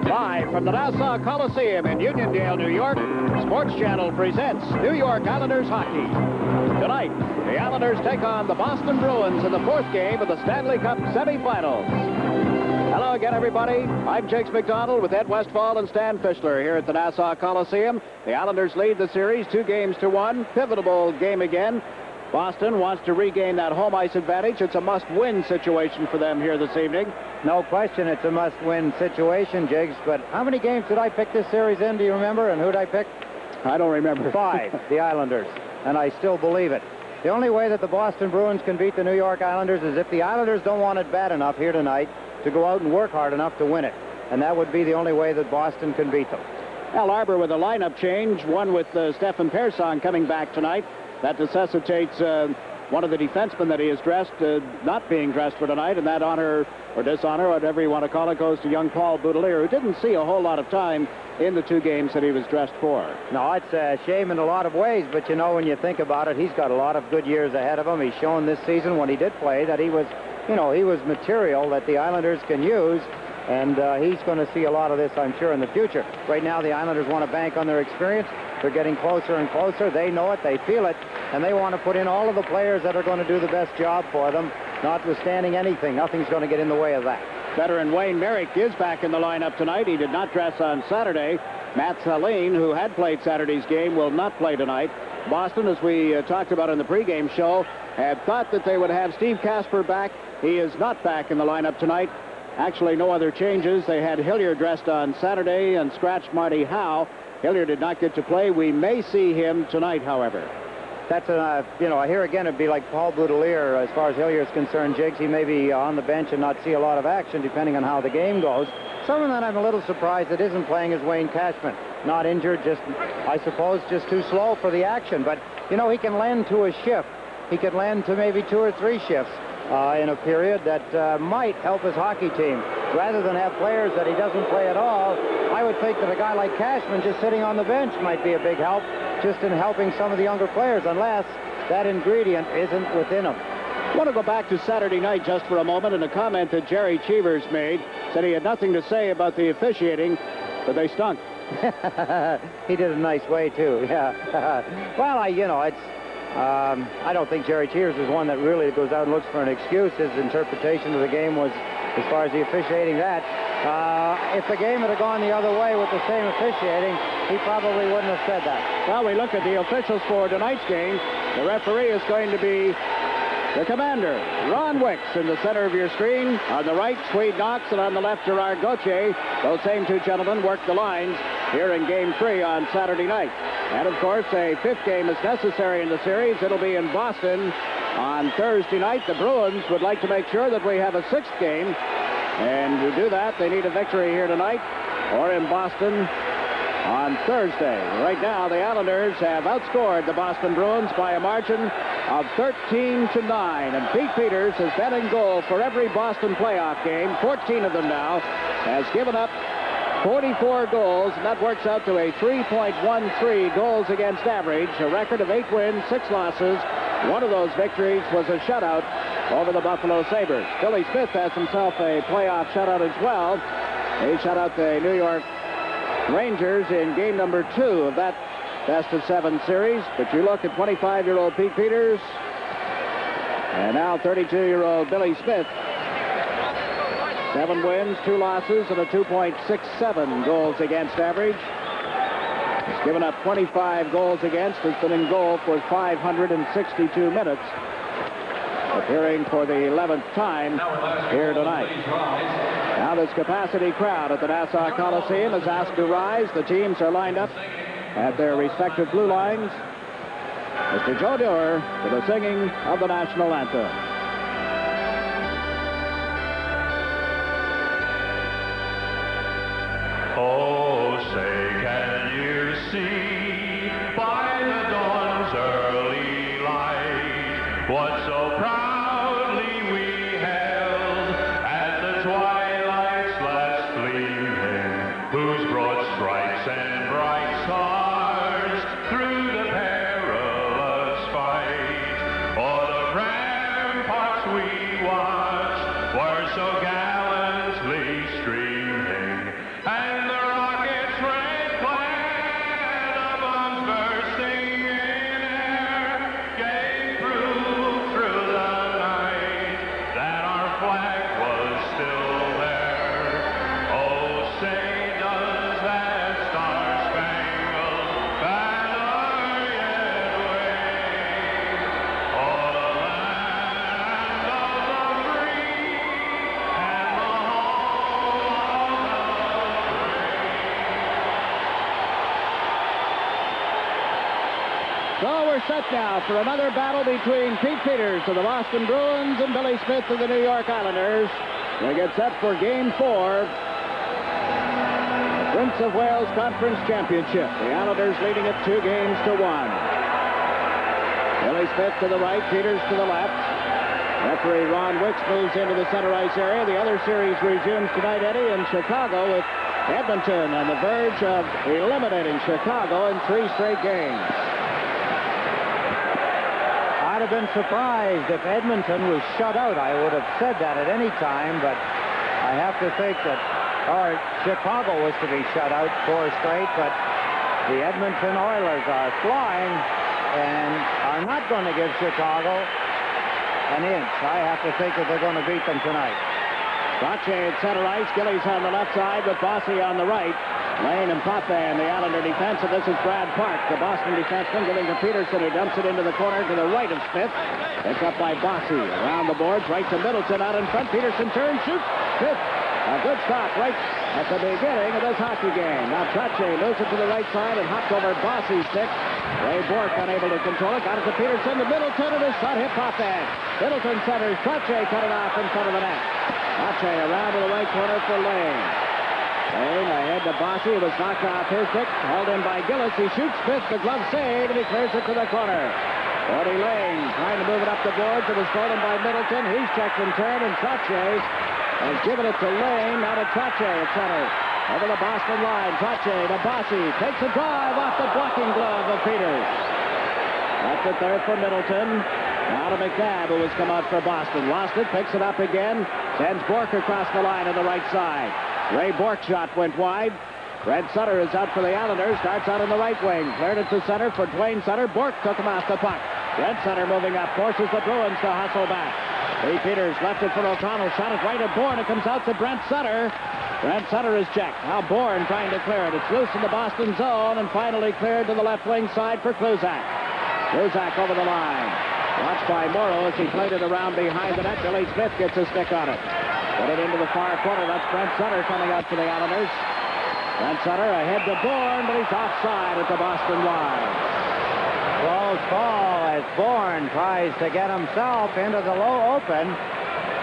Live from the Nassau Coliseum in Uniondale, New York, SportsChannel presents New York Islanders hockey. Tonight, the Islanders take on the Boston Bruins in the fourth game of the Stanley Cup semifinals. Hello again, everybody. I'm Jiggs McDonald with Ed Westfall and Stan Fischler here at the Nassau Coliseum. The Islanders lead the series 2-1. Pivotal game again. Boston wants to regain that home ice advantage. It's a must-win situation for them here this evening. No question it's a must-win situation, Jiggs. But how many games did I pick this series in, do you remember? And who did I pick? I don't remember. 5, the Islanders. And I still believe it. The only way that the Boston Bruins can beat the New York Islanders is if the Islanders don't want it bad enough here tonight to go out and work hard enough to win it. And that would be the only way that Boston can beat them. Al Arbor with a lineup change, one with Stefan Persson coming back tonight. That necessitates one of the defensemen that he has dressed not being dressed for tonight, and that honor or dishonor, whatever you want to call it, goes to young Paul Boudelier, who didn't see a whole lot of time in the 2 games that he was dressed for. No, it's a shame in a lot of ways, but you know, when you think about it, he's got a lot of good years ahead of him. He's shown this season when he did play that he was, you know, he was material that the Islanders can use, and he's going to see a lot of this, I'm sure, in the future. Right now, the Islanders want to bank on their experience. They're getting closer and closer. They know it. They feel it. And they want to put in all of the players that are going to do the best job for them, notwithstanding anything. Nothing's going to get in the way of that. Veteran Wayne Merrick is back in the lineup tonight. He did not dress on Saturday. Matt Saline, who had played Saturday's game, will not play tonight. Boston, as we talked about in the pregame show, had thought that they would have Steve Casper back. He is not back in the lineup tonight. Actually, no other changes. They had Hillier dressed on Saturday and scratched Marty Howe. Hillier did not get to play. We may see him tonight, however. That's, you know, here again, it'd be like Paul Boudelier as far as Hillier is concerned. Jiggs, he may be on the bench and not see a lot of action depending on how the game goes. Someone that I'm a little surprised that isn't playing is Wayne Cashman. Not injured, just, I suppose, just too slow for the action. But, you know, he can lend to a shift. He could lend to maybe 2 or 3 shifts in a period that might help his hockey team. Rather than have players that he doesn't play at all, I would think that a guy like Cashman just sitting on the bench might be a big help just in helping some of the younger players, unless that ingredient isn't within him. I want to go back to Saturday night just for a moment, and a comment that Jerry Cheevers made. Said he had nothing to say about the officiating, but they stunk. He did it a nice way, too, yeah. Well, you know, it's... I don't think Jerry Cheevers is one that really goes out and looks for an excuse. His interpretation of the game was, as far as the officiating, that if the game had gone the other way with the same officiating, he probably wouldn't have said that. Well, we look at the officials for tonight's game. The referee is going to be the commander, Ron Wicks, in the center of your screen. On the right, Swede Knox, and on the left, Gerard Gauthier. Those same 2 gentlemen worked the lines here in Game 3 on Saturday night. And, of course, a 5th game is necessary in the series. It'll be in Boston on Thursday night. The Bruins would like to make sure that we have a 6th game. And to do that, they need a victory here tonight or in Boston on Thursday. Right now, the Islanders have outscored the Boston Bruins by a margin of 13-9. And Pete Peters has been in goal for every Boston playoff game, 14 of them now, has given up 44 goals, and that works out to a 3.13 goals against average, a record of 8 wins, 6 losses. One of those victories was a shutout over the Buffalo Sabres. Billy Smith has himself a playoff shutout as well. He shut out the New York Rangers in game number 2 of that best-of-7 series. But you look at 25-year-old Pete Peters and now 32-year-old Billy Smith. 7 wins, 2 losses, and a 2.67 goals against average. He's given up 25 goals against. Has been in goal for 562 minutes. Appearing for the 11th time here tonight. Now this capacity crowd at the Nassau Coliseum is asked to rise. The teams are lined up at their respective blue lines. Mr. Joe Dewar for the singing of the national anthem. Oh, say, can you see by the dawn's early light what so proudly we held at the twilight's last gleaming, whose broad stripes and bright stars through the perilous fight o'er the ramparts we watched were so gallantly set now for another battle between Pete Peters of the Boston Bruins and Billy Smith of the New York Islanders. They get set for Game 4. Prince of Wales Conference Championship. The Islanders leading it 2-1. Billy Smith to the right, Peters to the left. Referee Ron Wicks moves into the center ice area. The other series resumes tonight, Eddie, in Chicago with Edmonton on the verge of eliminating Chicago in 3 straight games. I'd have been surprised if Edmonton was shut out. I would have said that at any time, but I have to think that Chicago was to be shut out 4 straight, but the Edmonton Oilers are flying and are not going to give Chicago an inch. I have to think that they're going to beat them tonight. Trache at center ice, Gillies on the left side with Bossy on the right. Lane and Potvin, the Islander defense, and this is Brad Park, the Boston defenseman, giving to Peterson, who dumps it into the corner to the right of Smith. Picked up by Bossy. Around the boards, right to Middleton, out in front. Peterson turns, shoots. Smith, a good stop right at the beginning of this hockey game. Now Trache moves it to the right side and hops over Bossy's stick. Ray Bourque unable to control it. Got it to Peterson, to Middleton, and his shot hit Potvin. Middleton centers. Trache cut it off in front of the net. Trache around to the right corner for Lane. Lane ahead to Bossy. It was knocked off his stick. Held in by Gillis. He shoots Smith. The glove save, and he clears it to the corner. Cody Lane trying to move it up the boards. It was stolen by Middleton. He's checked in turn, and Trache has given it to Lane. Now to Trache at center. Over the Boston line. Trache to Bossy. Takes a drive off the blocking glove of Peters. That's it there for Middleton. Now to McNabb, who has come out for Boston. Lost it, picks it up again. Sends Bourque across the line on the right side. Ray Bourque's shot went wide. Red Sutter is out for the Islanders. Starts out on the right wing. Cleared it to center for Dwayne Sutter. Bourque took him off the puck. Red Sutter moving up. Forces the Bruins to hustle back. Pete Peters left it for O'Connell. Shot it right at Bourne. It comes out to Brent Sutter. Brent Sutter is checked. Now Bourne trying to clear it. It's loose in the Boston zone and finally cleared to the left wing side for Kluzak. Kluzak over the line. Watched by Morrow as he played it around behind the net. Billy Smith gets a stick on it. Put it into the far corner. That's Brent Sutter coming out for the Islanders. Brent Sutter ahead to Bourne, but he's offside at the Boston line. Close call as Bourne tries to get himself into the low open.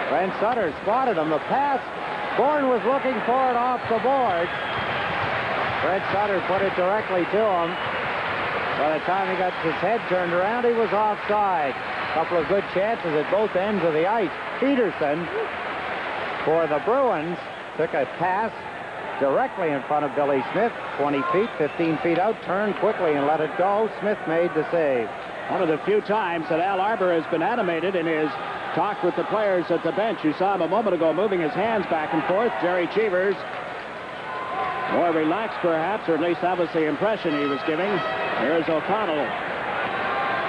Brent Sutter spotted him. The pass, Bourne was looking for it off the board. Brent Sutter put it directly to him. By the time he got his head turned around, he was offside. A couple of good chances at both ends of the ice. Peterson, for the Bruins, took a pass directly in front of Billy Smith. 20 feet, 15 feet out, turned quickly and let it go. Smith made the save. One of the few times that Al Arbor has been animated in his talk with the players at the bench. You saw him a moment ago moving his hands back and forth. Jerry Cheevers, more relaxed perhaps, or at least that was the impression he was giving. Here's O'Connell.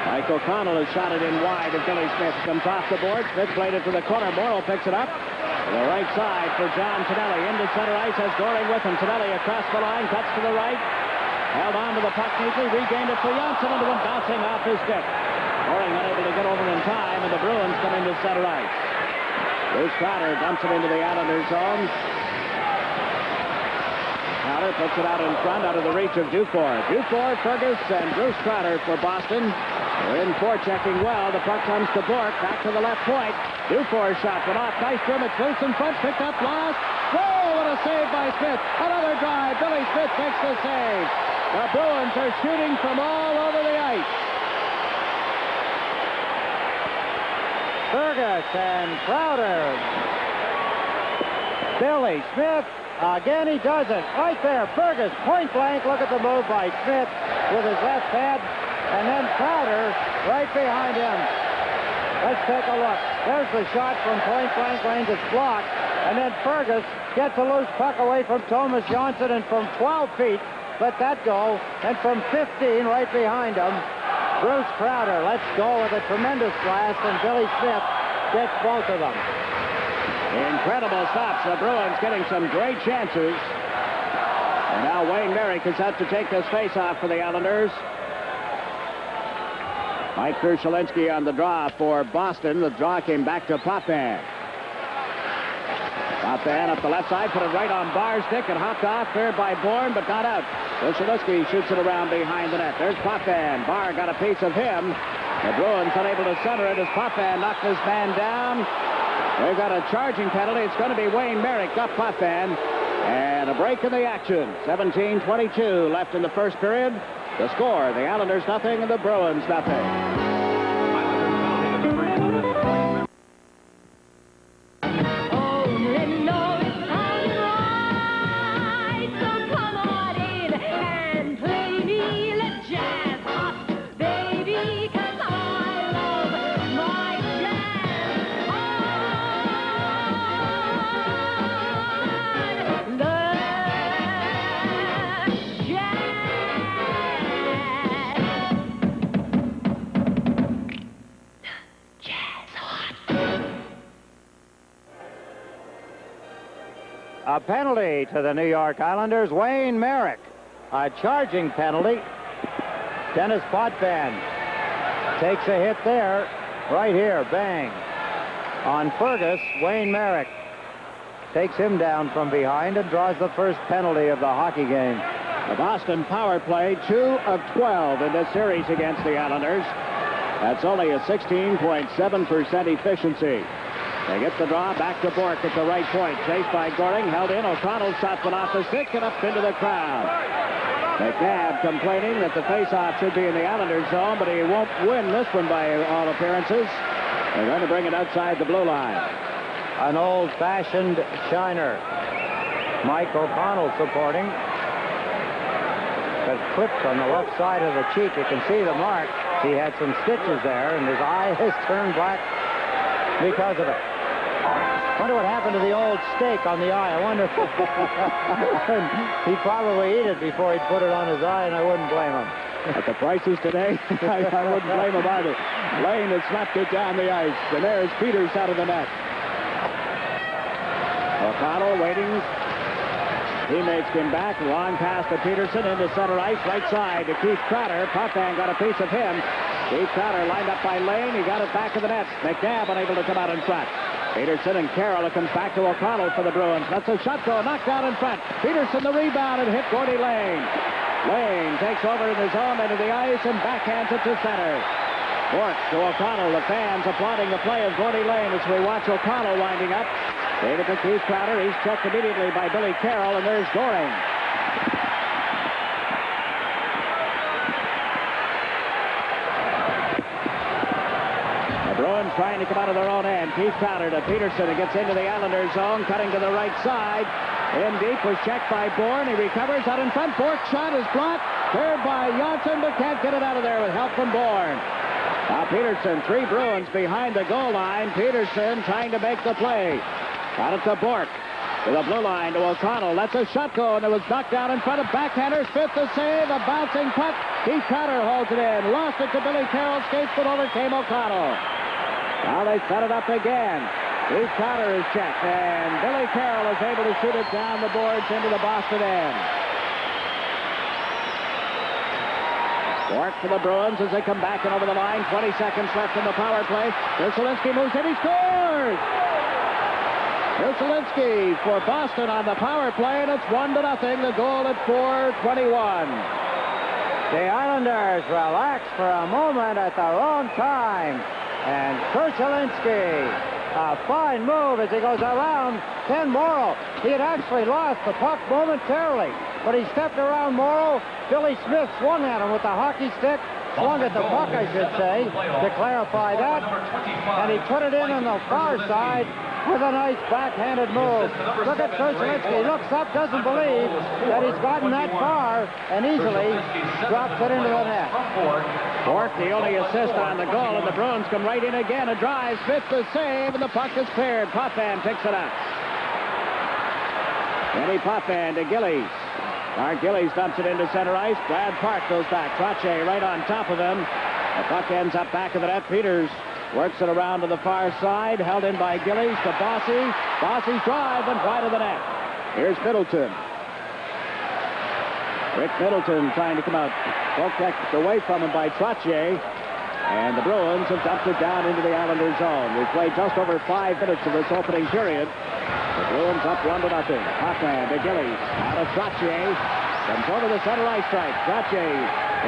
Mike O'Connell has shot it in wide as Billy Smith comes off the board. Smith played it to the corner. Morrow picks it up. To the right side for John Tonelli. Into center ice has Goring with him. Tonelli across the line, cuts to the right. Held on to the puck neatly. Regained it for Janssen, and went bouncing off his stick. Goring unable to get over in time, and the Bruins come into center ice. Bruce Crowder dumps it into the Islanders' zone. Crowder puts it out in front, out of the reach of Dufour. Dufour, Fergus, and Bruce Crowder for Boston. They're in forechecking well. The puck comes to Bourque. Back to the left point. Dufour's shot went off. Nice trim. It's loose in front. Picked up, lost. Whoa, what a save by Smith. Another drive. Billy Smith makes the save. The Bruins are shooting from all over the ice. Fergus and Crowder. Billy Smith. Again, he does it. Right there. Fergus, point blank. Look at the move by Smith with his left head. And then Crowder right behind him. Let's take a look. There's the shot from point blank range. It's blocked. And then Fergus gets a loose puck away from Thomas Janssen, and from 12 feet, let that go. And from 15 right behind him, Bruce Crowder lets go with a tremendous blast, and Billy Smith gets both of them. Incredible stops. The Bruins getting some great chances. And now Wayne Merrick is out to take this face-off for the Islanders. Mike Krushelinski on the draw for Boston. The draw came back to Potvin. Potvin up the left side, put it right on Barr's stick and hopped off, cleared by Bourne, but not out. Wojciechowski shoots it around behind the net. There's Potvin. Barr got a piece of him. The Bruins unable to center it as Potvin knocked this man down. They've got a charging penalty. It's going to be Wayne Merrick up Potvin. And a break in the action. 17:22 left in the first period. The score, the Islanders nothing and the Bruins nothing. A penalty to the New York Islanders. Wayne Merrick. A charging penalty. Dennis Potvin takes a hit there. Right here. Bang. On Fergus, Wayne Merrick takes him down from behind and draws the first penalty of the hockey game. The Boston power play, 2 of 12 in this series against the Islanders. That's only a 16.7% efficiency. They get the draw back to Bork at the right point. Chased by Goring, held in. O'Connell shot one off the stick and up into the crowd. McNabb complaining that the faceoff should be in the Islanders' zone, but he won't win this one by all appearances. They're going to bring it outside the blue line. An old-fashioned shiner. Mike O'Connell supporting. But clipped on the left side of the cheek. You can see the mark. He had some stitches there, and his eye has turned black because of it. Wonder what happened to the old steak on the eye. I wonder if he'd probably eat it before he'd put it on his eye, and I wouldn't blame him. At the prices today, I wouldn't blame him either. Lane has slapped it down the ice, and there's Peters out of the net. O'Connell waiting. Teammates came back. Long pass to Peterson into center ice, right side to Keith Crowder. Potvin got a piece of him. Keith Crowder lined up by Lane. He got it back of the net. McNabb unable to come out in front. Peterson and Carroll. It comes back to O'Connell for the Bruins. That's a shot goal, knocked down in front. Peterson the rebound and hit Gordy Lane. Lane takes over in his own end of the ice and backhands it to center. Bork to O'Connell. The fans applauding the play of Gordy Lane as we watch O'Connell winding up. Gave it to Keith Crowder. He's checked immediately by Billy Carroll, and there's Goring. The Bruins trying to come out of their own end. Keith Crowder to Peterson. It gets into the Islanders' zone, cutting to the right side. In deep was checked by Bourne. He recovers out in front. Bork's shot is blocked. Cleared by Janssen, but can't get it out of there with help from Bourne. Now Peterson, 3 Bruins behind the goal line. Peterson trying to make the play. Got it to Bork. To the blue line to O'Connell. That's a shot goal, and it was knocked down in front of backhanders. Fifth to save. A bouncing puck. Keith Crowder holds it in. Lost it to Billy Carroll. Skates, but overcame O'Connell. Now they set it up again. Keith Crowder is checked, and Billy Carroll is able to shoot it down the boards into the Boston end. Bork for the Bruins as they come back and over the line. 20 seconds left in the power play. Yurselinski moves in. He scores! Yurselinski for Boston on the power play, and it's 1-0. The goal at 4:21. The Islanders relax for a moment at the wrong time. And Yurselinski, a fine move as he goes around Ken Morrow. He had actually lost the puck momentarily, but he stepped around Morrow. Billy Smith swung at him with the hockey stick. Swung at the puck, I should say, to clarify that. And he put it in on the far side with a nice backhanded move. Look at Yurselinski. He looks up, doesn't believe that he's gotten that far, and easily drops it into the net. Bork, the only assist on the goal, and the Bruins come right in again. A drive, Smith the save, and the puck is cleared. Potvin picks it up. Kenny Potvin to Gillies. Mark Gillies dumps it into center ice. Brad Park goes back. Trottier right on top of him. The puck ends up back of the net. Peters works it around to the far side. Held in by Gillies to Bossy. Bossy's drive and wide of the net. Here's Middleton. Rick Middleton trying to come out. Poked away from him by Trottier. And the Bruins have dumped it down into the Islanders' zone. We've played just over 5 minutes of this opening period. The Bruins up 1-0. Hoffman to Gillies. Out of Trottier. Comes over the center ice stripe. Trottier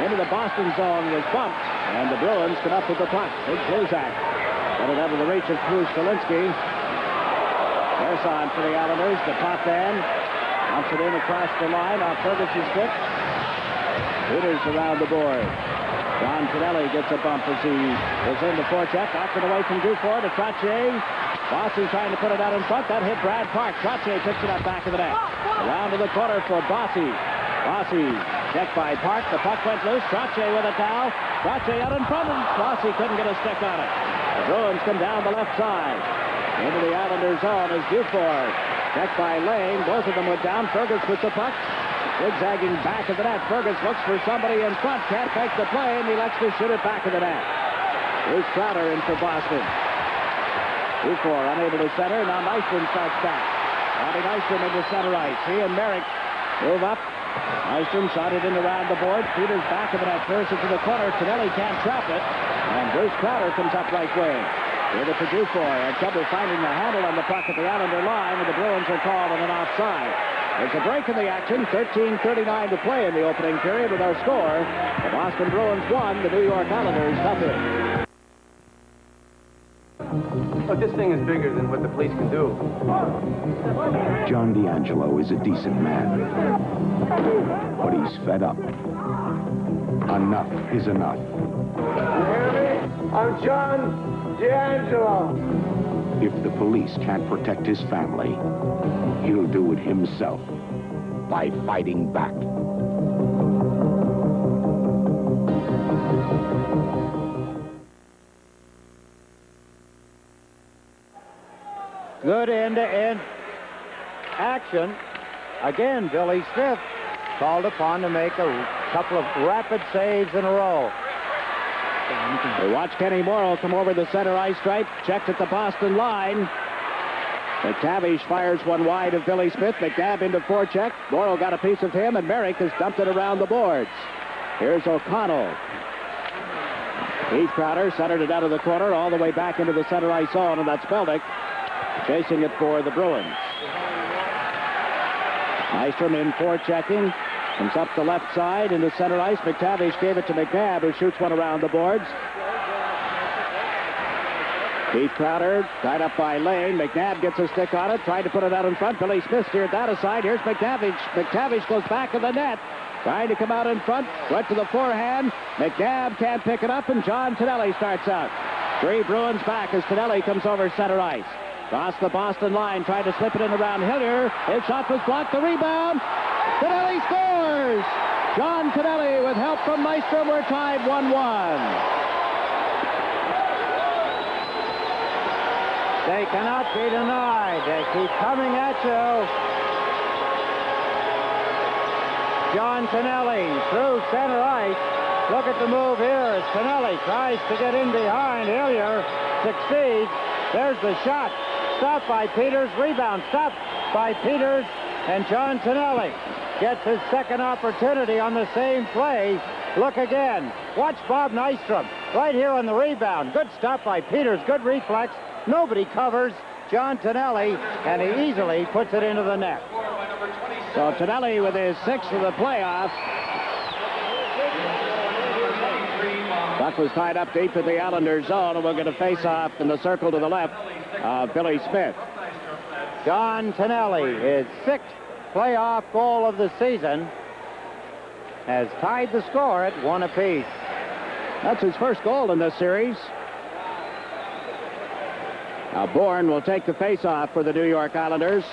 into the Boston zone was bumped. And the Bruins come up with the puck. Big Kluzak. Got it out of the reach of Klusztolinski. Gerson for the Islanders. The Potvin. Dumps it in across the line off Ferguson's stick. Peters around the board. John Tonelli gets a bump as he is in the forecheck. Knocked it away from Dufour to Trottier. Bossy trying to put it out in front. That hit Brad Park. Trottier picks it up back of the net. Around to the corner for Bossy. Bossy checked by Park. The puck went loose. Trottier with a towel. Trottier out in front, and Bossy couldn't get a stick on it. The Bruins come down the left side. Into the Islanders' zone is Dufour. Checked by Lane. Both of them went down. Fergus with the puck. Zigzagging back of the net. Fergus looks for somebody in front. Can't make the play, and he lets to shoot it back of the net. Here's Crowder in for Boston. Dufour unable to center. Now Nystrom starts back. Bobby Nystrom into center ice. He and Merrick move up. Nystrom shot it in around the board. Peters back of the net. Throws it to the corner. Tonelli can't trap it. And Bruce Crowder comes up right wing. Here to Dufour. Had trouble finding the handle on the puck at the Islander line, and the Bruins are called on an offside. There's a break in the action. 13:39 to play in the opening period with our score. The Boston Bruins won. The New York Islanders nothing. Look, this thing is bigger than what the police can do. John D'Angelo is a decent man, but he's fed up. Enough is enough. You hear me? I'm John D'Angelo. If the police can't protect his family, he'll do it himself by fighting back. Good end-to-end action. Again, Billy Smith called upon to make a couple of rapid saves in a row. We watch Kenny Morrow come over the center ice stripe. Checked at the Boston line. McTavish fires one wide of Billy Smith. McNabb into forecheck. Morrow got a piece of him, and Merrick has dumped it around the boards. Here's O'Connell. Keith Crowder centered it out of the corner all the way back into the center ice zone, and that's Beldick chasing it for the Bruins. Nystrom in forechecking. Comes up the left side into center ice. McTavish gave it to McNabb, who shoots one around the boards. Keith Crowder tied up by Lane. McNabb gets a stick on it, tried to put it out in front. Billy Smith steered that aside. Here's McTavish. McTavish goes back of the net, trying to come out in front. Went to the forehand. McNabb can't pick it up, and John Tonelli starts out. 3 Bruins back as Tonelli comes over center ice. Across the Boston line, tried to slip it in around Hillier. His shot was blocked. The rebound. Tonelli scores! John Tonelli with help from Nystrom. We're tied 1-1. They cannot be denied. They keep coming at you. John Tonelli through center ice. Look at the move here as Tonelli tries to get in behind. Hillier succeeds. There's the shot. Stopped by Peters. Rebound stopped by Peters. And John Tonelli gets his second opportunity on the same play. Look again. Watch Bob Nystrom right here on the rebound. Good stop by Peters. Good reflex. Nobody covers John Tonelli, and he easily puts it into the net. So Tonelli with his 6th of the playoffs. Buck was tied up deep in the Islanders zone, and we're going to face off in the circle to the left. Billy Smith. John Tonelli, his 6th playoff goal of the season, has tied the score at 1 apiece. That's his first goal in this series. Now Bourne will take the face-off for the New York Islanders.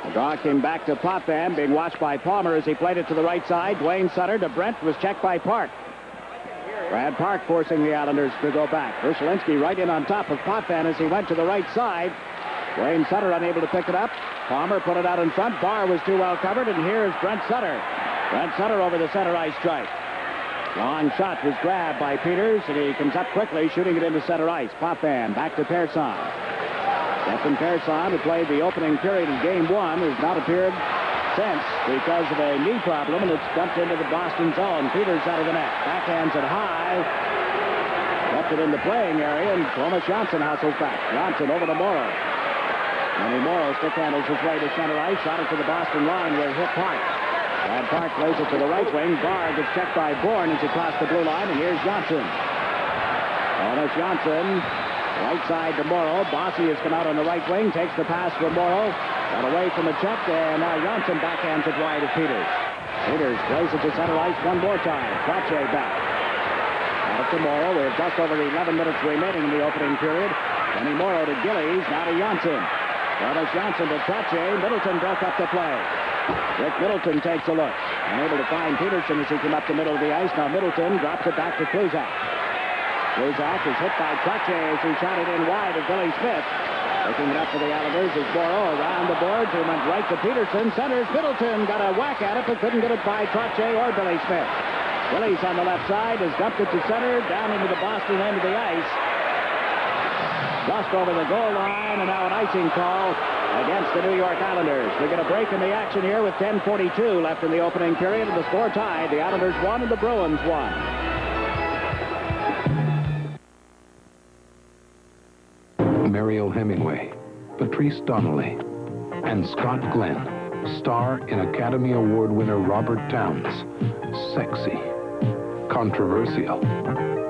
The draw came back to Potvin, being watched by Palmer as he played it to the right side. Dwayne Sutter to Brent, was checked by Park. Brad Park forcing the Islanders to go back. Ursulinski right in on top of Potvin as he went to the right side. Dwayne Sutter unable to pick it up. Palmer put it out in front. Barr was too well covered, and here's Brent Sutter. Brent Sutter over the center ice stripe. Long shot was grabbed by Peters, and he comes up quickly, shooting it into center ice. Potvin back to Persson. Stephen Persson, who played the opening period of Game 1, has not appeared since because of a knee problem, and it's dumped into the Boston zone. Peters out of the net. Backhands it high. Left it in the playing area, and Thomas Johnson hustles back. Johnson over to Morrow. Danny Morrow stick handles his way to center ice. Shot it to the Boston line where Hip Park. And Park plays it to the right wing. Barr gets checked by Bourne as he crossed the blue line. And here's Johnson. And it's Johnson. Right side to Morrow. Bossy has come out on the right wing. Takes the pass from Morrow. Got away from the check. And now Johnson backhands it wide of Peters. Peters plays it to center ice one more time. Trottier back. Out to Morrow. We have just over 11 minutes remaining in the opening period. Danny Morrow to Gillies. Now to Johnson. Thomas Johnson to Trottier. Middleton broke up the play. Rick Middleton takes a look. Unable to find Peterson as he came up the middle of the ice. Now Middleton drops it back to Kluzak. Kluzak is hit by Trottier as he shot it in wide of Billy Smith. Picking it up for the Islanders is Morrow around the boards. He went right to Peterson. Centers. Middleton got a whack at it, but couldn't get it by Trottier or Billy Smith. Billy's on the left side has dumped it to center, down into the Boston end of the ice. Just over the goal line, and now an icing call against the New York Islanders. We get a break in the action here with 10:42 left in the opening period, and the score tied. The Islanders won and the Bruins won. Mariel Hemingway, Patrice Donnelly, and Scott Glenn star in Academy Award winner Robert Towne's sexy, controversial,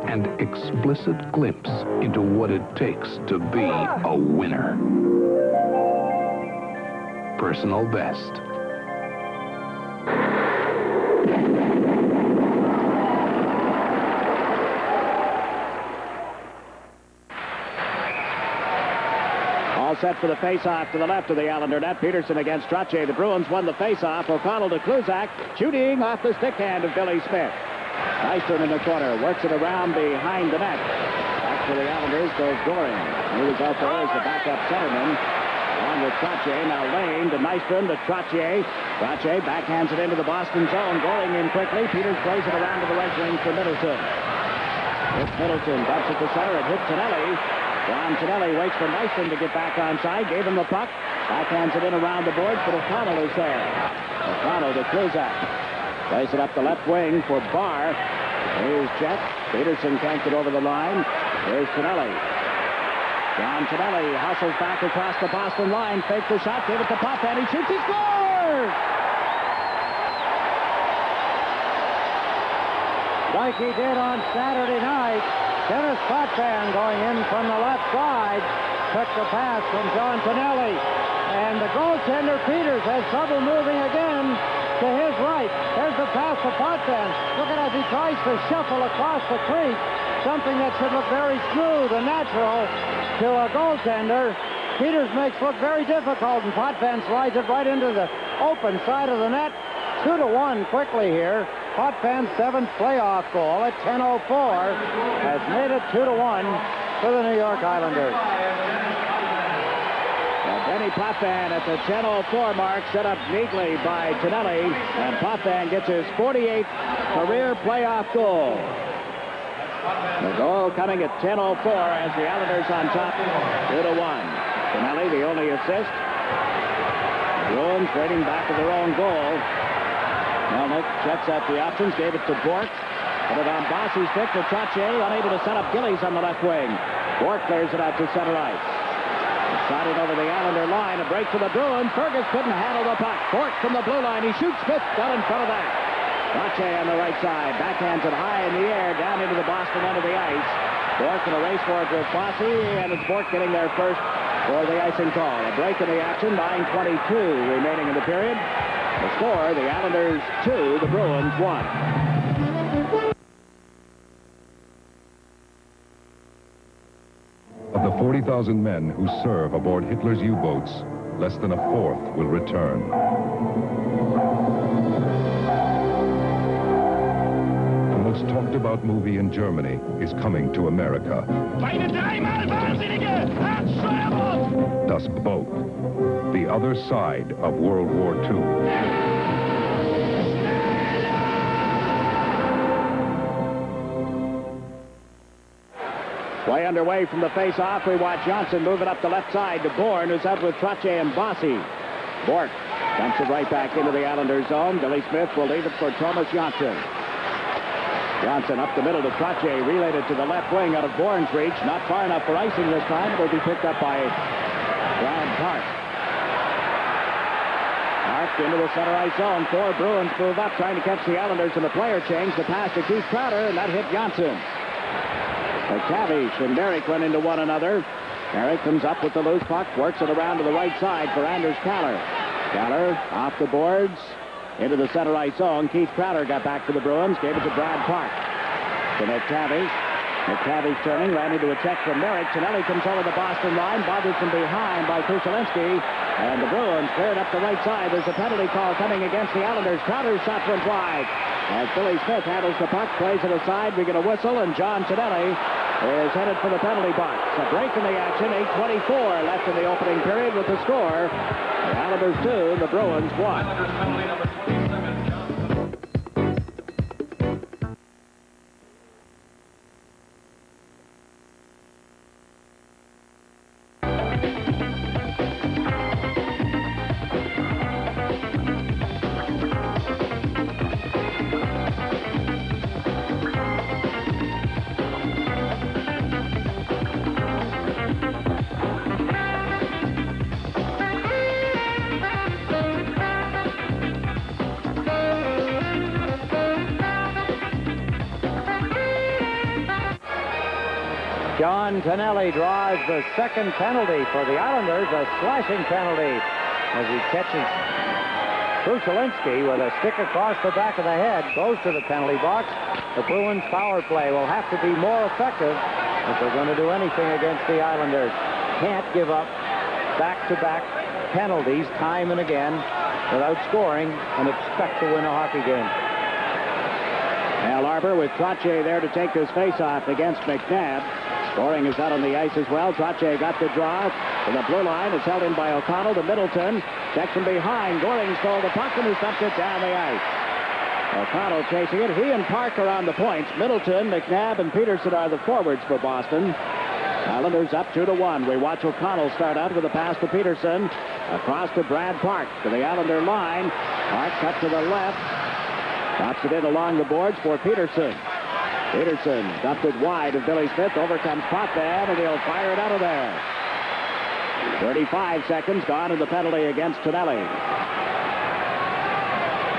and explicit glimpse into what it takes to be a winner. Personal Best. All set for the face-off to the left of the Islander net. Peterson against Trottier. The Bruins won the face-off. O'Connell to Kluzak, shooting off the stick hand of Billy Smith. Nystrom in the corner, works it around behind the net. Back for the Islanders goes Goring. He was out there as the backup centerman. On with Trottier, now Lane to Nystrom to Trottier. Trottier backhands it into the Boston zone. Goring in quickly. Peters plays it around to the right wing for Middleton. It's Middleton, dumps it to center. It hits Tonelli. John Tonelli waits for Nystrom to get back onside. Gave him the puck. Backhands it in around the boards, but O'Connell is there. O'Connell to Kluzak. Plays it up the left wing for Barr. Here's Chet. Peterson can't get over the line. Here's Tonelli. John Tonelli hustles back across the Boston line. Faked the shot, gave it to Potvin. He shoots, he scores! Like he did on Saturday night, Dennis Potvin going in from the left side. Took the pass from John Tonelli. And the goaltender Peters has trouble moving again to his right. There's the pass to Potvin. Look at as he tries to shuffle across the crease. Something that should look very smooth and natural to a goaltender. Peters makes look very difficult, and Potvin slides it right into the open side of the net. 2-1 quickly here. Potvin's 7th playoff goal at 10:04 has made it 2-1 for the New York Islanders. Denny Potvin at the 10:04 mark, set up neatly by Tonelli, and Potvin gets his 48th career playoff goal. The goal coming at 10:04 as the Islanders on top, 2-1. Tonelli, the only assist. The Bruins waiting back of their own goal. Melnick checks out the options, gave it to Bork. Put it on Bossy's stick to Trottier, unable to set up Gillies on the left wing. Bork clears it out to center ice. Shot it over the Islander line. A break for the Bruins. Fergus couldn't handle the puck. Bork from the blue line. He shoots. Smith got in front of that. Trottier on the right side. Backhands it high in the air down into the Boston end of the ice. Bork in a race for it with Bossy, and it's Bork getting there first for the icing call. A break in the action. 9:22 remaining in the period. The score, the Islanders 2, the Bruins 1. Of the 40,000 men who serve aboard Hitler's U-boats, less than a fourth will return. The most talked about movie in Germany is coming to America. Das Boot, the other side of World War II. Play underway from the face-off. We watch Johnson move it up the left side to Bourne, who's out with Trottier and Bossy. Bork dumps it right back into the Islanders' zone. Billy Smith will leave it for Thomas Johnson. Johnson up the middle to Trottier, relayed it to the left wing out of Bourne's reach. Not far enough for icing this time. It'll be picked up by Brad Park. Park into the center ice zone. 4 Bruins move up, trying to catch the Islanders in the player change. The pass to Keith Crowder, and that hit Johnson. McTavish and Derek run into one another. Derek comes up with the loose puck, works it around to the right side for Anders Kaller. Kaller off the boards into the center ice zone. Keith Crowder got back for the Bruins, gave it to Brad Park. To McTavish. McTavish turning, ran into a check from Merrick. Tonelli comes over the Boston line, bothered from behind by Krushelinski, and the Bruins cleared up the right side. There's a penalty call coming against the Islanders. Crowder's shot went wide. As Billy Smith handles the puck, plays it aside, we get a whistle, and John Tonelli is headed for the penalty box. A break in the action, 8:24 left in the opening period with the score. The Islanders 2, the Bruins 1. John Tonelli draws the second penalty for the Islanders, a slashing penalty, as he catches Krushelinski with a stick across the back of the head, goes to the penalty box. The Bruins power play will have to be more effective if they're going to do anything against the Islanders. Can't give up back-to-back penalties time and again without scoring and expect to win a hockey game. Al Arbor with Trottier there to take this face-off against McNabb. Scoring is out on the ice as well. Trottier got the draw to the blue line. It's held in by O'Connell to Middleton. Checks from behind. Goring stole the puck and he stuffed it down the ice. O'Connell chasing it. He and Park are on the points. Middleton, McNabb, and Peterson are the forwards for Boston. Islanders up 2-1. We watch O'Connell start out with a pass to Peterson. Across to Brad Park to the Islander line. Park cut to the left. Drops it in along the boards for Peterson. Peterson dumped it wide of Billy Smith. Over comes Potvin, and he'll fire it out of there. 35 seconds gone in the penalty against Tonelli.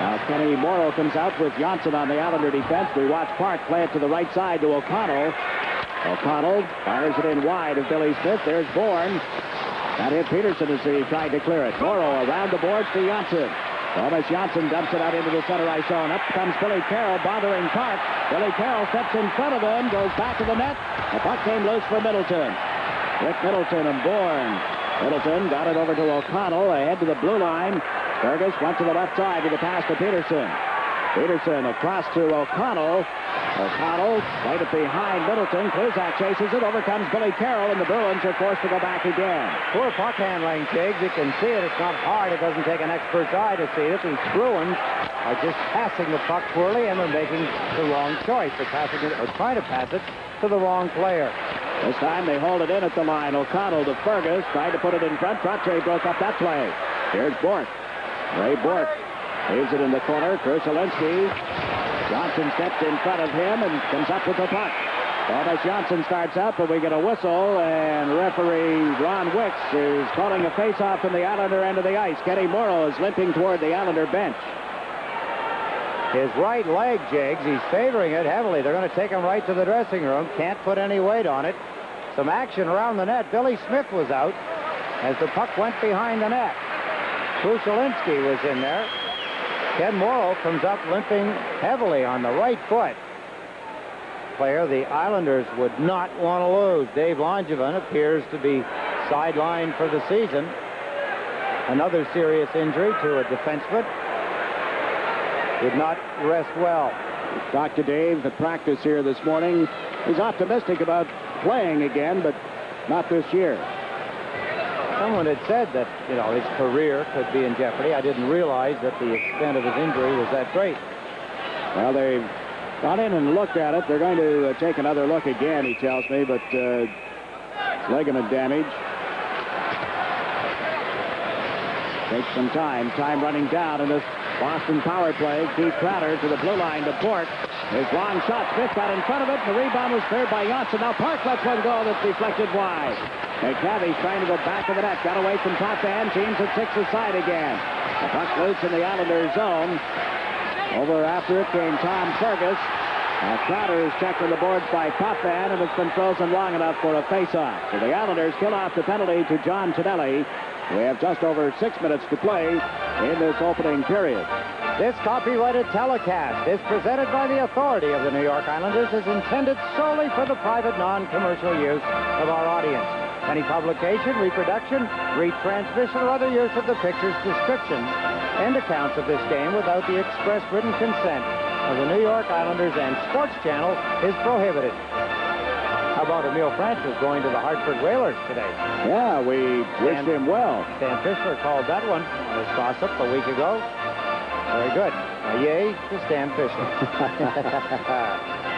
Now Kenny Morrow comes out with Johnson on the Islander defense. We watch Park play it to the right side to O'Connell. O'Connell fires it in wide of Billy Smith. There's Bourne. That hit Peterson as he tried to clear it. Morrow around the boards to Johnson. Thomas Johnson dumps it out into the center ice zone. Up comes Billy Carroll bothering Park. Billy Carroll steps in front of him, goes back to the net. The puck came loose for Middleton. Rick Middleton and Bourne. Middleton got it over to O'Connell, ahead to the blue line. Fergus went to the left side with a pass to Peterson. Peterson across to O'Connell. O'Connell played it behind Middleton. Kluzak chases it. Over comes Billy Carroll, and the Bruins are forced to go back again. Poor puck handling, Jiggs. You can see it. It's not hard. It doesn't take an expert's eye to see it. These Bruins are just passing the puck poorly, and they're making the wrong choice. They're passing it, or trying to pass it, to the wrong player. This time they hold it in at the line. O'Connell to Fergus. Tried to put it in front. Trottier broke up that play. Here's Bork. Ray Bork leaves it in the corner. Krushelinski. Johnson steps in front of him and comes up with the puck. Thomas Johnson starts out, but we get a whistle, and referee Ron Wicks is calling a face-off from the Islander end of the ice. Kenny Morrow is limping toward the Islander bench. His right leg, Jiggs, he's favoring it heavily. They're going to take him right to the dressing room. Can't put any weight on it. Some action around the net. Billy Smith was out as the puck went behind the net. Krushelinski was in there. Ken Morrow comes up limping heavily on the right foot. Player the Islanders would not want to lose. Dave Langevin appears to be sidelined for the season. Another serious injury to a defenseman. Did not rest well. Talked to Dave at practice here this morning. He's optimistic about playing again, but not this year. Someone had said that, you know, his career could be in jeopardy. I didn't realize that the extent of his injury was that great. Well, they've gone in and looked at it. They're going to take another look again, he tells me, but it's ligament damage. Takes some time. Time running down in this Boston power play. Keith Crowder to the blue line to Bork. His long shot. Smith got in front of it. The rebound was cleared by Johnson. Now Park lets one go that's deflected wide. McNabb trying to go back to the net. Got away from top end. Teams at 6 aside again. The puck loose in the Islanders' zone. Over after it came Tom Fergus. Crowder is checked on the boards by Potvin, and it's been frozen long enough for a face-off. So the Islanders kill off the penalty to John Tonelli. We have just over 6 minutes to play in this opening period. This copyrighted telecast is presented by the authority of the New York Islanders, is intended solely for the private, non-commercial use of our audience. Any publication, reproduction, retransmission, or other use of the pictures, descriptions, and accounts of this game without the express written consent of the New York Islanders and SportsChannel is prohibited. How about Emile Francis going to the Hartford Whalers today? Yeah, we wished him well. Stan Fischler called that one as gossip a week ago. Very good. Yay to Stan Fischler.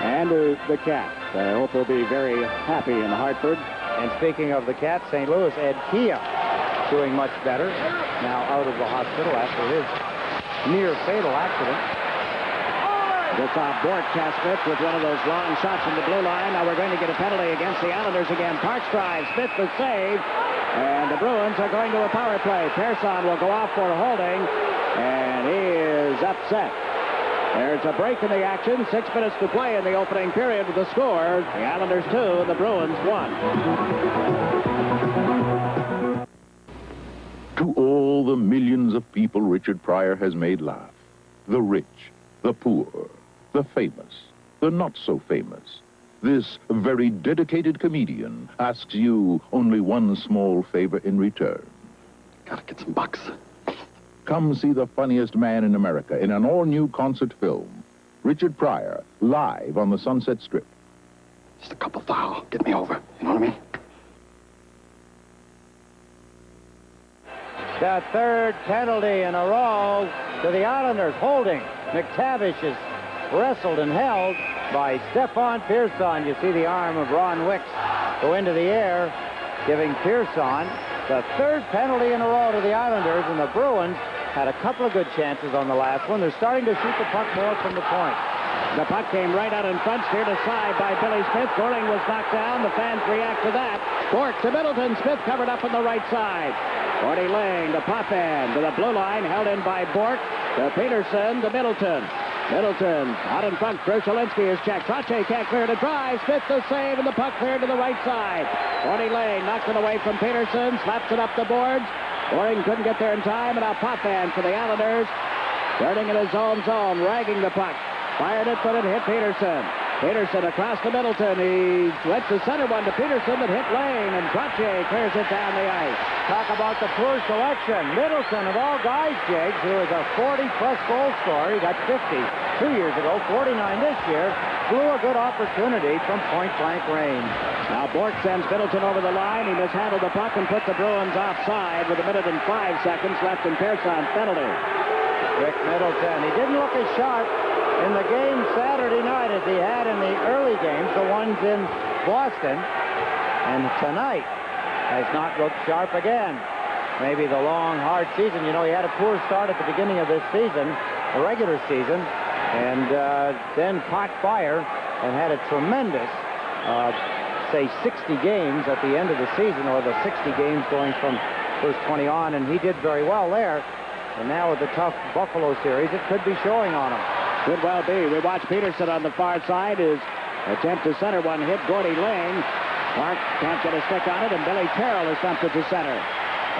And the Cats. I hope they'll be very happy in Hartford. And speaking of the Cats, St. Louis, Ed Kia doing much better. Now out of the hospital after his near-fatal accident. Just off Bork, Smith with one of those long shots from the blue line. Now we're going to get a penalty against the Islanders again. Parks drives, Smith the save, and the Bruins are going to a power play. Persson will go off for holding, and he is upset. There's a break in the action. 6 minutes to play in the opening period with the score. The Islanders 2 and the Bruins 1. To all the millions of people Richard Pryor has made laugh, the rich, the poor, the famous, the not-so-famous, this very dedicated comedian asks you only one small favor in return. Gotta get some bucks. Come see the funniest man in America in an all-new concert film. Richard Pryor, live on the Sunset Strip. Just a couple thou. Get me over. You know what I mean? The third penalty in a row to the Islanders. Holding. McTavish is wrestled and held by Stefan Persson. You see the arm of Ron Wicks go into the air, giving Persson the third penalty in a row to the Islanders, and the Bruins had a couple of good chances on the last one. They're starting to shoot the puck more from the point. The puck came right out in front, steered aside by Billy Smith. Gorling was knocked down. The fans react to that. Bork to Middleton. Smith covered up on the right side. Gordy Lang to Potvin to the blue line, held in by Bork to Peterson to Middleton. Middleton out in front. Krushelinski is checked. Trache can't clear to drive. Smith the save, and the puck cleared to the right side. Gordy Lang knocks it away from Peterson, slaps it up the boards. Goring couldn't get there in time, and now Potvin for the Islanders. Turning in his own zone, ragging the puck. Fired it, but it hit Peterson. Peterson across to Middleton. He lets the center one to Peterson that hit Lane, and Trache clears it down the ice. Talk about the poor selection. Middleton, of all guys, Jiggs, who is a 40-plus goal scorer. He got 50 2 years ago, 49 this year. Blew a good opportunity from point-blank range. Now Bork sends Middleton over the line. He mishandled the puck and put the Bruins offside with 1 minute and 5 seconds left in Persson's penalty. Rick Middleton, he didn't look as sharp in the game Saturday night as he had in the early games, the ones in Boston. And tonight has not looked sharp again. Maybe the long, hard season. You know, he had a poor start at the beginning of this season, the regular season, and then caught fire and had a tremendous, say, 60 games at the end of the season, or the 60 games going from first 20 on, and he did very well there. And now with the tough Buffalo series, it could be showing on him. Could well be. We watch Peterson on the far side. His attempt to center one hit Gordy Lang. Park can't get a stick on it, and Billy Carroll is dumped it to center.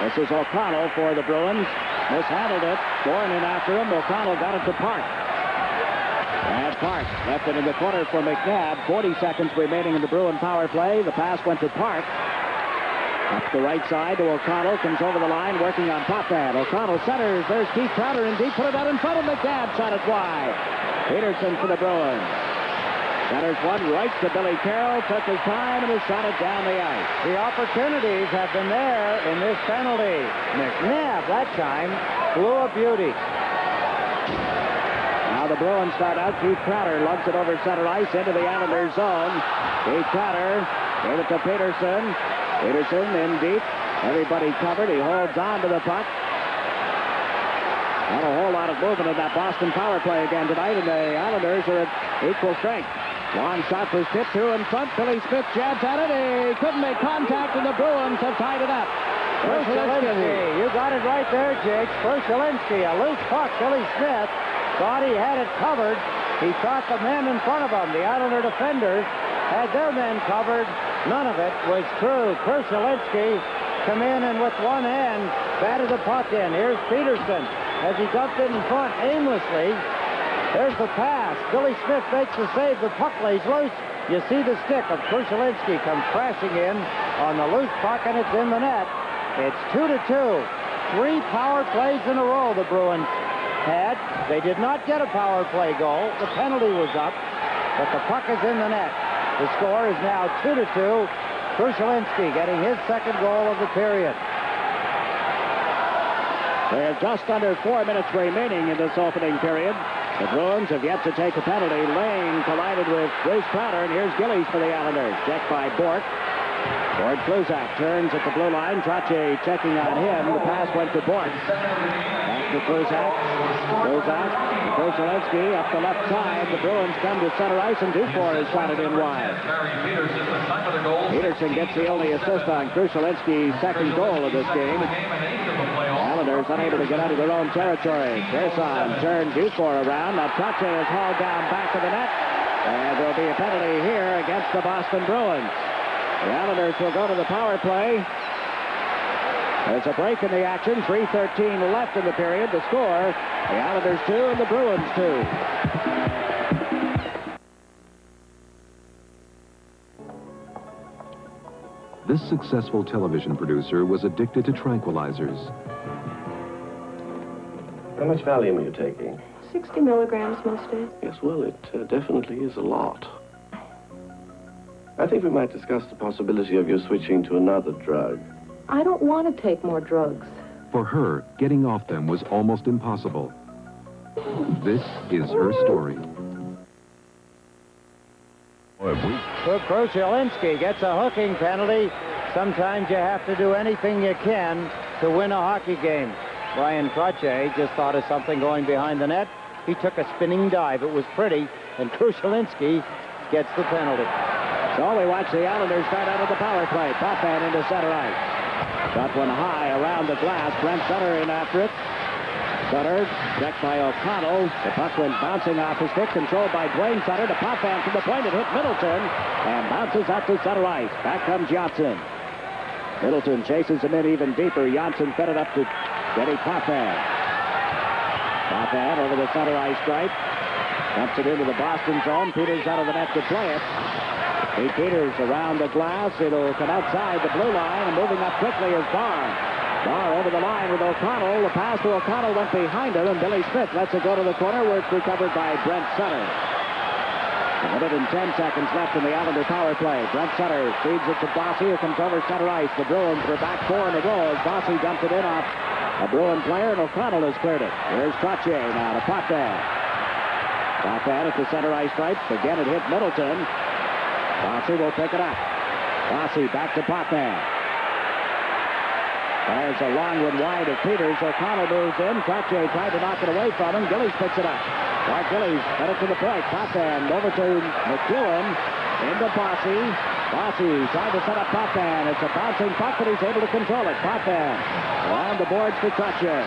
This is O'Connell for the Bruins. Mishandled it. Bourne in after him. O'Connell got it to Park. And Park left it in the corner for McNabb. 40 seconds remaining in the Bruin power play. The pass went to Park. Up the right side to O'Connell. Comes over the line, working on Potvin. O'Connell centers. There's Keith Crowder in deep. Put it out in front of McNabb. Shot it wide. Peterson for the Bruins. Centers one right to Billy Carroll. Took his time and has shot it down the ice. The opportunities have been there in this penalty. McNabb, that time, blew a beauty. Now the Bruins start out. Keith Crowder lugs it over center ice into the Islanders' zone. Keith Crowder gave it to Peterson. Peterson in deep. Everybody covered. He holds on to the puck. Not a whole lot of movement in that Boston power play again tonight, and the Islanders are at equal strength. Long shot was tipped through in front. Billy Smith jabs at it. He couldn't make contact, and the Bruins have tied it up. Krushelinski, you got it right there, Jiggs. Krushelinski, a loose puck. Billy Smith thought he had it covered. He thought the men in front of him, the Islander defenders, had their men covered. None of it was true. Krushelinski come in and with one hand batted the puck in. Here's Peterson as he dumped it in front aimlessly. There's the pass. Billy Smith makes the save. The puck lays loose. You see the stick of Krushelinski come crashing in on the loose puck, and it's in the net. It's 2-2. 3 power plays in a row the Bruins had. They did not get a power play goal. The penalty was up, but the puck is in the net. The score is now 2-2. Krushelinski getting his second goal of the period. There's just under 4 minutes remaining in this opening period. The Bruins have yet to take a penalty. Lane collided with Bruce Crowder, and here's Gillies for the Islanders. Checked by Bork. Gord Kluzak turns at the blue line. Trottier checking on him. The pass went to Bork. Back to Kluzak. Kluzak to Krushelinski up the left side. The Bruins come to center ice, and Dufour has shot it in wide. Peterson gets the only assist on Krushelinski's second goal of this game. Islanders unable to get out of their own territory. Gerson turned Dufour around. Now Trottier is hauled down back of the net. And there'll be a penalty here against the Boston Bruins. The Islanders will go to the power play. There's a break in the action. 3:13 left in the period. The score, the Islanders 2 and the Bruins 2. This successful television producer was addicted to tranquilizers. How much Valium are you taking? 60 milligrams most days. Yes, well, it definitely is a lot. I think we might discuss the possibility of you switching to another drug. I don't want to take more drugs. For her, getting off them was almost impossible. This is her story. Krushelinski gets a hooking penalty. Sometimes you have to do anything you can to win a hockey game. Brian Trottier just thought of something going behind the net. He took a spinning dive. It was pretty, and Krushelinski gets the penalty. So we watch the Islanders start out of the power play. Potvin into center ice. Shot one high around the glass. Brent Sutter in after it. Sutter checked by O'Connell. The puck went bouncing off his stick, controlled by Dwayne Sutter. To Potvin from the point. It hit Middleton and bounces out to center ice. Back comes Johnson. Middleton chases him in even deeper. Johnson fed it up to Denny Potvin. Potvin over the center ice stripe. Dumps it into the Boston zone. Peters out of the net to play it. Pete Peters around the glass. It'll come outside the blue line, and moving up quickly is Barr. Barr over the line with O'Connell. The pass to O'Connell went behind him, and Billy Smith lets it go to the corner where it's recovered by Brent Sutter. A minute and 10 seconds left in the Islander power play. Brent Sutter feeds it to Bossy, who comes over center ice. The Bruins were back 4 in a row as Bossy dumped it in off a Bruin player, and O'Connell has cleared it. Here's Trottier now to Potvin. Potvin at the center ice stripe. Again, it hit Middleton. Bossy will pick it up. Bossy back to Potvin. There's a long one wide of Peters. O'Connell moves in. Trottier tried to knock it away from him. Gillies picks it up. Mark Gillies headed to the point. Potvin over to McEwen. Into Bossy. Bossy tried to set up Potvin. It's a bouncing puck, but he's able to control it. Potvin around the boards for Trottier.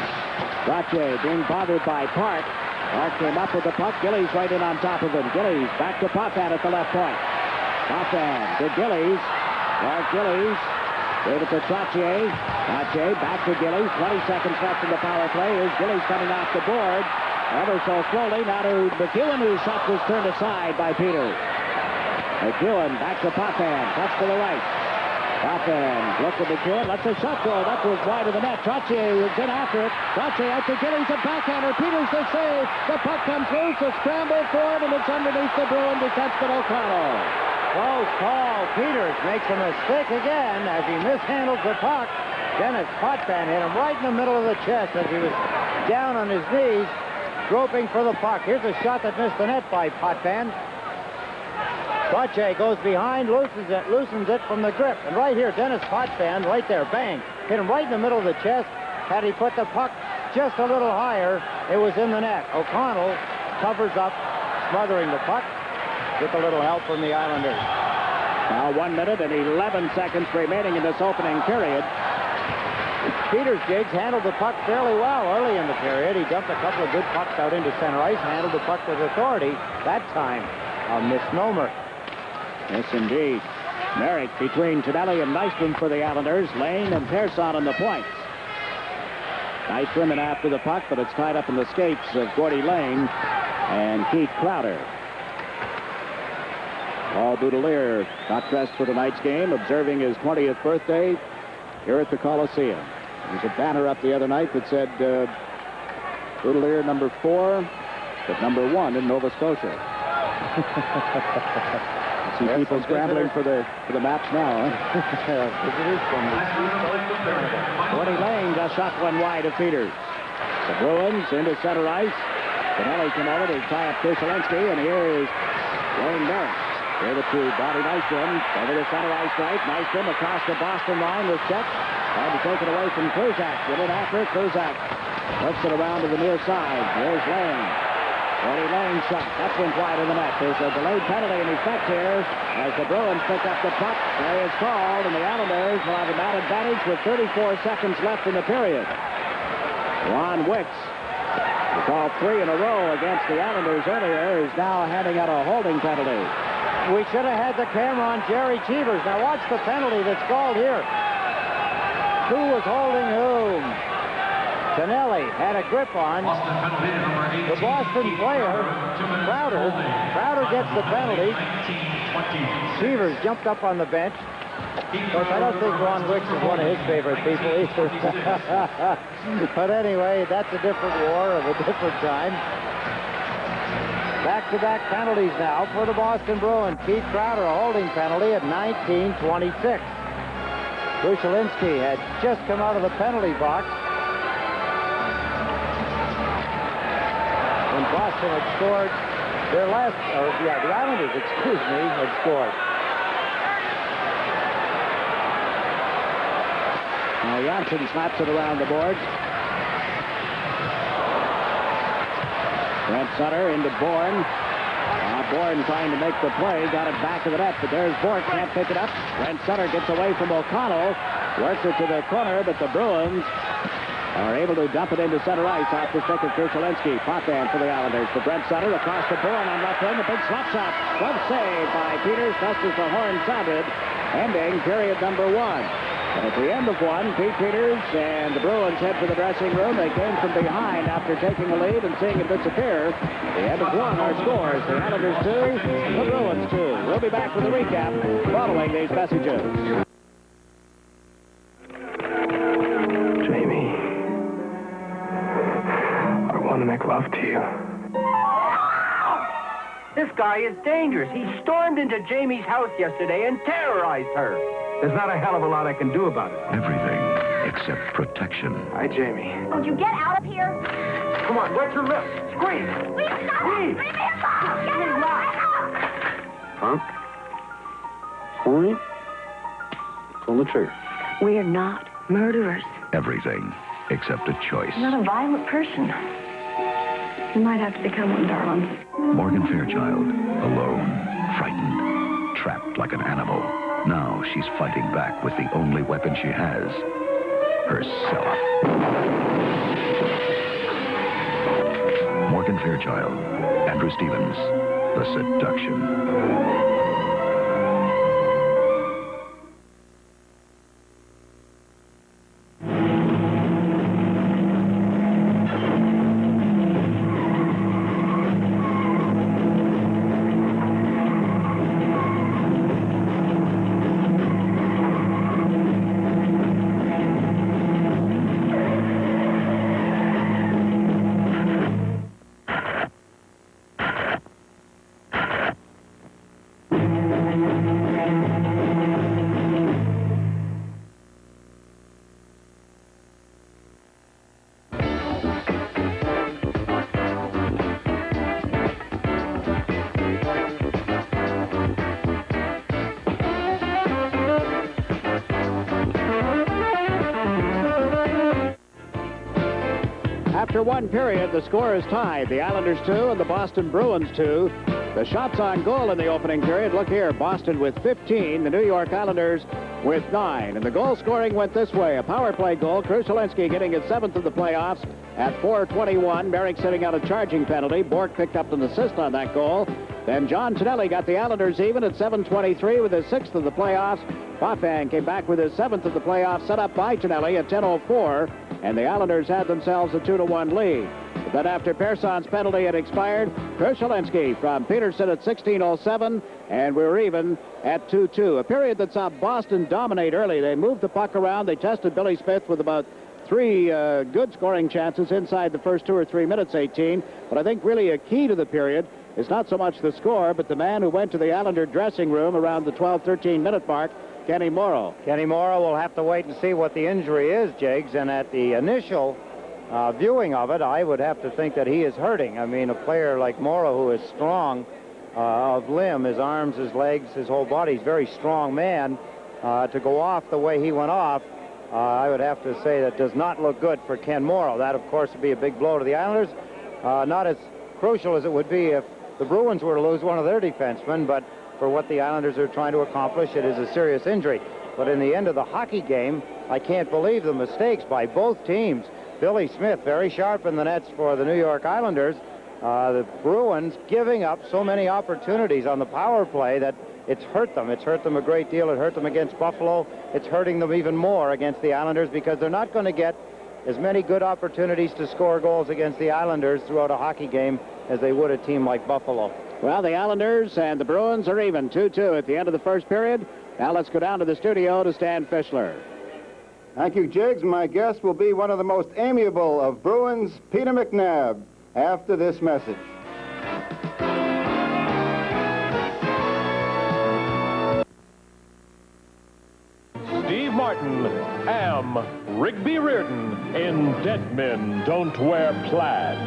Trottier being bothered by Park. Park came up with the puck. Gillies right in on top of him. Gillies back to Potvin at the left point. Potvin to Gillies. Mark Gillies gave it to Trottier. Trottier back to Gillies. 20 seconds left in the power play. Here's Gillies coming off the board. Ever so slowly. Now to McEwen, whose shot was turned aside by Peters. McEwen back to Potvin. Touch to the right. Potvin looked at McEwen. Lets a shot go. That was wide of the net. Trottier was in after it. Trottier out to Gillies. A backhander. Peters the save. The puck comes loose. A scramble for it, and it's underneath the Bruin defenseman O'Connell. Close call. Peters makes a mistake again as he mishandles the puck. Dennis Potvin hit him right in the middle of the chest as he was down on his knees, groping for the puck. Here's a shot that missed the net by Potvin. Trottier goes behind, loosens it from the grip. And right here, Dennis Potvin, right there, bang. Hit him right in the middle of the chest. Had he put the puck just a little higher, it was in the net. O'Connell covers up, smothering the puck, with a little help from the Islanders. Now 1 minute and 11 seconds remaining in this opening period. Peters, Jiggs, handled the puck fairly well early in the period. He dumped a couple of good pucks out into center ice, handled the puck with authority. That time, a misnomer. Yes, indeed. Merrick between Tonelli and Nystrom for the Islanders. Lane and Pearson on the points. Nystrom in after the puck, but it's tied up in the skates of Gordy Lane and Keith Crowder. Paul Boudelier got dressed for tonight's game, observing his 20th birthday here at the Coliseum. There's a banner up the other night that said Boudelier number 4, but number 1 in Nova Scotia. See people scrambling for the maps now, huh? Gordy Lane just shot one wide of Peters. The Bruins into center ice. Tonelli came over to tie up Kuchelinski, and here is Wayne Merrick. Here the two, Bobby Nystrom over the center ice right. Nystrom across the Boston line with check. Trying to take it away from Kruzak. Get it after Kruzak. Looks it around to the near side. Here's Lane. Gordy Lane shot. That went wide in the net. There's a delayed penalty in effect here as the Bruins pick up the puck. Play is called, and the Islanders will have a man advantage with 34 seconds left in the period. Ron Wicks, who called 3 in a row against the Islanders earlier, is now handing out a holding penalty. We should have had the camera on Jerry Cheevers. Now watch the penalty that's called here. Who was holding whom? Tonelli had a grip on the Boston player, Crowder. Crowder gets the penalty. Cheevers jumped up on the bench. Of course, I don't think Ron Wicks is one of his favorite people either. But anyway, that's a different war of a different time. Back-to-back penalties now for the Boston Bruins. Keith Crowder, a holding penalty at 19:26. Kuchelinski had just come out of the penalty box when Boston had scored their last, the Islanders, had scored. Now Janssen slaps it around the boards. Brent Sutter into Bourne. Bourne trying to make the play. Got it back to the net, but there's Bourne. Can't pick it up. Brent Sutter gets away from O'Connell. Works it to the corner, but the Bruins are able to dump it into center ice off the stick of Kuchelinski. Potvin for the Islanders. For Brent Sutter across the Bourne on left wing. A big slap shot. Glove save by Peters just as the horn sounded, ending period number 1. And at the end of one, Pete Peters and the Bruins head for the dressing room. They came from behind after taking a lead and seeing it disappear. The end of one, our scores. The Islanders 2, the Bruins 2. We'll be back with a recap following these messages. Jamie, I want to make love to you. This guy is dangerous. He stormed into Jamie's house yesterday and terrorized her. There's not a hell of a lot I can do about it. Everything except protection. Hi, Jamie. Would you get out of here? Come on, wet your lips. Squeeze. Please stop! Squeeze. Leave me alone! Get out! Huh? Point. Pull the trigger. We're not murderers. Everything except a choice. I'm not a violent person. You might have to become one, darling. Morgan Fairchild, alone, frightened, trapped like an animal. Now she's fighting back with the only weapon she has, herself. Morgan Fairchild, Andrew Stevens, The Seduction. After one period, the score is tied. The Islanders 2 and the Boston Bruins 2. The shots on goal in the opening period. Look here, Boston with 15, the New York Islanders with 9. And the goal scoring went this way. A power play goal. Krushelinski getting his 7th of the playoffs at 4:21. Merrick sitting out a charging penalty. Bork picked up an assist on that goal. Then John Tonelli got the Islanders even at 7:23 with his 6th of the playoffs. Potvin came back with his 7th of the playoffs, set up by Tonelli at 10:04. And the Islanders had themselves a 2-1 lead. But then after Persson's penalty had expired, Krushelinski from Peterson at 16:07, and we're even at 2-2. A period that saw Boston dominate early. They moved the puck around. They tested Billy Smith with about 3 good scoring chances inside the first 2 or 3 minutes, 18. But I think really a key to the period is not so much the score, but the man who went to the Islander dressing room around the 12-13 minute mark, Kenny Morrow. Kenny Morrow will have to wait and see what the injury is, Jiggs, and at the initial viewing of it, I would have to think that he is hurting. I mean, a player like Morrow, who is strong of limb, his arms, his legs, his whole body, he's a very strong man, to go off the way he went off, I would have to say that does not look good for Ken Morrow. That, of course, would be a big blow to the Islanders. Not as crucial as it would be if the Bruins were to lose one of their defensemen, but for what the Islanders are trying to accomplish, it is a serious injury. But in the end of the hockey game, I can't believe the mistakes by both teams. Billy Smith, very sharp in the nets for the New York Islanders. The Bruins giving up so many opportunities on the power play that it's hurt them. It's hurt them a great deal. It hurt them against Buffalo. It's hurting them even more against the Islanders because they're not going to get as many good opportunities to score goals against the Islanders throughout a hockey game as they would a team like Buffalo. Well, the Islanders and the Bruins are even 2-2 at the end of the first period. Now let's go down to the studio to Stan Fischler. Thank you, Jiggs. My guest will be one of the most amiable of Bruins, Peter McNabb, after this message. Steve Martin, Am, Rigby Reardon in Dead Men Don't Wear Plaid.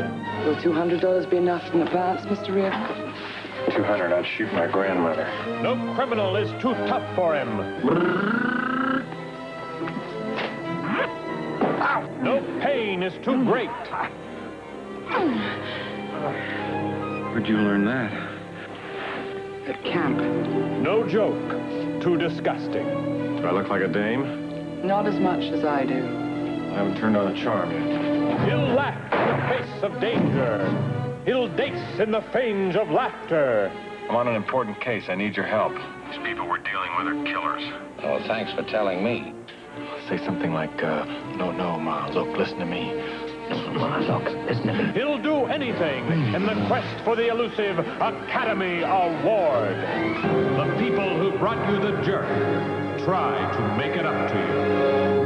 Will $200 be enough in advance, Mr. Reardon? 200, I'd shoot my grandmother. No criminal is too tough for him. No pain is too great. Where'd you learn that? At camp. No joke too disgusting. Do I look like a dame? Not as much as I do. I haven't turned on a charm yet. He'll laugh in the face of danger. He'll dace in the fange of laughter. I'm on an important case. I need your help. These people we're dealing with are killers. Oh, thanks for telling me. Say something like, no, Ma, look, listen to me. No, Ma, look, listen to me. He'll do anything in the quest for the elusive Academy Award. The people who brought you the jerk try to make it up to you.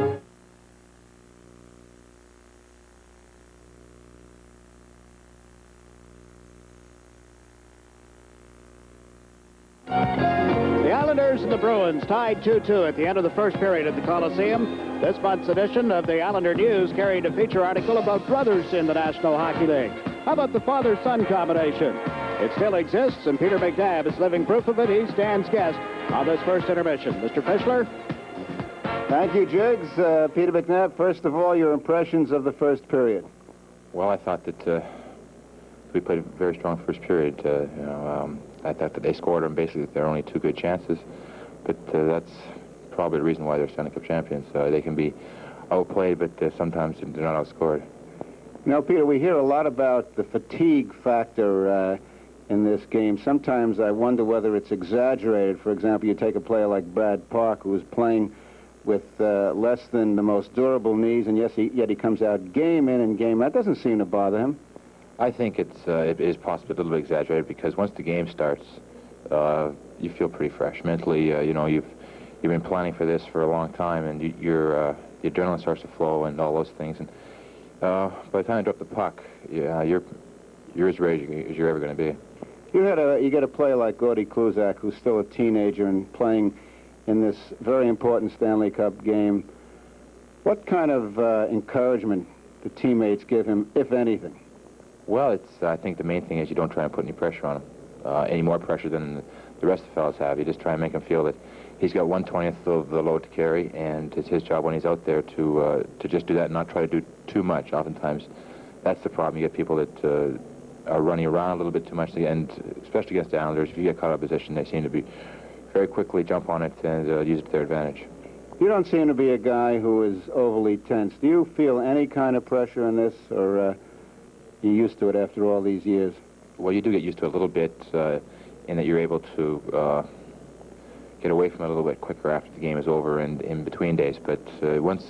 The Islanders and the Bruins tied 2-2 at the end of the first period at the Coliseum. This month's edition of the Islander News carried a feature article about brothers in the National Hockey League. How about the father-son combination? It still exists, and Peter McNabb is living proof of it. He stands guest on this first intermission. Mr. Fischler? Thank you, Jiggs. Peter McNabb, first of all, your impressions of the first period. Well, I thought that we played a very strong first period. I thought that they scored on basically their only 2 good chances, but that's probably the reason why they're Stanley Cup champions. They can be outplayed, but sometimes they're not outscored. Now, Peter, we hear a lot about the fatigue factor in this game. Sometimes I wonder whether it's exaggerated. For example, you take a player like Brad Park, who is playing with less than the most durable knees, and yet he comes out game in and game out. That doesn't seem to bother him. I think it is possibly a little bit exaggerated because once the game starts, you feel pretty fresh mentally. You've been planning for this for a long time, and the adrenaline starts to flow and all those things. And by the time you drop the puck, you're as ready as you're ever going to be. You get a player like Gordy Kluzak, who's still a teenager and playing in this very important Stanley Cup game. What kind of encouragement do teammates give him, if anything? Well, I think the main thing is you don't try and put any pressure on him, any more pressure than the rest of the fellas have. You just try and make him feel that he's got 1/20th of the load to carry, and it's his job when he's out there to just do that and not try to do too much. Oftentimes, that's the problem. You get people that are running around a little bit too much, and especially against the Islanders, if you get caught out of position, they seem to be very quickly jump on it and use it to their advantage. You don't seem to be a guy who is overly tense. Do you feel any kind of pressure in this, or you used to it after all these years? Well, you do get used to it a little bit in that you're able to get away from it a little bit quicker after the game is over and in between days. But once,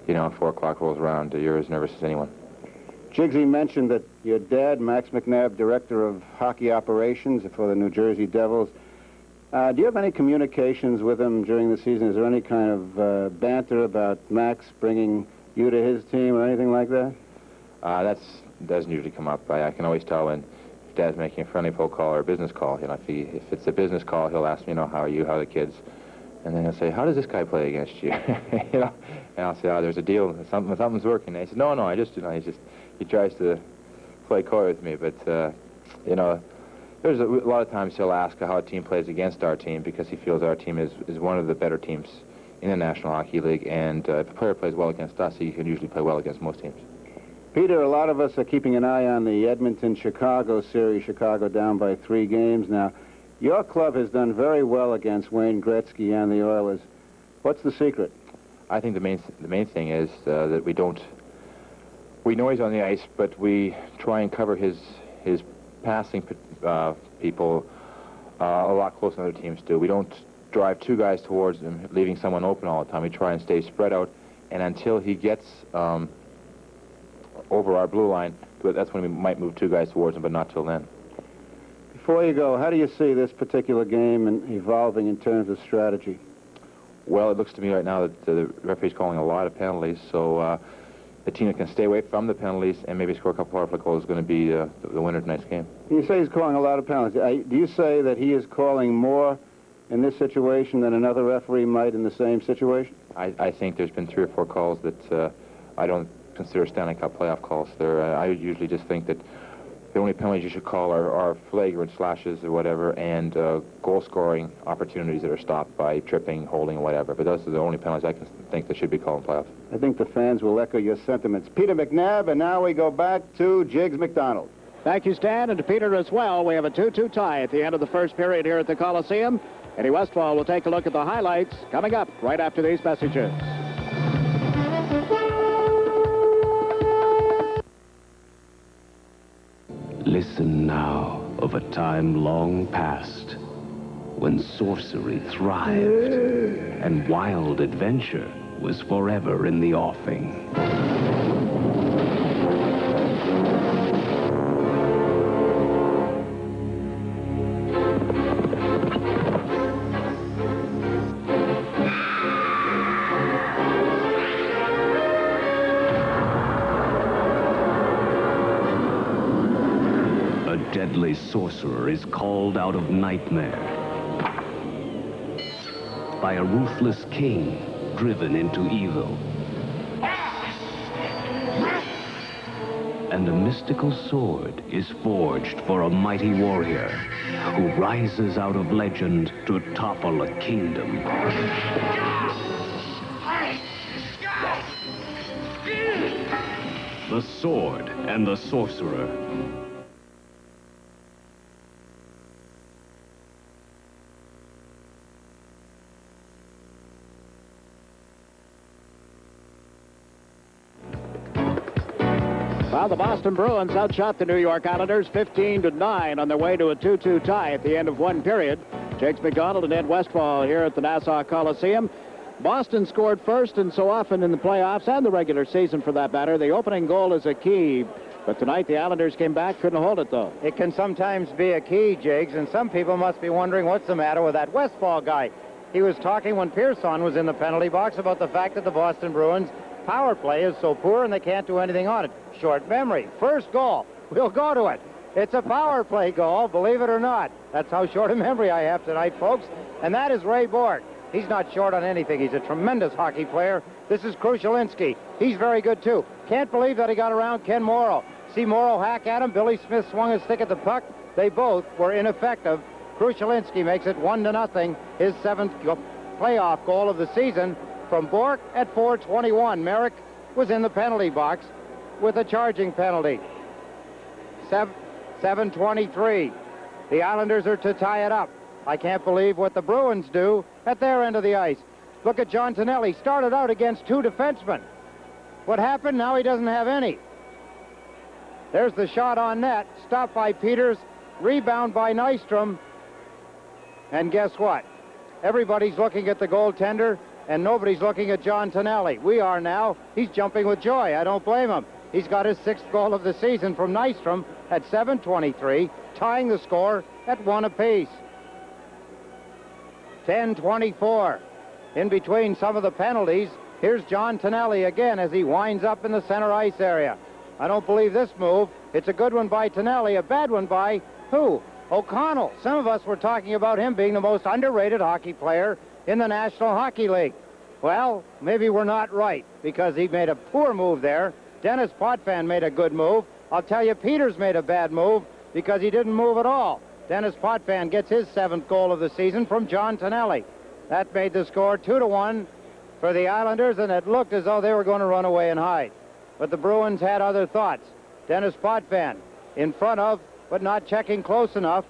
4 o'clock rolls around, you're as nervous as anyone. Jiggsy mentioned that your dad, Max McNabb, director of hockey operations for the New Jersey Devils. Do you have any communications with him during the season? Is there any kind of banter about Max bringing you to his team or anything like that? That doesn't usually come up. I can always tell when Dad's making a friendly phone call or a business call. If it's a business call, he'll ask me, how are you, how are the kids? And then he'll say, how does this guy play against you? And I'll say, there's a deal, something's working. And he says, no, I just, he tries to play coy with me. But, there's a lot of times he'll ask how a team plays against our team because he feels our team is one of the better teams in the National Hockey League. And if a player plays well against us, he can usually play well against most teams. Peter, a lot of us are keeping an eye on the Edmonton-Chicago series. Chicago down by 3 games now. Your club has done very well against Wayne Gretzky and the Oilers. What's the secret? I think the main thing is that we know he's on the ice, but we try and cover his passing people a lot closer than other teams do. We don't drive 2 guys towards him, leaving someone open all the time. We try and stay spread out, and until he gets over our blue line, that's when we might move 2 guys towards him, but not till then. Before you go, how do you see this particular game evolving in terms of strategy? Well, it looks to me right now that the referee's calling a lot of penalties, so the team that can stay away from the penalties and maybe score a couple power play goals is going to be the winner of tonight's game. You say he's calling a lot of penalties. Do you say that he is calling more in this situation than another referee might in the same situation? I think there's been 3 or 4 calls that I don't consider Stanley Cup playoff calls. I usually just think that the only penalties you should call are flagrant slashes or whatever, and goal-scoring opportunities that are stopped by tripping, holding, whatever. But those are the only penalties I can think that should be called in playoffs. I think the fans will echo your sentiments. Peter McNabb, and now we go back to Jiggs McDonald. Thank you, Stan, and to Peter as well. We have a 2-2 tie at the end of the first period here at the Coliseum. Eddie Westfall will take a look at the highlights coming up right after these messages. Listen now of a time long past when sorcery thrived and wild adventure was forever in the offing. Deadly sorcerer is called out of nightmare by a ruthless king driven into evil. And a mystical sword is forged for a mighty warrior who rises out of legend to topple a kingdom. The Sword and the Sorcerer. Well, the Boston Bruins outshot the New York Islanders 15-9 on their way to a 2-2 tie at the end of 1 period. Jiggs McDonald and Ed Westfall here at the Nassau Coliseum. Boston scored first, and so often in the playoffs and the regular season for that matter, the opening goal is a key. But tonight the Islanders came back, couldn't hold it though. It can sometimes be a key, Jiggs, and some people must be wondering what's the matter with that Westfall guy. He was talking when Pearson was in the penalty box about the fact that the Boston Bruins power play is so poor and they can't do anything on it. Short memory. First goal. We'll go to it. It's a power play goal, believe it or not. That's how short a memory I have tonight, folks. And that is Ray Bork. He's not short on anything. He's a tremendous hockey player. This is Krushelinski. He's very good, too. Can't believe that he got around Ken Morrow. See Morrow hack at him. Billy Smith swung his stick at the puck. They both were ineffective. Krushelinski makes it 1-0. His 7th playoff goal of the season from Bork at 4:21. Merrick was in the penalty box with a charging penalty. 7:23. The Islanders are to tie it up. I can't believe what the Bruins do at their end of the ice. Look at John Tonelli. Started out against 2 defensemen. What happened? Now he doesn't have any. There's the shot on net. Stopped by Peters. Rebound by Nystrom. And guess what? Everybody's looking at the goaltender, and nobody's looking at John Tonelli. We are now. He's jumping with joy. I don't blame him. He's got his 6th goal of the season from Nystrom at 7:23, tying the score at 1 apiece. 10:24. In between some of the penalties, here's John Tonelli again as he winds up in the center ice area. I don't believe this move. It's a good one by Tonelli, a bad one by who? O'Connell. Some of us were talking about him being the most underrated hockey player in the National Hockey League. Well, maybe we're not right, because he made a poor move there. Dennis Potvin made a good move. I'll tell you, Peters made a bad move because he didn't move at all. Dennis Potvin gets his 7th goal of the season from John Tonelli. That made the score 2-1 for the Islanders, and it looked as though they were going to run away and hide. But the Bruins had other thoughts. Dennis Potvin in front of, but not checking close enough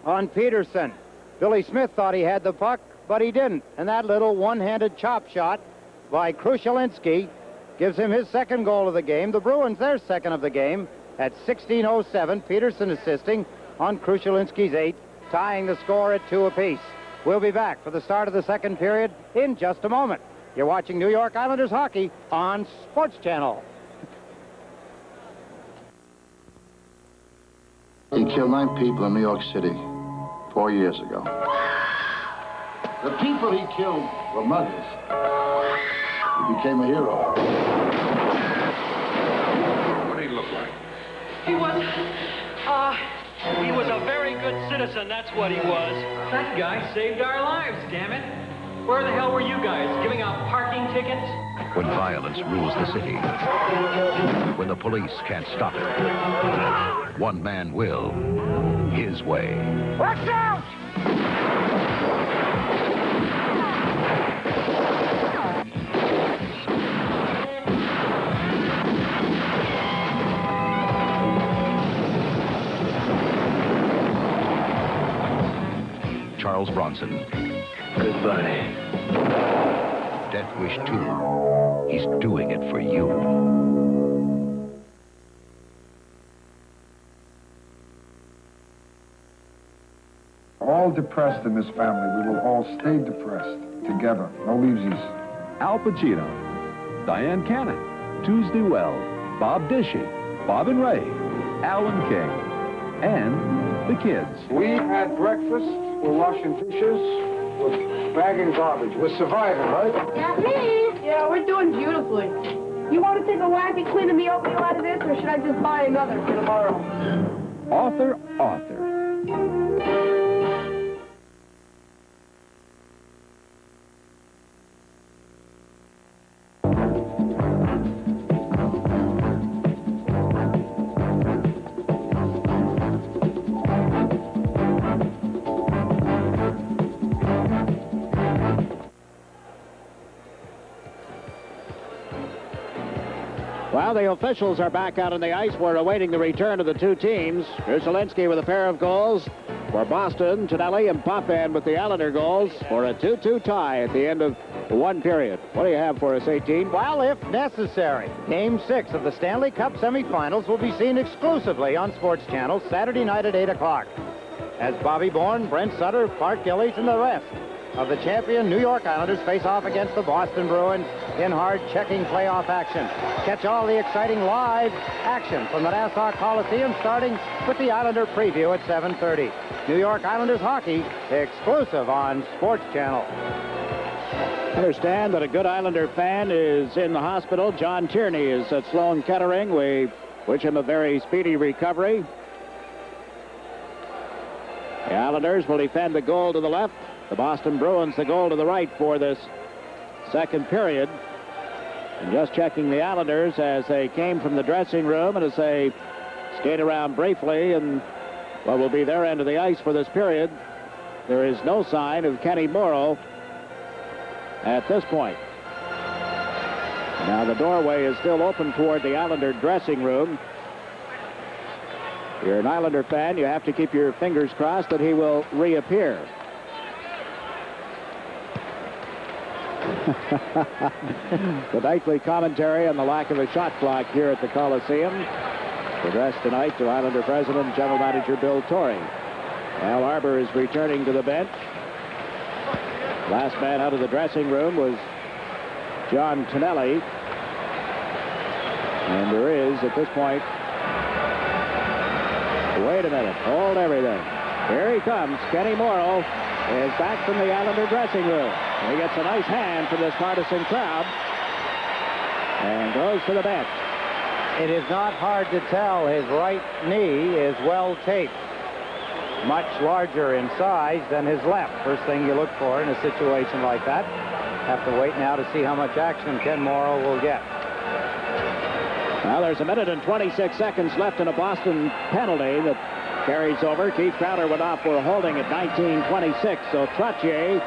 on Peterson. Billy Smith thought he had the puck, but he didn't. And that little one-handed chop shot by Krushelinski gives him his 2nd goal of the game. The Bruins, their 2nd of the game at 16:07. Peterson assisting on Krushelinski's 8, tying the score at 2 apiece. We'll be back for the start of the 2nd period in just a moment. You're watching New York Islanders hockey on SportsChannel. He killed 9 people in New York City 4 years ago. The people he killed were muggers. He became a hero. What did he look like? He was a very good citizen, that's what he was. That guy saved our lives, damn it. Where the hell were you guys, giving out parking tickets? When violence rules the city, when the police can't stop it, one man will, his way. Watch out! Charles Bronson. Goodbye. Death Wish 2. He's doing it for you. All depressed in this family. We will all stay depressed together. No leavesies. Al Pacino, Diane Cannon, Tuesday Weld, Bob Dishy, Bob and Ray, Alan King, and the kids. We had breakfast. We're washing dishes. We're bagging garbage. We're surviving, right? Yeah, me. Yeah, we're doing beautifully. You want to take a whack at cleaning the oatmeal out of this, or should I just buy another for tomorrow? Arthur. Well, the officials are back out on the ice. We're awaiting the return of the 2 teams. Krushelinski with a pair of goals for Boston. Tonelli and Potvin with the Islander goals for a 2-2 tie at the end of 1 period. What do you have for us, 18? Well, if necessary, Game 6 of the Stanley Cup semifinals will be seen exclusively on SportsChannel Saturday night at 8 o'clock. As Bobby Bourne, Brent Sutter, Bart Gillies, and the rest of the champion New York Islanders face off against the Boston Bruins in hard-checking playoff action. Catch all the exciting live action from the Nassau Coliseum, starting with the Islander preview at 7:30. New York Islanders hockey, exclusive on SportsChannel. I understand that a good Islander fan is in the hospital. John Tierney is at Sloan Kettering. We wish him a very speedy recovery. The Islanders will defend the goal to the left. The Boston Bruins the goal to the right for this 2nd period. And just checking the Islanders as they came from the dressing room and as they skate around briefly and what will be their end of the ice for this period, there is no sign of Kenny Morrow at this point. Now the doorway is still open toward the Islander dressing room. you're an Islander fan, you have to keep your fingers crossed that he will reappear. The nightly commentary on the lack of a shot clock here at the Coliseum, addressed tonight to Islander President and General Manager Bill Torrey. Al Arbor is returning to the bench. Last man out of the dressing room was John Tonelli. And there is, at this point, wait a minute, hold everything. Here he comes. Kenny Morrow is back from the Islander dressing room. He gets a nice hand from this partisan crowd and goes to the bench. It is not hard to tell his right knee is well taped. Much larger in size than his left. First thing you look for in a situation like that. Have to wait now to see how much action Ken Morrow will get. Well, there's 1 minute and 26 seconds left in a Boston penalty that carries over. Keith Crowder went off for a holding at 19:26. So Trottier,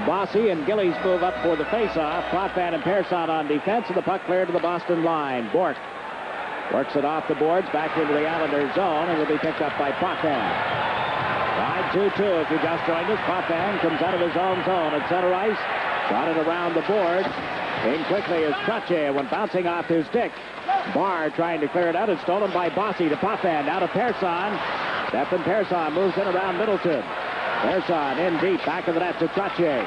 Bossy, and Gillies move up for the face-off. Potvin and Persson on defense, and the puck cleared to the Boston line. Bork works it off the boards back into the Islander zone, and will be picked up by Potvin. Tied 2-2 if you just joined us. Potvin comes out of his own zone at center ice. Got it around the board. In quickly is Trottier when bouncing off his stick. Barr trying to clear it out. It's stolen by Bossy to Potvin. Now to Persson. Stephen Persson moves in around Middleton. Persson in deep. Back of the net to Trottier.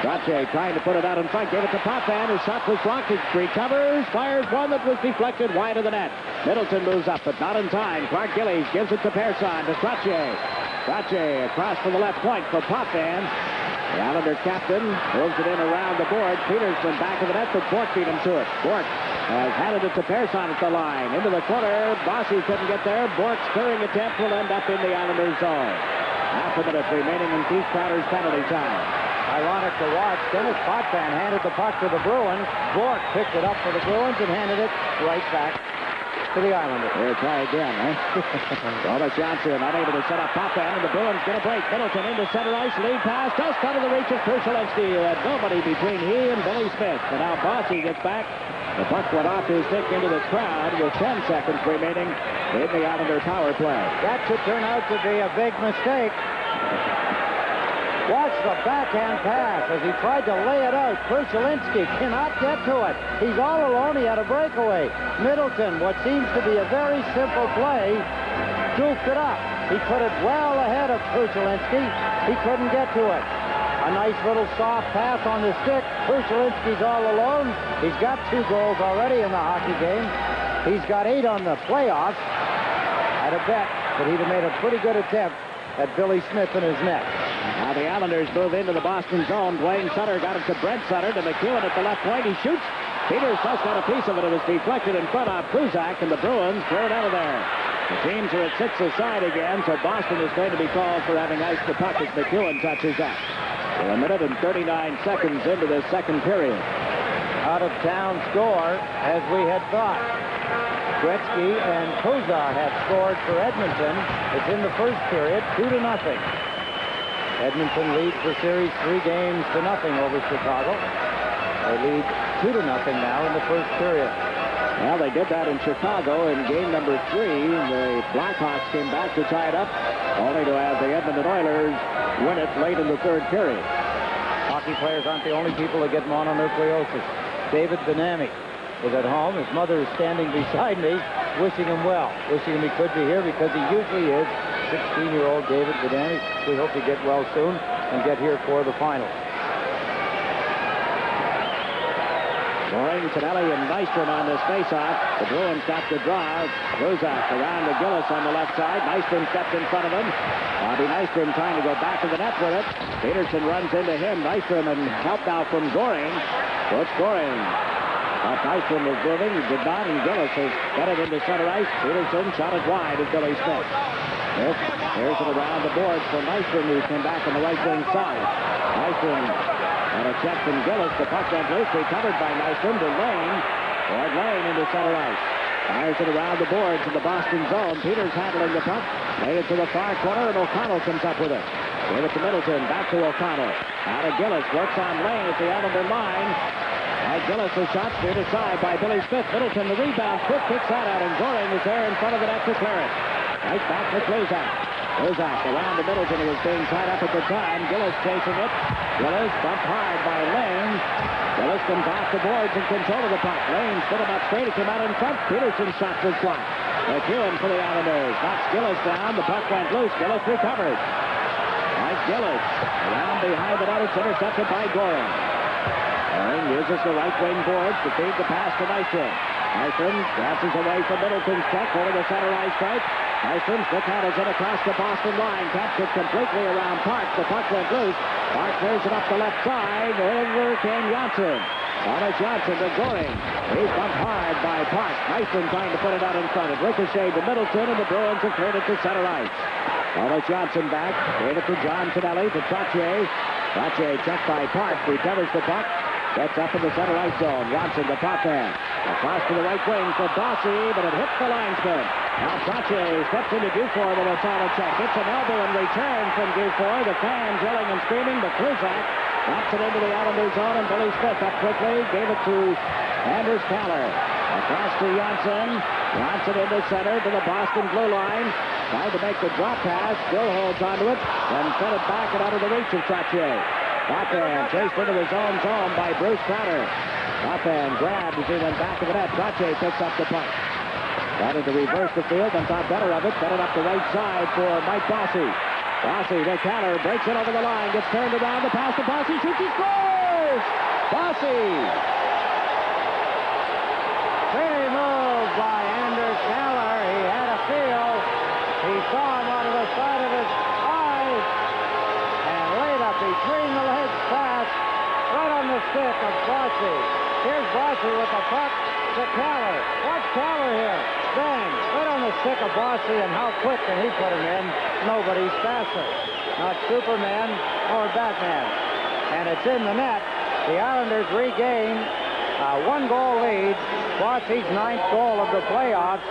Trottier trying to put it out in front. Gave it to Potvin. His shot was blocked. He recovers. Fires one that was deflected wide of the net. Middleton moves up, but not in time. Clark Gillies gives it to Persson to Trottier. Trottier across to the left point for Potvin. The Islander captain moves it in around the board. Peterson back of the net, but Bork beat him to it. Bork has handed it to Persson at the line. Into the corner. Bossy couldn't get there. Bork's clearing attempt will end up in the Islanders' zone. Half a minute remaining in Keith Crowder's penalty time. Ironic to watch. Dennis Potvin handed the puck to the Bruins. Bork picked it up for the Bruins and handed it right back to the Islanders. Here, try again, eh? Thomas Johnson unable to set up Potvin, and the Bruins going to break. Middleton into center ice. Lead pass just out of the reach of Krushelewski. Nobody between he and Billy Smith. And now Bossy gets back. The puck went off his stick into the crowd with 10 seconds remaining in the Islander power play. That should turn out to be a big mistake. Watch the backhand pass as he tried to lay it out. Krushelewski cannot get to it. He's all alone. He had a breakaway. Middleton, what seems to be a very simple play, goofed it up. He put it well ahead of Krushelewski. He couldn't get to it. A nice little soft pass on the stick. Krushelewski's all alone. He's got 2 goals already in the hockey game. He's got 8 on the playoffs. I'd have bet that he'd have made a pretty good attempt at Billy Smith in his net. Now the Islanders move into the Boston zone. Dwayne Sutter got it to Brent Sutter to McEwen at the left point. He shoots. Peters just got a piece of it. It was deflected in front of Kruzak, and the Bruins clear it out of there. The teams are at 6 aside again, so Boston is going to be called for having iced the puck as McEwen touches up. We're 1 minute and 39 seconds into this second period. Out-of-town score, as we had thought. Gretzky and Kozar have scored for Edmonton. It's in the first period, 2-0. Edmonton leads the series 3-0 over Chicago. They lead 2-0 now in the first period. Well, they did that in Chicago in game number 3. The Blackhawks came back to tie it up, only to have the Edmonton Oilers win it late in the third period. Hockey players aren't the only people that get mononucleosis. David Benami is at home. His mother is standing beside me, wishing him well, wishing him he could be here because he usually is. 16-year-old David Benami. We hope you get well soon and get here for the finals. Goring, Tonelli, and Nystrom on this faceoff. The Bruins got the draw. Kruzak around to Gillis on the left side. Nystrom stepped in front of him. Bobby Nystrom trying to go back to the net with it. Peterson runs into him. Nystrom and help now from Goring. Butch Goring. But Nystrom was moving. He did not, and Gillis has got it into center ice. Peterson shot it wide at Billy Smith. Here's it around the boards for Nystrom, who came back on the right wing side. Nystrom and a check from Gillis. The puck went loose, recovered by Nystrom to Lane. Ford Lane into center ice. Fires it around the boards in the Boston zone. Peters handling the puck. Laid it to the far corner, and O'Connell comes up with it. Gave it to Middleton. Back to O'Connell. Out of Gillis. Works on Lane at the Islander line. And Gillis' shot steered aside by Billy Smith. Middleton, the rebound. Quick kicks that out, and Goring is there in front of the net to clear it. Right back to Kluzak. Kluzak around the middle, and he was being tied up at the time. Gillis chasing it. Gillis bumped hard by Lane. Gillis comes off the boards in control of the puck. Lane stood him up straight. He came out in front. Peterson's shot was blocked. McEwen for the Islanders. Knocks Gillis down. The puck went loose. Gillis recovered. Mike Gillis around behind the net. It's intercepted by Goring. Goring uses the right wing boards to feed the pass to Nystrom. Nystrom passes away from Middleton's check over the center ice stripe. Nystrom stick handles it across the Boston line. Taps it completely around Park. The puck went loose. Park clears it up the left side. Over came Johnson. Thomas Johnson to Goring. He's bumped hard by Park. Nystrom trying to put it out in front. It ricocheted to Middleton, and the Bruins have cleared it to center ice. Thomas Johnson back. Gave it to John Tonelli to Trottier. Trottier checked by Park. Recovers the puck. Gets up in the center ice zone. Johnson, the top man. Across to the right wing for Bossy, but it hit the linesman. Now Trottier steps into Dufour with a solid check. Gets an elbow in return from Dufour. The fans yelling and screaming, but Kluzak knocks it into the Islanders zone, and Billy Smith up quickly. Gave it to Anders Kaller. Across to Johnson. Johnson into center to the Boston blue line. Tried to make the drop pass. Still holds onto it. Then fed it back and out of the reach of Trottier. Bothan chased into his own zone by Bruce Crowder. Bothan grabbed as he went back of the net. Trottier picks up the puck. Wanted to reverse the field and thought better of it. Fed it up the right side for Mike Bossy. Bossy to Kaller. Breaks it over the line. Gets turned around. The pass to Bossy. Shoots. He scores! Bossy! Pretty move by Anders Kaller. He had a feel. He saw him out of the side of his eyes and laid up between the legs pass right on the stick of Bossy. Here's Bossy with the puck to Kaller. Watch Kaller here. Bang! Right on the stick of Bossy, and how quick can he put him in? Nobody's faster. Not Superman or Batman. And it's in the net. The Islanders regain a one-goal lead. Bossy's 9th goal of the playoffs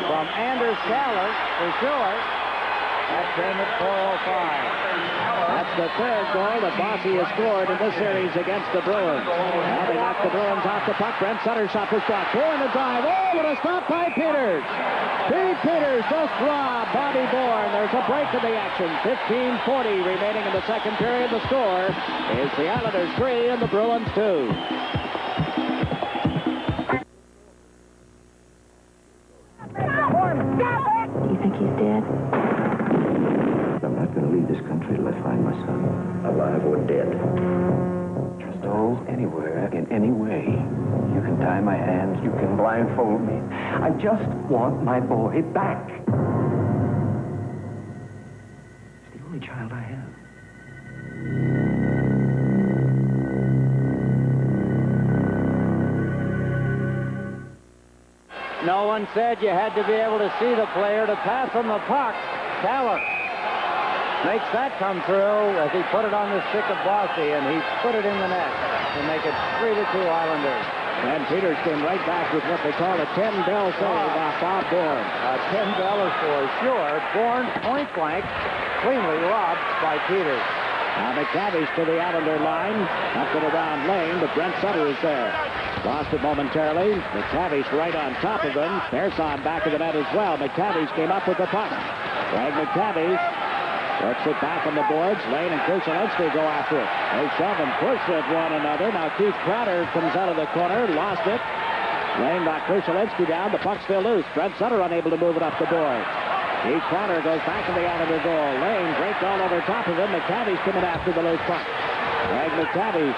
from Anders Kaller, for sure. That came at 4:05. That's the third goal that Bossy has scored in this series against the Bruins. Now they knock the Bruins off the puck. Brent Sutter's shot was blocked. Bourne the drive. Oh, what a stop by Peters. Pete Peters just robbed Bobby Bourne. There's a break in the action. 15:40 remaining in the second period. The score is the Islanders 3 and the Bruins 2. Do you think he's dead? I'm not going to leave this country till I find my son, alive or dead. Go anywhere, in any way. You can tie my hands, you can blindfold me. I just want my boy back. It's the only child I have. No one said you had to be able to see the player to pass him the puck. Kaller makes that come through as he put it on the stick of Bossy, and he put it in the net to make it 3-2 Islanders. And Peters came right back with what they call a 10-bell save off Bob Bourne. A 10-beller for sure. Bourne point blank, cleanly robbed by Peters. Now McTavish to the Islander line. Up and around lane, but Brent Sutter is there. Lost it momentarily. McTavish right on top of him. Pearson back of the net as well. McTavish came up with the puck. Greg McTavish works it back on the boards. Lane and Krusheletsky go after it. They shove and push at one another. Now Keith Crowder comes out of the corner. Lost it. Lane knocked Krusheletsky down. The puck's still loose. Brent Sutter unable to move it up the boards. Keith Crowder goes back to the Islander goal. Lane draped all over top of him. McTavish coming after the loose puck. Greg McTavish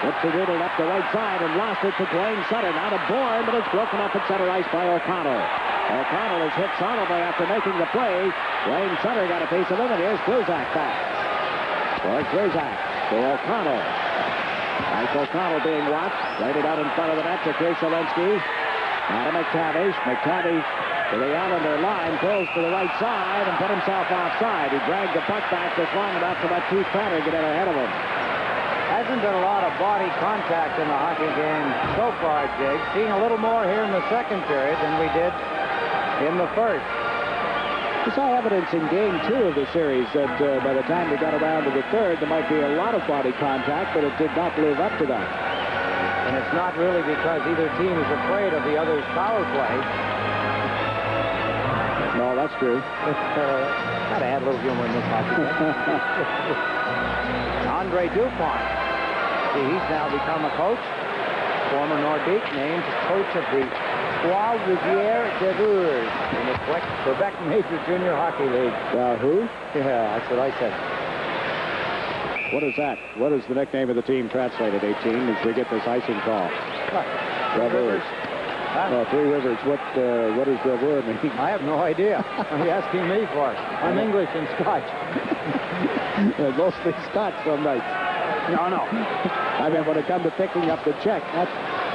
puts the riddle up the right side and lost it to Dwayne Sutter. Now to Bourne, but it's broken up at center ice by O'Connell. O'Connell is hit solidly after making the play. Dwayne Sutter got a piece of it, and here's Kluzak back. For Kluzak to O'Connell. Mike O'Connell being watched. Laid it out in front of the net to Krusheletsky. Now to McTavish. McTavish to the Islander line, pulls to the right side and put himself offside. He dragged the puck back just long enough to let Keith Crowder get in ahead of him. Hasn't been a lot of body contact in the hockey game so far, Jake. Seeing a little more here in the second period than we did in the first. We saw evidence in Game 2 of the series that by the time we got around to the third, there might be a lot of body contact, but it did not live up to that. And it's not really because either team is afraid of the other's power play. No, That's true. Gotta add a little humor in this hockey game. Andre Dupont. See, he's now become a coach. Former Nordique, named coach of the Trois Rivières de Roures in the Quebec Major Junior Hockey League. Who? Yeah, that's what I said. What is that? What is the nickname of the team translated, 18, as we get this icing call? Three Rivers. Oh, Three Rivers. What does Bravour mean? I have no idea. Are you asking me for it? I'm English and Scotch. Mostly Scotch some nights. No. I mean, when it comes to picking up the check, that's...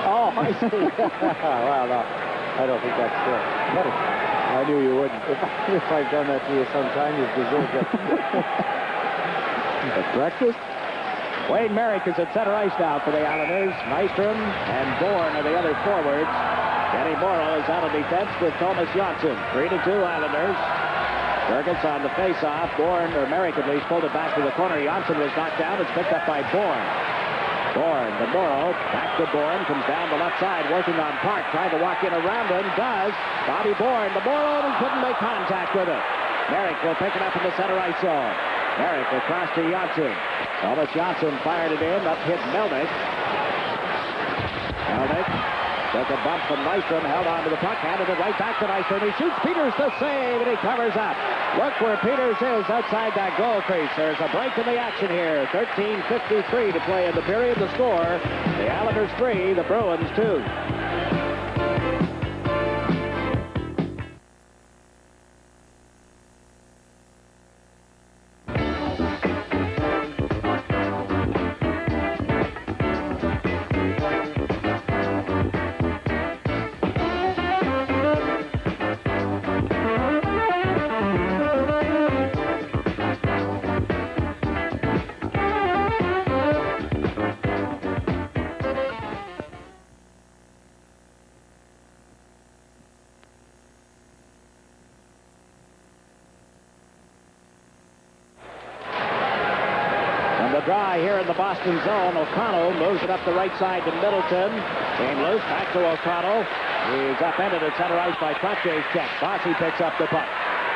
Oh, I see. Well, no, I don't think that's true. I knew you wouldn't. If I've done that to you sometime, you've deserved it. At breakfast? Wayne Merrick is at center ice now for the Islanders. Nystrom and Bourne are the other forwards. Kenny Morrow is out of defense with Thomas Johnson. 3-2 Islanders. Burgess on the face-off. Bourne, or Merrick at least, pulled it back to the corner. Johnson was knocked down. It's picked up by Bourne. Bourne to Morrow. Back to Bourne. Comes down the left side, working on Park. Trying to walk in around him. Does. Bobby Bourne to Morrow, and couldn't make contact with it. Merrick will pick it up in the center ice zone. Merrick across to Johnson. Thomas Johnson fired it in. Up hit Melnick. Melnick took a bump from Nystrom, held on to the puck, handed it right back to Nystrom. He shoots Peters to save, and he covers up. Look where Peters is outside that goal crease. There's a break in the action here. 13:53 to play in the period. The score, the Islanders 3, the Bruins 2. Dry here in the Boston zone. O'Connell moves it up the right side to Middleton. Came loose, back to O'Connell. He's upended at center ice by Trotier's check. Bossy picks up the puck.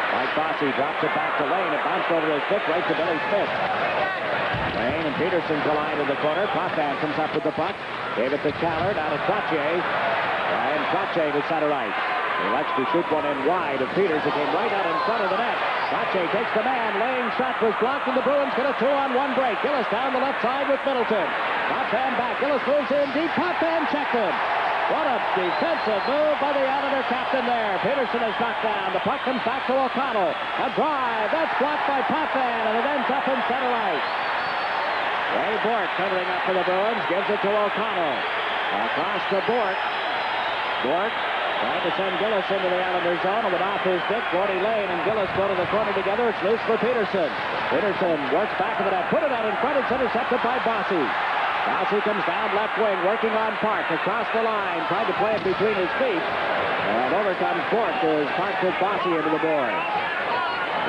Mike Bossy drops it back to Lane. It bounced over his stick right to Billy Smith. Lane and Peterson collide in the corner. Potvin comes up with the puck. Gave it to Callard, out of Trottier. And Trottier to center ice. He likes to shoot one in wide of Peters. It came right out in front of the net. Trottier takes the man. Lane's shot was blocked, and the Bruins get a 2-on-1 break. Gillis down the left side with Middleton. Potvin back. Gillis moves in deep. Potvin checked him. What a defensive move by the Islander captain there. Peterson is knocked down. The puck comes back to O'Connell. A drive. That's blocked by Potvin, and it ends up in center ice. Ray Bourque covering up for the Bruins. Gives it to O'Connell. Across to Bourque. Bourque trying to send Gillis into the Islander zone, and with off his stick, Gordy Lane and Gillis go to the corner together. It's loose for Peterson. Peterson works back of the net, put it out in front. It's intercepted by Bossy. Bossy comes down left wing, working on Park across the line, tried to play it between his feet, and over comes Bourque as Park puts Bossy into the board.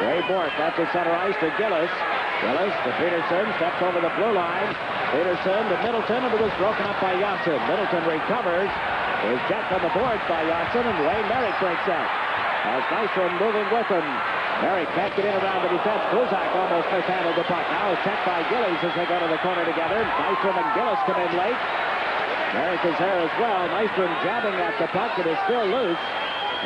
Ray Bourque at the center ice to Gillis. Gillis to Peterson, steps over the blue line. Peterson to Middleton, and it was broken up by Johnson. Middleton recovers. Is checked on the boards by Johnson, and Wayne Merrick breaks out. As Nystrom moving with him. Merrick can't get in around the defense. Kruzak almost mishandled the puck. Now it's checked by Gillies as they go to the corner together. Nystrom and Gillis come in late. Merrick is there as well. Nystrom jabbing at the puck. It is still loose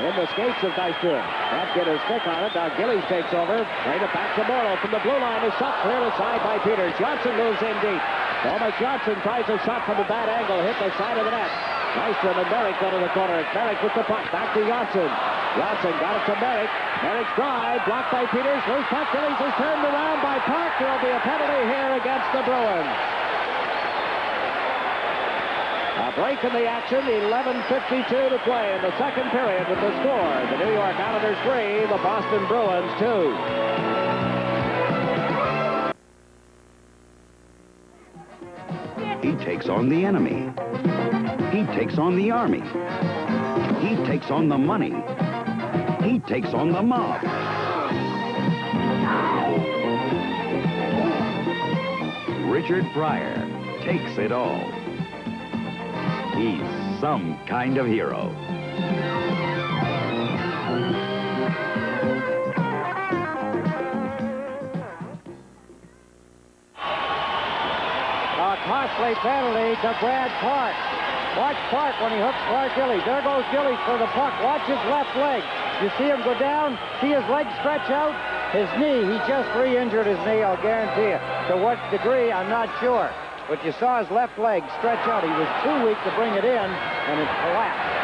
in the skates of Nystrom. Can't get his stick on it. Now Gillies takes over. Played it back to Morrow from the blue line. Is shot clear aside by Peters. Johnson moves in deep. Thomas Johnson tries a shot from a bad angle. Hit the side of the net. Nystrom and Merrick go to the corner. It's Merrick with the puck. Back to Johnson. Johnson got it to Merrick. Merrick's drive. Blocked by Peters. Loose puck. Gillies is turned around by Park. There will be a penalty here against the Bruins. A break in the action. 11:52 to play in the second period with the score. The New York Islanders 3, the Boston Bruins 2. He takes on the enemy. He takes on the army. He takes on the money. He takes on the mob. Richard Pryor takes it all. He's some kind of hero. penalty to Brad Park. Watch Park when he hooks Clark Gillies. There goes Gillies for the puck. Watch his left leg. You see him go down, see his leg stretch out. His knee, he just re-injured his knee, I'll guarantee you. To what degree, I'm not sure. But you saw his left leg stretch out. He was too weak to bring it in, and it collapsed.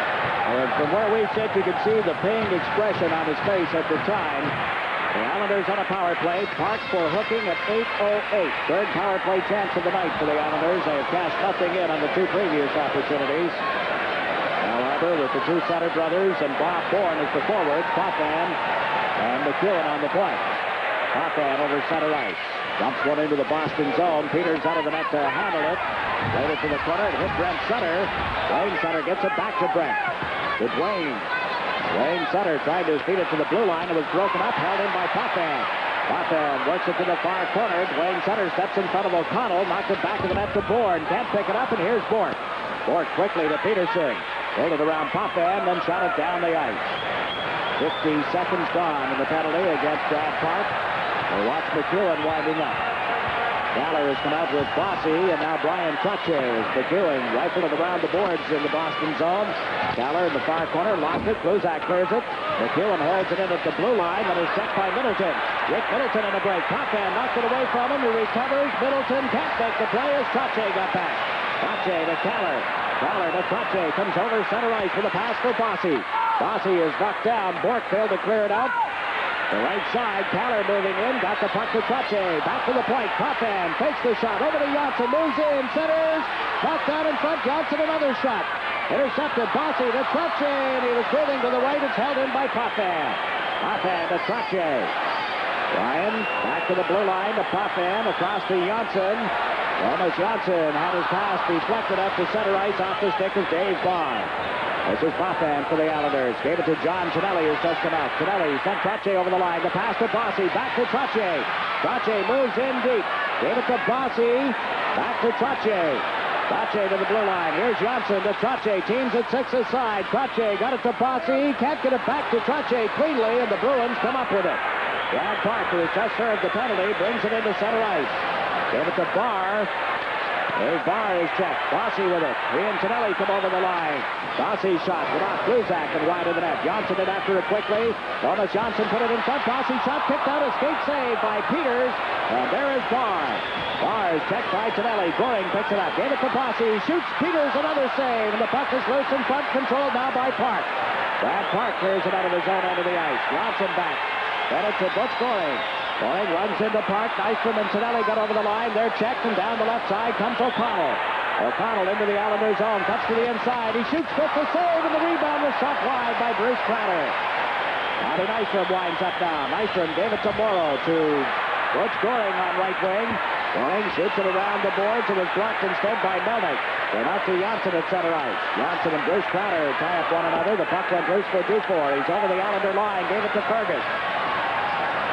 And from where we sit, you can see the pained expression on his face at the time. The Islanders on a power play. Park for hooking at 8:08. Third power play chance of the night for the Islanders. They have cashed nothing in on the two previous opportunities. Al Arbor with the two Sutter brothers and Bob Bourne as the forwards. Potvin and McEwen on the point. Potvin over center ice. Dumps one into the Boston zone. Peters out of the net to handle it. Played it to the corner. It hit Brent Sutter. Wayne Sutter gets it back to Brent. To Dwayne. Wayne Sutter tried to feed it to the blue line. It was broken up, held in by Potvin. Potvin works it to the far corner. Dwayne Sutter steps in front of O'Connell. Knocks it back to the net to Bourne. Can't pick it up, and here's Bourne. Bourne quickly to Peterson. Rolled it around Potvin, then shot it down the ice. 50 seconds gone in the penalty against Brad Park. We'll watch McEwen winding up. Galler has come out with Bossy, and now Brian Trottier is McEwen rifling it around the boards in the Boston zone. Galler in the far corner, lost it. Kluzak clears it. McEwen holds it in at the blue line, then is checked by Middleton. Rick Middleton in a break. Potvin knocks it away from him. He recovers. Middleton can't make the play as Trottier got back. Trottier to Galler. Galler to Trottier. Comes over center ice with a pass for Bossy. Bossy is knocked down. Bork failed to clear it out. The right side, Keller moving in, got the puck to Trottier. Back to the point, Potvin fakes the shot, over to Johnson, moves in, centers, knocked down in front, Johnson another shot. Intercepted, Bossy to Trottier, and he was moving to the right, it's held in by Potvin. Potvin to Trottier. Ryan, back to the blue line to Potvin, across to Johnson. Thomas Johnson had his pass deflected up to center ice, off the stick of Dave Barr. This is Potvin for the Islanders. Gave it to John Chinelli, who's just come out. Chinelli sent Trottier over the line. The pass to Bossy. Back to Trottier. Trottier moves in deep. Gave it to Bossy. Back to Trottier. Trottier to the blue line. Here's Johnson to Trottier. Teams at 6 aside. Trottier got it to Bossy. Can't get it back to Trottier cleanly, and the Bruins come up with it. Brad Park, who has just served the penalty, brings it into center ice. Gave it to Barr. There's Barr is checked. Bossy with it. He and Chinelli come over the line. Bossy shot without Kluzak and wide of the net. Johnson did after it quickly. Thomas Johnson put it in front. Bossy shot picked out. A skate save by Peters. And there is Barr. Barr is checked by Chinelli. Goring picks it up. Gave it to Bossy. Shoots Peters. Another save. And the puck is loose in front. Controlled now by Park. Brad Park clears it out of his own end of the ice. Johnson back. Then it to Butch Goring. Goring runs into Park. Nystrom and Chinelli got over the line. They're checked, and down the left side comes O'Connell. O'Connell into the Islanders' zone. Cuts to the inside. He shoots quick for save, and the rebound was shot wide by Bruce Prater. Bobby Nystrom winds up now. Nystrom gave it to Morrow to Butch Goring on right wing. Goring shoots it around the boards. It was blocked instead by Melnick. They're out to Johnson at center ice. Johnson and Bruce Prater tie up one another. The puck went loose for Dufour. He's over the Islander line. Gave it to Fergus.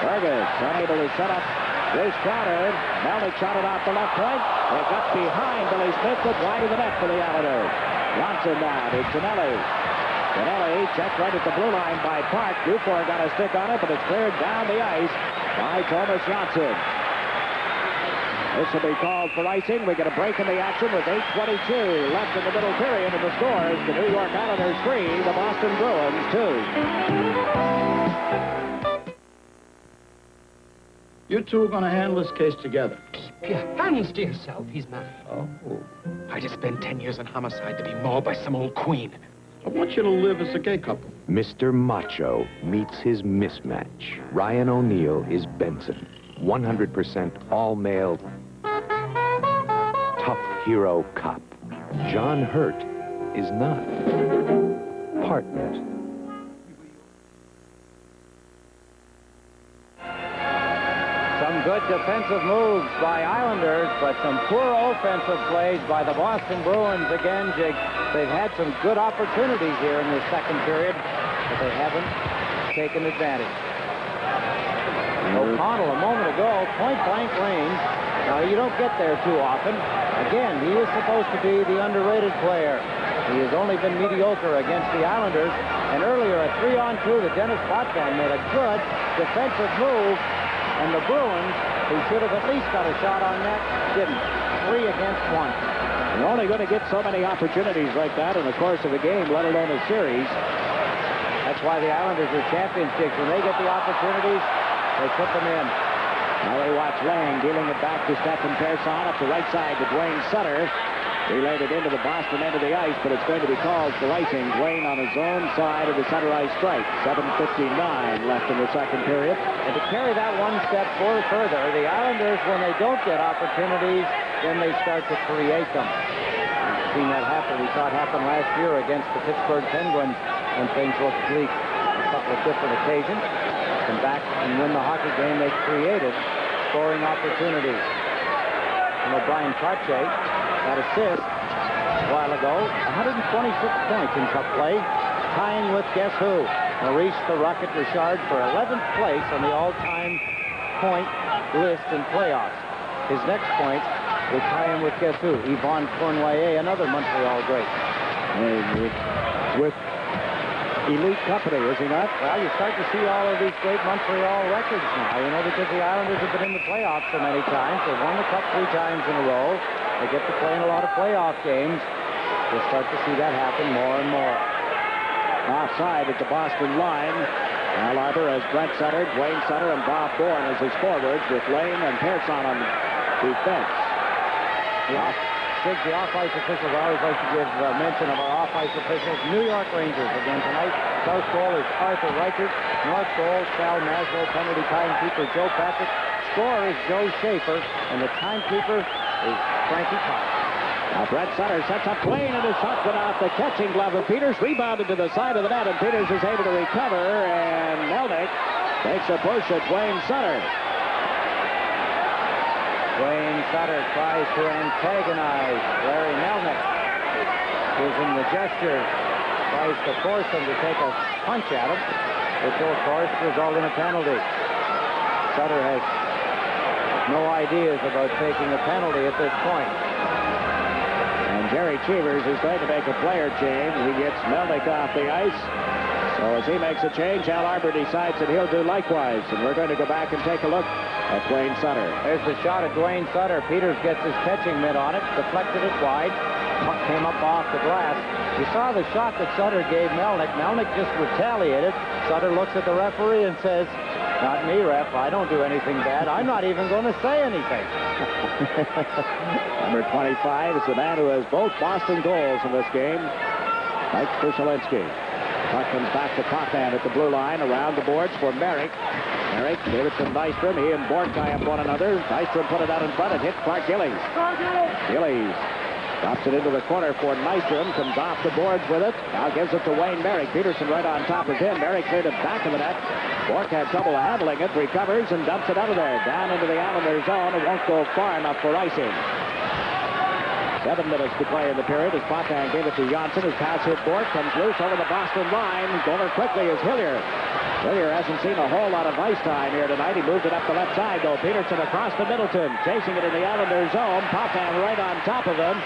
Fergus unable to set up Bruce Prater. Melnick shot it off the left point. It got behind Billy Smith, but wide of the net for the Islanders. Johnson now to Chinelli. Chinelli checked right at the blue line by Park. Dufour got a stick on it, but it's cleared down the ice by Thomas Johnson. This will be called for icing. We get a break in the action with 8:22 left in the middle period, and the scores: the New York Islanders 3, the Boston Bruins 2. You two are going to handle this case together. Keep your hands to yourself. He's mine. Oh. I just spent 10 years in homicide to be mauled by some old queen. I want you to live as a gay couple. Mr. Macho meets his mismatch. Ryan O'Neal is Benson. 100% all-male tough hero cop. John Hurt is not. Partners. Some good defensive moves by Islanders, but some poor offensive plays by the Boston Bruins again, Jig. They've had some good opportunities here in the second period, but they haven't taken advantage. O'Connell a moment ago, point-blank range. Now, you don't get there too often. Again, he is supposed to be the underrated player. He has only been mediocre against the Islanders, and earlier a 3-on-2 that Dennis Potvin made a good defensive move. And the Bruins, who should have at least got a shot on net, didn't. 3 against 1. You're only going to get so many opportunities like that in the course of a game, let alone a series. That's why the Islanders are champions, Jiggs. When they get the opportunities, they put them in. Now we watch Lang dealing it back to Stephen Pearson up the right side to Dwayne Sutter. He laid it into the Boston end of the ice, but it's going to be called for icing. Dwayne on his own side of the center ice stripe. 7:59 left in the second period. And to carry that one step further, the Islanders, when they don't get opportunities, then they start to create them. We've seen that happen. We saw it happen last year against the Pittsburgh Penguins when things looked bleak on a couple of different occasions. Come back and win the hockey game they created, scoring opportunities. And O'Brien Pache, that assist a while ago, 126 points in cup play, tying with guess who? Maurice the Rocket Richard for 11th place on the all-time point list in playoffs. His next point will tie him with guess who? Yvonne Cournoyer, another Montreal great. With elite company, is he not? Well, you start to see all of these great Montreal records now, you know, because the Islanders have been in the playoffs so many times. They've won the Cup 3 times in a row. They get to play in a lot of playoff games. You'll start to see that happen more and more. Offside at the Boston line. Al Arbor as Brent Sutter, Dwayne Sutter, and Bob Bourne as his forwards, with Lane and Pearson on defense. The off-ice officials always like to give mention of our off-ice officials. New York Rangers again tonight. South goal is Arthur Reichert. North goal, Sal Maslow. Penalty timekeeper, Joe Patrick. Scorer is Joe Schaefer. And the timekeeper is Frankie Cox. Now Brett Sutter sets up Wayne, and his shot went off the catching glove of Peters. Rebounded to the side of the net, and Peters is able to recover. And Melnick takes a push at Dwayne Sutter. Dwayne Sutter tries to antagonize Larry Melnick. Gives him the gesture. Tries to force him to take a punch at him, which will, of course, result in a penalty. Sutter has no ideas about taking a penalty at this point. And Jerry Cheevers is going to make a player change. He gets Melnick off the ice. So as he makes a change, Al Arbor decides that he'll do likewise. And we're going to go back and take a look at Dwayne Sutter. There's the shot at Dwayne Sutter. Peters gets his catching mitt on it, deflected it wide, puck came up off the glass. You saw the shot that Sutter gave Melnick. Melnick just retaliated. Sutter looks at the referee and says, "Not me, ref. I don't do anything bad. I'm not even going to say anything." Number 25 is the man who has both Boston goals in this game, Mike Krushelinski. Puck comes back to Potvin at the blue line, around the boards for Merrick. Merrick gave it to Nystrom. He and Bork tie up one another. Nystrom put it out in front and hit Clark Gillies. Gillies drops it into the corner for Nystrom. Comes off the boards with it. Now gives it to Wayne Merrick. Peterson right on top of him. Merrick cleared it back of the net. Bork had trouble handling it. Recovers and dumps it out of there. Down into the Islander zone. It won't go far enough for icing. 7 minutes to play in the period as Potvin gave it to Johnson. His pass hit Bork, comes loose over the Boston line. Over quickly is Hillier. Hillier hasn't seen a whole lot of ice time here tonight. He moved it up the left side, though. Peterson across to Middleton, chasing it in the Islander zone. Potvin right on top of him.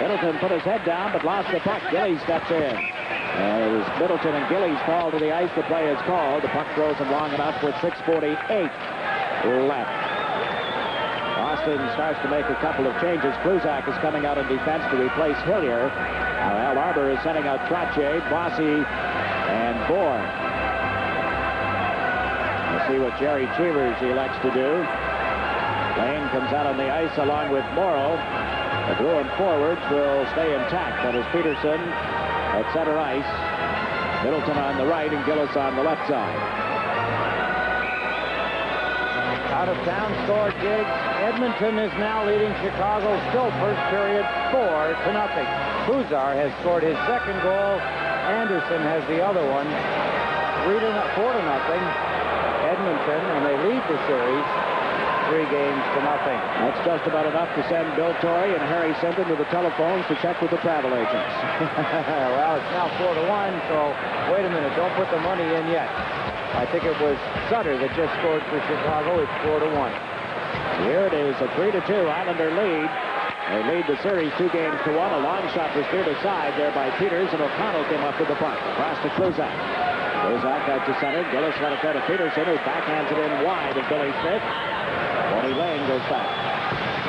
Middleton put his head down, but lost the puck. Gillies steps in. As Middleton and Gillies fall to the ice, the play is called. The puck throws him long enough with 6:48 left. Boston starts to make a couple of changes. Kluzak is coming out in defense to replace Hillier. Now Al Arbor is sending out Trottier, Bossy, and Bourne. We'll see what Jerry Cheevers elects to do. Lane comes out on the ice along with Morrow. The Bruin forwards will stay intact. That is Peterson at center ice, Middleton on the right, and Gillis on the left side. Out of town score, Jiggs. Edmonton is now leading Chicago, still first period, 4-0. Buzar has scored his second goal. Anderson has the other one. 4-0. Edmonton, and they lead the series 3-0. That's just about enough to send Bill Torrey and Harry Sinton to the telephones to check with the travel agents. Well, it's now 4-1, so wait a minute. Don't put the money in yet. I think it was Sutter that just scored for Chicago. It's 4-1. Here it is, a 3-2 Islander lead. They lead the series 2-1. A long shot was steered aside there by Peters, and O'Connell came up with the puck. Across to Kluzak. Kluzak out to center. Gillis let it go to Peterson, who backhands it in wide of Billy Smith. Tony Lane goes back.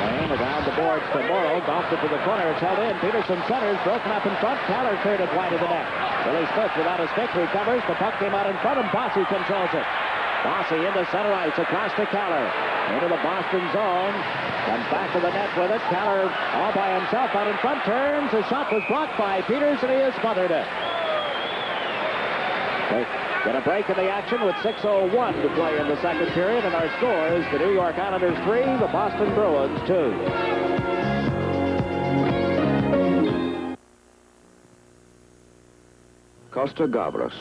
Lane around the boards to Morrow. Golfed it to the corner. It's held in. Peterson centers. Broken up in front. Caller cleared it wide of the net. Billy Smith without a stick recovers. The puck came out in front and Bossy controls it. Bossy into center ice. Across to Caller. Into the Boston zone. Comes back to the net with it. Caller all by himself out in front. Turns. The shot was blocked by Peters and he has smothered it. Get a break in the action with 6:01 to play in the second period, and our score is the New York Islanders 3, the Boston Bruins 2. Costa Gavras,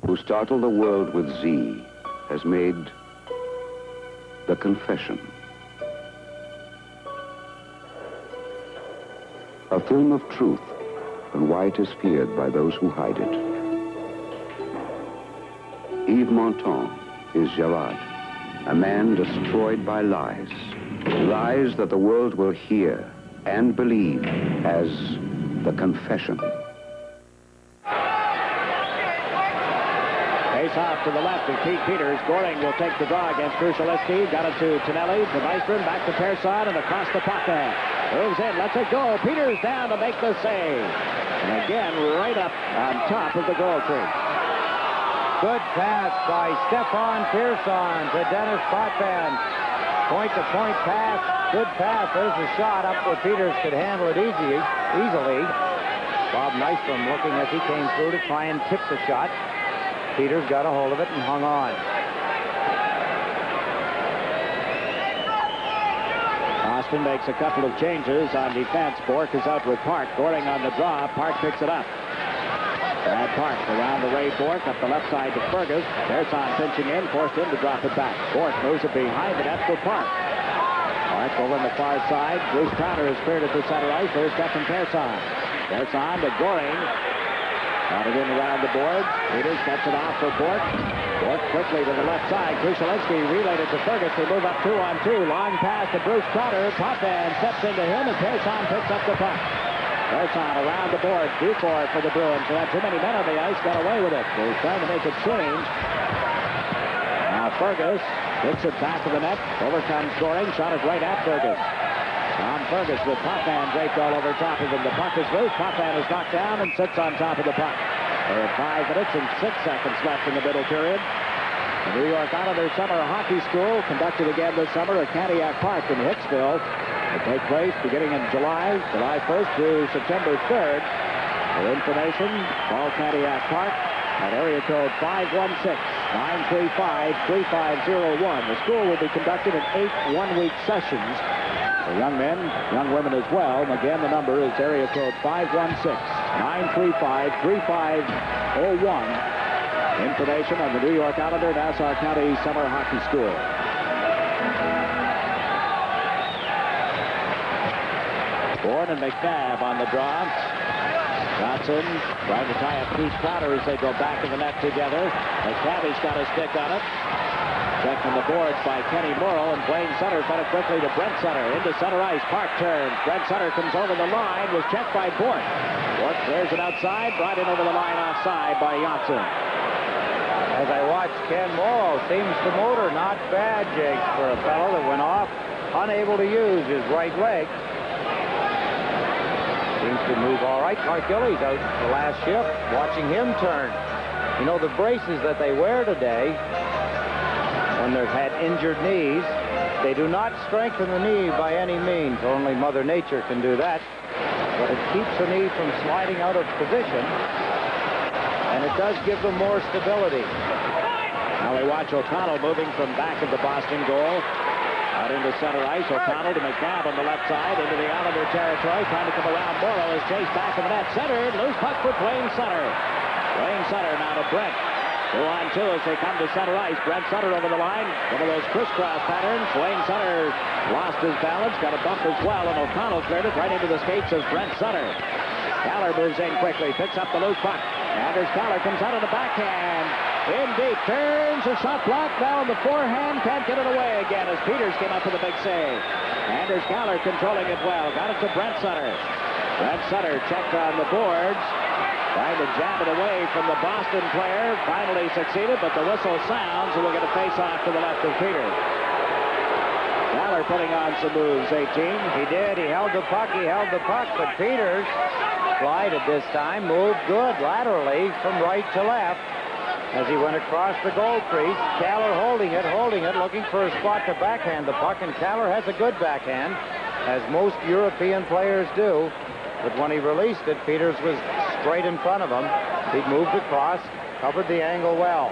who startled the world with Z, has made The Confession. A film of truth and why it is feared by those who hide it. Yves Montand is Gerard, a man destroyed by lies. Lies that the world will hear and believe as The Confession. Face off to the left of Pete Peters. Goring will take the draw against Krushelitsky. Got it to Tonelli, to Weissman, back to Persson, and across the puck there. Moves in, lets it go. Peters down to make the save. And again, right up on top of the goal tree. Good pass by Stefan Persson to Dennis Potvin. Point-to-point pass. Good pass. There's the shot up where Peters could handle it easily. Bob Nystrom looking as he came through to try and tip the shot. Peters got a hold of it and hung on. Austin makes a couple of changes on defense. Bork is out with Park. Goring on the draw. Park picks it up. Brad Park around the Ray Bork, up the left side to Fergus. Persson pinching in, forced him to drop it back. Bork moves it behind the net for Park. Park over on the far side. Bruce Crowder has cleared it to center ice. There's Stefan Persson. Persson to Goring. Got it in around the boards. Peters cuts it off for Bork. Bork quickly to the left side. Krushelitsky relayed it to Fergus. They move up 2-on-2. Long pass to Bruce Crowder. Potvin steps into him, and Persson picks up the puck. Persson around the board. Dufour for the Bruins. They had too many men on the ice. Got away with it. They're trying to make a change. Now Fergus hits it back to the net. Overcomes Goring. Shot it right at Fergus. Tom Fergus with Potvin draped all over top of him. The puck is loose. Potvin is knocked down and sits on top of the puck. There are 5 minutes and 6 seconds left in the middle period. The New York Islanders Summer Hockey School, conducted again this summer at Candiac Park in Hicksville. It will take place beginning in July 1st through September 3rd. For information, call Candiac Park at area code 516-935-3501. The school will be conducted in 8 one-week sessions for young men, young women as well. And again, the number is area code 516-935-3501. Information on the New York Islander Nassau County Summer Hockey School. Bourne and McNabb on the draw. Johnson trying to tie up Keith Crowder as they go back in the net together. McNabby's got a stick on it. Checked on the boards by Kenny Morrow, and Blaine Sutter fed it quickly to Brent Sutter. Into center ice. Park turns. Brent Sutter comes over the line. Was checked by Bork. Bork clears it outside. Brought in over the line offside by Janssen. As I watch Ken Morrow, seems to motor not bad, Jiggs, for a fellow that went off unable to use his right leg. Seems to move all right. Mark Gillies out the last shift, watching him turn. You know, the braces that they wear today, when they've had injured knees, they do not strengthen the knee by any means. Only Mother Nature can do that. But it keeps the knee from sliding out of position, and it does give them more stability. Now we watch O'Connell moving from back of the Boston goal. Out into center ice. O'Connell to McNabb on the left side. Into the Islander territory. Trying to come around. Morrow is chased back in the net. Centered. Loose puck for Blaine Sutter. Blaine Sutter now to Brent. 2-on-2 as they come to center ice. Brent Sutter over the line. One of those crisscross patterns. Blaine Sutter lost his balance. Got a bump as well. And O'Connell cleared it right into the skates of Brent Sutter. Caller moves in quickly. Picks up the loose puck. Anders Caller comes out of the backhand. In deep, turns, a shot blocked, now in the forehand, can't get it away again as Peters came up with a big save. Anders Caller controlling it well, got it to Brent Sutter. Brent Sutter checked on the boards, trying to jab it away from the Boston player, finally succeeded, but the whistle sounds, and we'll get a face-off to the left of Peters. Fowler putting on some moves, 18. He did. He held the puck. But Peters glided this time, moved good laterally from right to left as he went across the goal crease. Kaller holding it, looking for a spot to backhand the puck, and Kaller has a good backhand, as most European players do. But when he released it, Peters was straight in front of him. He moved across, covered the angle well.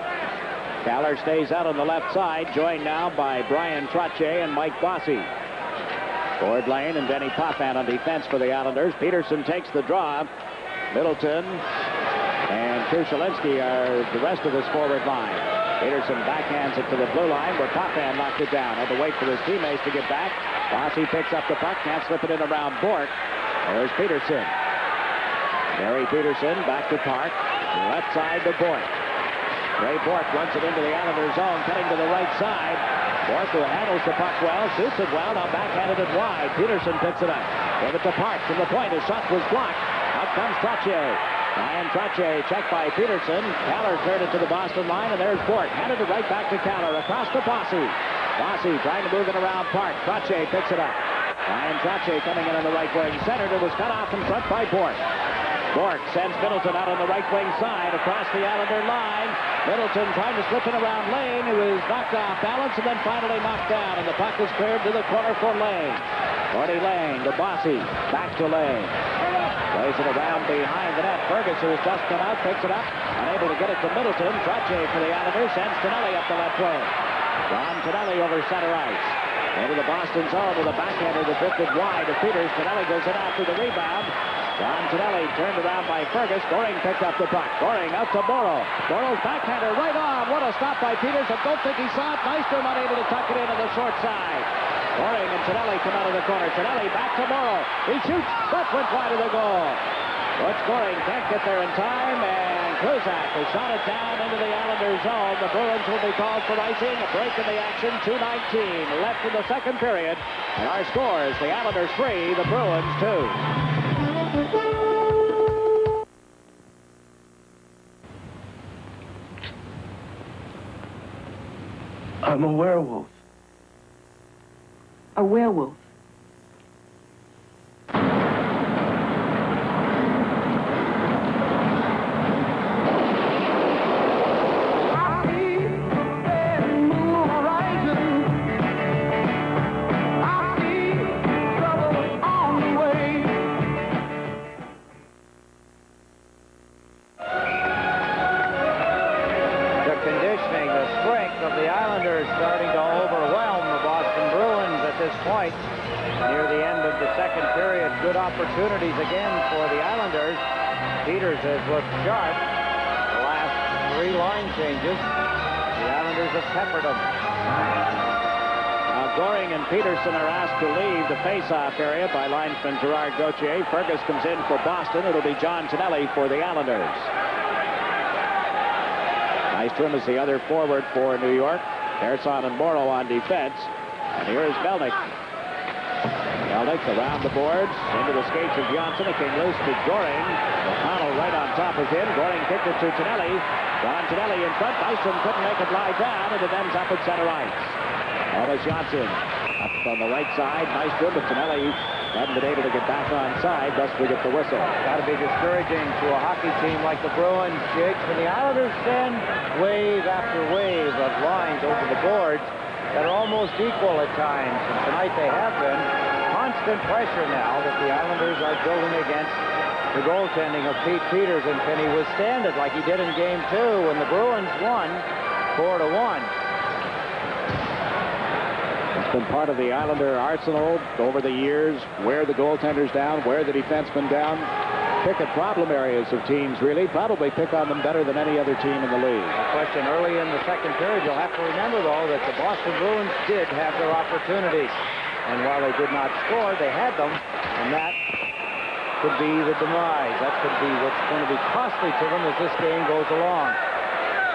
Kaller stays out on the left side, joined now by Brian Trottier and Mike Bossy. Ford Lane and Denny Potvin on defense for the Islanders. Peterson takes the draw. Middleton and Krushelinski are the rest of this forward line. Peterson backhands it to the blue line where Potvin knocked it down. Had to wait for his teammates to get back. Bossy picks up the puck, can't slip it in around Bork. There's Peterson. Barry Peterson back to Park. Left side to Bork. Ray Bork runs it into the Islanders' zone, cutting to the right side. Bork, who handles the puck well, shoots it well, now backhanded it wide. Peterson picks it up. Gave it to Park from the point. His shot was blocked. Out comes Trottier. Ryan Trottier checked by Peterson. Kaller cleared it to the Boston line, and there's Bork. Handed it right back to Kaller. Across to Bossy. Bossy trying to move it around Park. Trottier picks it up. Ryan Trottier coming in on the right wing. Centered. It was cut off in front by Bork. Bork sends Middleton out on the right wing side across the Islander line. Middleton trying to slip it around Lane, who is knocked off balance and then finally knocked down, and the puck is cleared to the corner for Lane. Gordy Lane to Bossy, back to Lane. Plays it around behind the net. Fergus, who has just come out, picks it up, unable to get it to Middleton. Trottier for the Islanders sends Tonelli up the left wing. John Tonelli over center ice. Into the Boston zone with a backhander that drifted wide to Peters. Tonelli goes in after the rebound. John Tonelli turned around by Fergus. Goring picked up the puck. Goring out to Morrow. Morrow's backhander right on. What a stop by Peters. I don't think he saw it. Meister not able to tuck it in on the short side. Goring and Tonelli come out of the corner. Tonelli back to Morrow. He shoots. That went wide of the goal. Butch Goring can't get there in time, and Kluzak has shot it down into the Islanders' zone. The Bruins will be called for icing. A break in the action. 2:19 left in the second period. And our scores, the Islanders 3, the Bruins 2. I'm a werewolf. A werewolf. Opportunities again for the Islanders. Peters has looked sharp. The last 3 line changes, the Islanders have peppered them. Now Goring and Peterson are asked to leave the face-off area by linesman Gerard Gauthier. Fergus comes in for Boston. It'll be John Tonelli for the Islanders. Nystrom is the other forward for New York. Pearson and Morrow on defense. And here's Melnick. Melnick around the boards, into the skates of Johnson. It came loose to Goring. O'Connell right on top of him. Goring kicked it to Tonelli. John Tonelli in front. Nystrom couldn't make it lie down, and it ends up at center ice. Elvis Johnson up on the right side. Nystrom, but Tonelli hadn't been able to get back on side. Thus we get the whistle. Got to be discouraging to a hockey team like the Bruins, Jiggs. When the Islanders send wave after wave of lines over the boards that are almost equal at times, and tonight they have been. Constant pressure now that the Islanders are building against the goaltending of Pete Peters, and can he withstand it like he did in Game 2 when the Bruins won 4-1? It's been part of the Islander arsenal over the years. Wear the goaltenders down, wear the defensemen down. Pick at problem areas of teams, really. Probably pick on them better than any other team in the league. A question early in the second period. You'll have to remember, though, that the Boston Bruins did have their opportunities. And while they did not score, they had them, and that could be the demise. That could be what's going to be costly to them as this game goes along.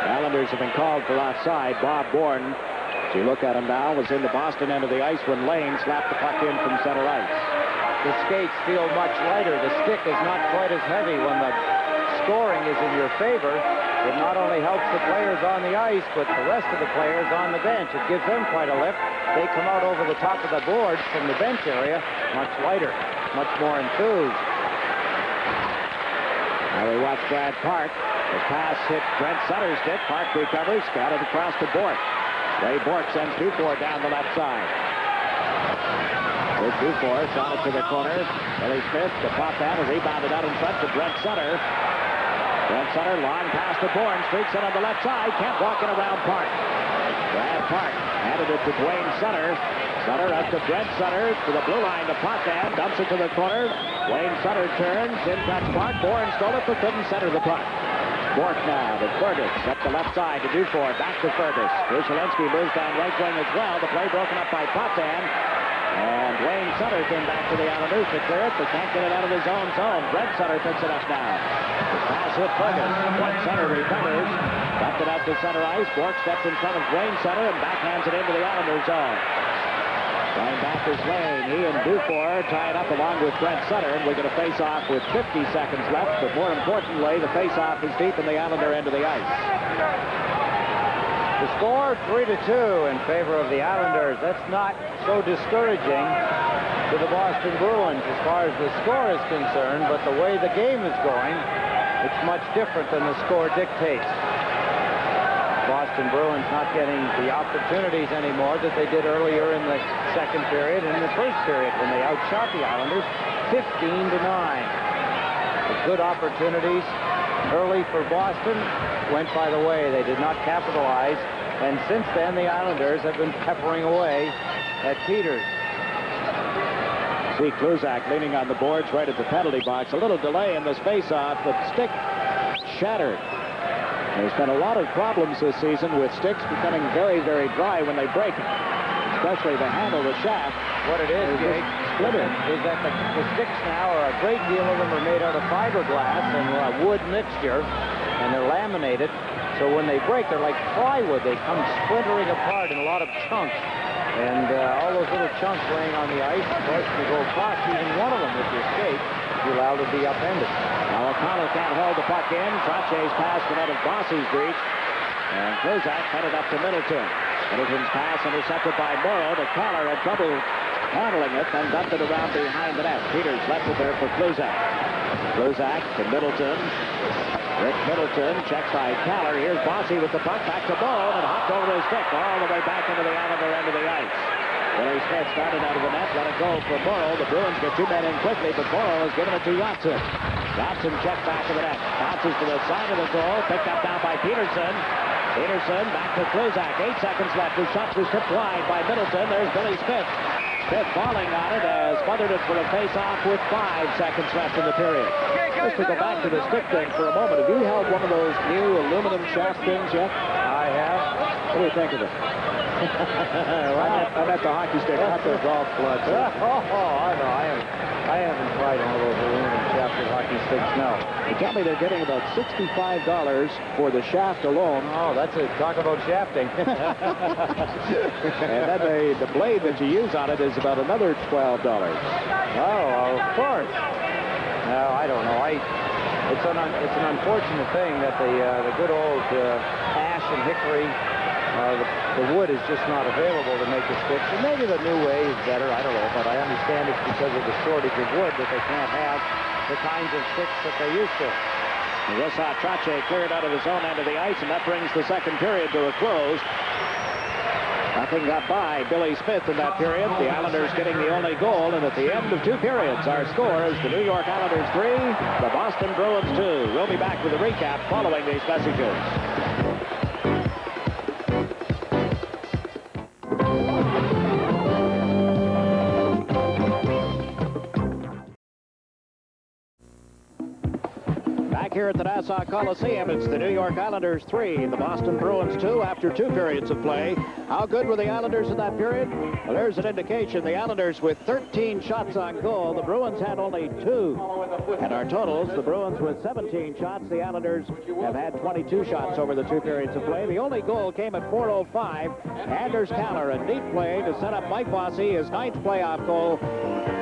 The Islanders have been called for offside. Bob Bourne, as you look at him now, was in the Boston end of the ice when Lane slapped the puck in from center ice. The skates feel much lighter. The stick is not quite as heavy when the scoring is in your favor, it not only helps the players on the ice, but the rest of the players on the bench. It gives them quite a lift. They come out over the top of the boards from the bench area much lighter, much more enthused. Now we watch Brad Park. The pass hit Brent Sutter's stick. Park recovers, got it across to Bork. Ray Bork sends Dufour down the left side. With Dufour, shot it to the corner. Billy Smith, the pop down, and rebounded out in front to Brent Sutter. Brent Sutter, long pass to Bourne, streaks it on the left side, can't walk it around Park. Brad Park handed it to Dwayne Sutter. Sutter up to Brent Sutter, to the blue line to Potvin, dumps it to the corner. Wayne Sutter turns, in cuts Park. Bourne stole it, but couldn't center the puck. Bork now to Fergus, up the left side to Dufour, back to Fergus. Brushelinski moves down right wing as well. The play broken up by Potvin. And Wayne Sutter came back to the Islanders to clear it, but can't get it out of his own zone. Brent Sutter picks it up now. The pass hit Fergus. Brent Sutter recovers. Dumped it out to center ice. Bork steps in front of Wayne Sutter and backhands it into the Islanders zone. Going back is Lane. He and Dufour tie it up along with Brent Sutter, and we get a face-off with 50 seconds left, but more importantly, the face-off is deep in the Islander end of the ice. The score, 3-2 in favor of the Islanders. That's not so discouraging to the Boston Bruins as far as the score is concerned, but the way the game is going, it's much different than the score dictates. Boston Bruins not getting the opportunities anymore that they did earlier in the second period and in the first period when they outshot the Islanders 15-9. Good opportunities early for Boston went by the way. They did not capitalize, and since then the Islanders have been peppering away at Peters. See Kluzak leaning on the boards right at the penalty box. A little delay in this face-off. The stick shattered. There's been a lot of problems this season with sticks becoming very, very dry when they break them, especially the handle, the shaft. What it is, Jake, is that the sticks now are a great deal of them are made out of fiberglass and wood mixture, and they're laminated. So when they break, they're like plywood. They come splintering apart in a lot of chunks. And all those little chunks laying on the ice, of course, if you go across even one of them with your skate, you're allowed to be upended. Now O'Connell can't hold the puck in. Trache's pass went out of Boss's reach. And Kluzak headed up to Middleton. Middleton's pass intercepted by Morrow. The Caller had trouble handling it, then dumped it around behind the net. Peters left it there for Kluzak. Kluzak to Middleton. Rick Middleton checks by Caller. Here's Bossy with the puck back to Bone and hopped over his stick all the way back into the Islander end of the ice. Billy Smith started out of the net, let it go for Morrow. The Bruins get two men in quickly, but Morrow has given it to Johnson. Johnson checked back to the net. Bounces to the side of the goal, picked up now by Peterson. Peterson back to Kluzak. 8 seconds left. His shot was tipped wide by Middleton. There's Billy Smith. Smith falling on it as smothered it for a face-off with 5 seconds left in the period. Just to go back to the stick thing for a moment, have you held one of those new aluminum shaft things yet? I have. What do you think of it? I'm at the hockey stick, not the golf club. I haven't tried one of those aluminum shafted hockey sticks, no. They tell me they're getting about $65 for the shaft alone. Oh, that's it. Talk about shafting. And then the blade that you use on it is about another $12. Oh, of course. No, I don't know. It's an unfortunate thing that the good old ash and hickory, the wood is just not available to make the sticks. And maybe the new way is better. I don't know, but I understand it's because of the shortage of wood that they can't have the kinds of sticks that they used to. We just saw Trache cleared out of his own end of the ice, and that brings the second period to a close. Nothing got by Billy Smith in that period. The Islanders getting the only goal, and at the end of 2 periods, our score is the New York Islanders 3, the Boston Bruins 2. We'll be back with a recap following these messages. Here at the Nassau Coliseum, it's the New York Islanders 3, the Boston Bruins 2 after 2 periods of play. How good were the Islanders in that period? Well, there's an indication. The Islanders with 13 shots on goal. The Bruins had only 2. And our totals, the Bruins with 17 shots. The Islanders have had 22 shots over the 2 periods of play. The only goal came at 4:05. Anders Caller, a neat play to set up Mike Bossy, his 9th playoff goal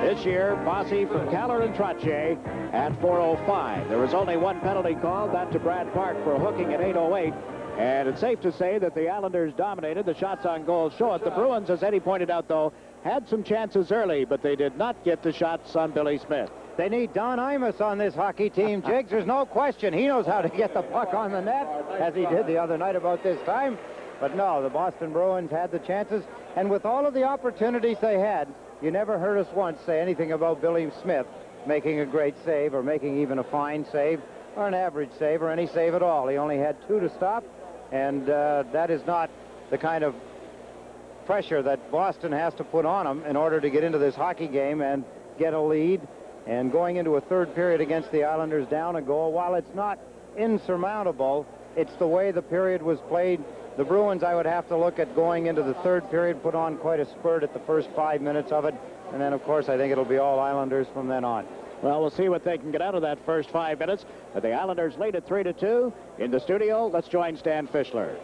this year. Bossy from Caller and Trache at 4:05. There was only one penalty called, that to Brad Park for hooking at 8:08. And it's safe to say that the Islanders dominated. The shots on goal show it. The Bruins, as Eddie pointed out, though, had some chances early, but they did not get the shots on Billy Smith. They need Don Imus on this hockey team, Jiggs. There's no question. He knows how to get the puck on the net, as he did the other night about this time. But no, the Boston Bruins had the chances. And with all of the opportunities they had, you never heard us once say anything about Billy Smith making a great save or making even a fine save or an average save or any save at all. He only had 2 to stop. And that is not the kind of pressure that Boston has to put on them in order to get into this hockey game and get a lead. And going into a third period against the Islanders down a goal, while it's not insurmountable, it's the way the period was played. The Bruins, I would have to look at going into the third period, put on quite a spurt at the first 5 minutes of it. And then, of course, I think it'll be all Islanders from then on. Well, we'll see what they can get out of that first 5 minutes. But the Islanders lead at 3-2. In the studio, let's join Stan Fischler.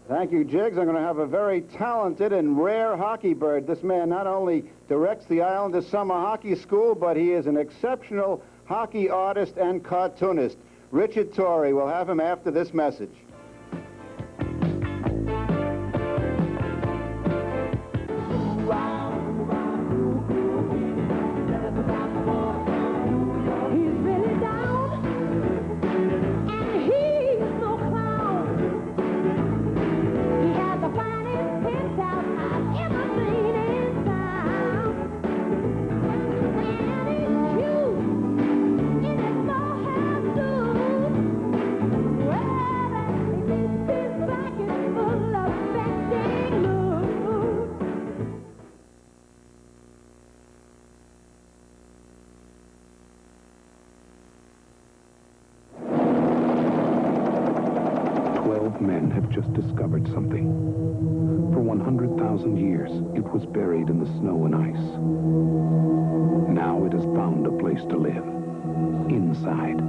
Thank you, Jiggs. I'm going to have a very talented and rare hockey bird. This man not only directs the Islanders Summer Hockey School, but he is an exceptional hockey artist and cartoonist. Richard Torrey. We'll have him after this message. Men have just discovered something. For 100,000 years, it was buried in the snow and ice. Now it has found a place to live. Inside.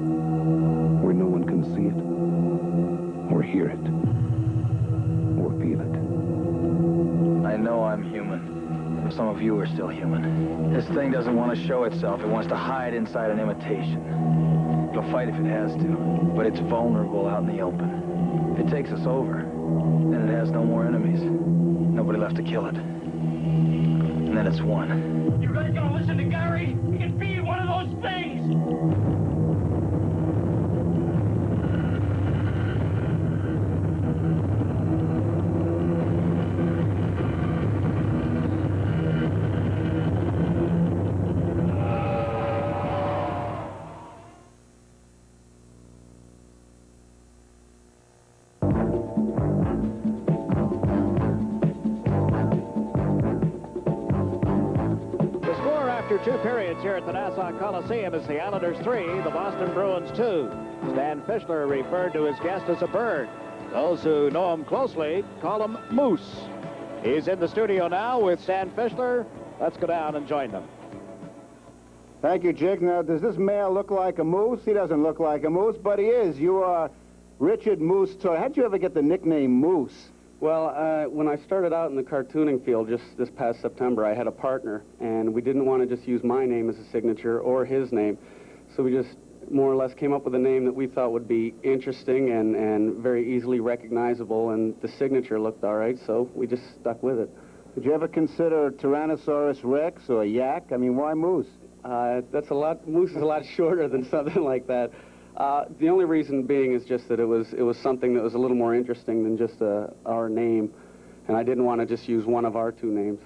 Where no one can see it, or hear it, or feel it. I know I'm human. Some of you are still human. This thing doesn't want to show itself. It wants to hide inside an imitation. It'll fight if it has to, but it's vulnerable out in the open. If it takes us over, then it has no more enemies. Nobody left to kill it. And then it's won. You guys gonna listen to Gary? He can be one of those things! Two periods here at the Nassau Coliseum is the Islanders 3, the Boston Bruins 2. Stan Fischler referred to his guest as a bird. Those who know him closely call him Moose. He's in the studio now with Stan Fischler. Let's go down and join them. Thank you, Jig. Now, does this male look like a moose? He doesn't look like a moose, but he is. You are Richard Moose Torrey. How'd you ever get the nickname Moose? Well, when I started out in the cartooning field just this past September, I had a partner, and we didn't want to just use my name as a signature or his name. So we just more or less came up with a name that we thought would be interesting and very easily recognizable, and the signature looked all right, so we just stuck with it. Did you ever consider Tyrannosaurus Rex or Yak? I mean, why Moose? Moose is a lot shorter than something like that. The only reason being is just that it was something that was a little more interesting than just our name, and I didn't want to just use one of our two names.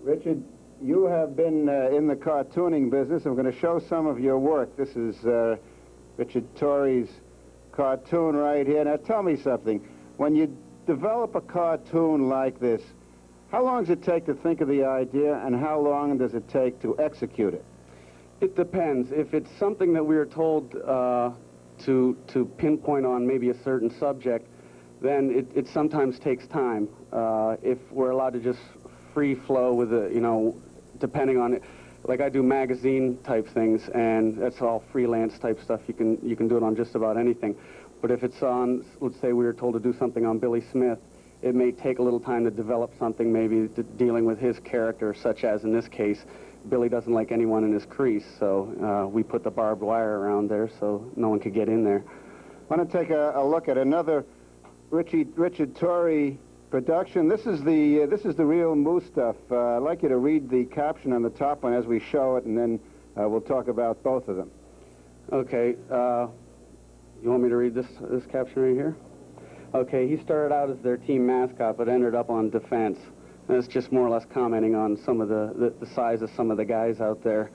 Richard, you have been in the cartooning business. I'm going to show some of your work. This is Richard Torrey's cartoon right here. Now, tell me something. When you develop a cartoon like this, how long does it take to think of the idea, and how long does it take to execute it? It depends. If it's something that we are told to pinpoint on maybe a certain subject, then it sometimes takes time. If we're allowed to just free flow with it, depending on it, like I do magazine type things, and that's all freelance type stuff. You can do it on just about anything. But if it's on, let's say we were told to do something on Billy Smith, it may take a little time to develop something, maybe dealing with his character, such as in this case, Billy doesn't like anyone in his crease, so we put the barbed wire around there so no one could get in there. I want to take a look at another Richard Torrey production. This is the real Moose stuff. I'd like you to read the caption on the top one as we show it, and then we'll talk about both of them. Okay. You want me to read this caption right here? Okay, he started out as their team mascot, but ended up on defense. And it's just more or less commenting on some of the size of some of the guys out there.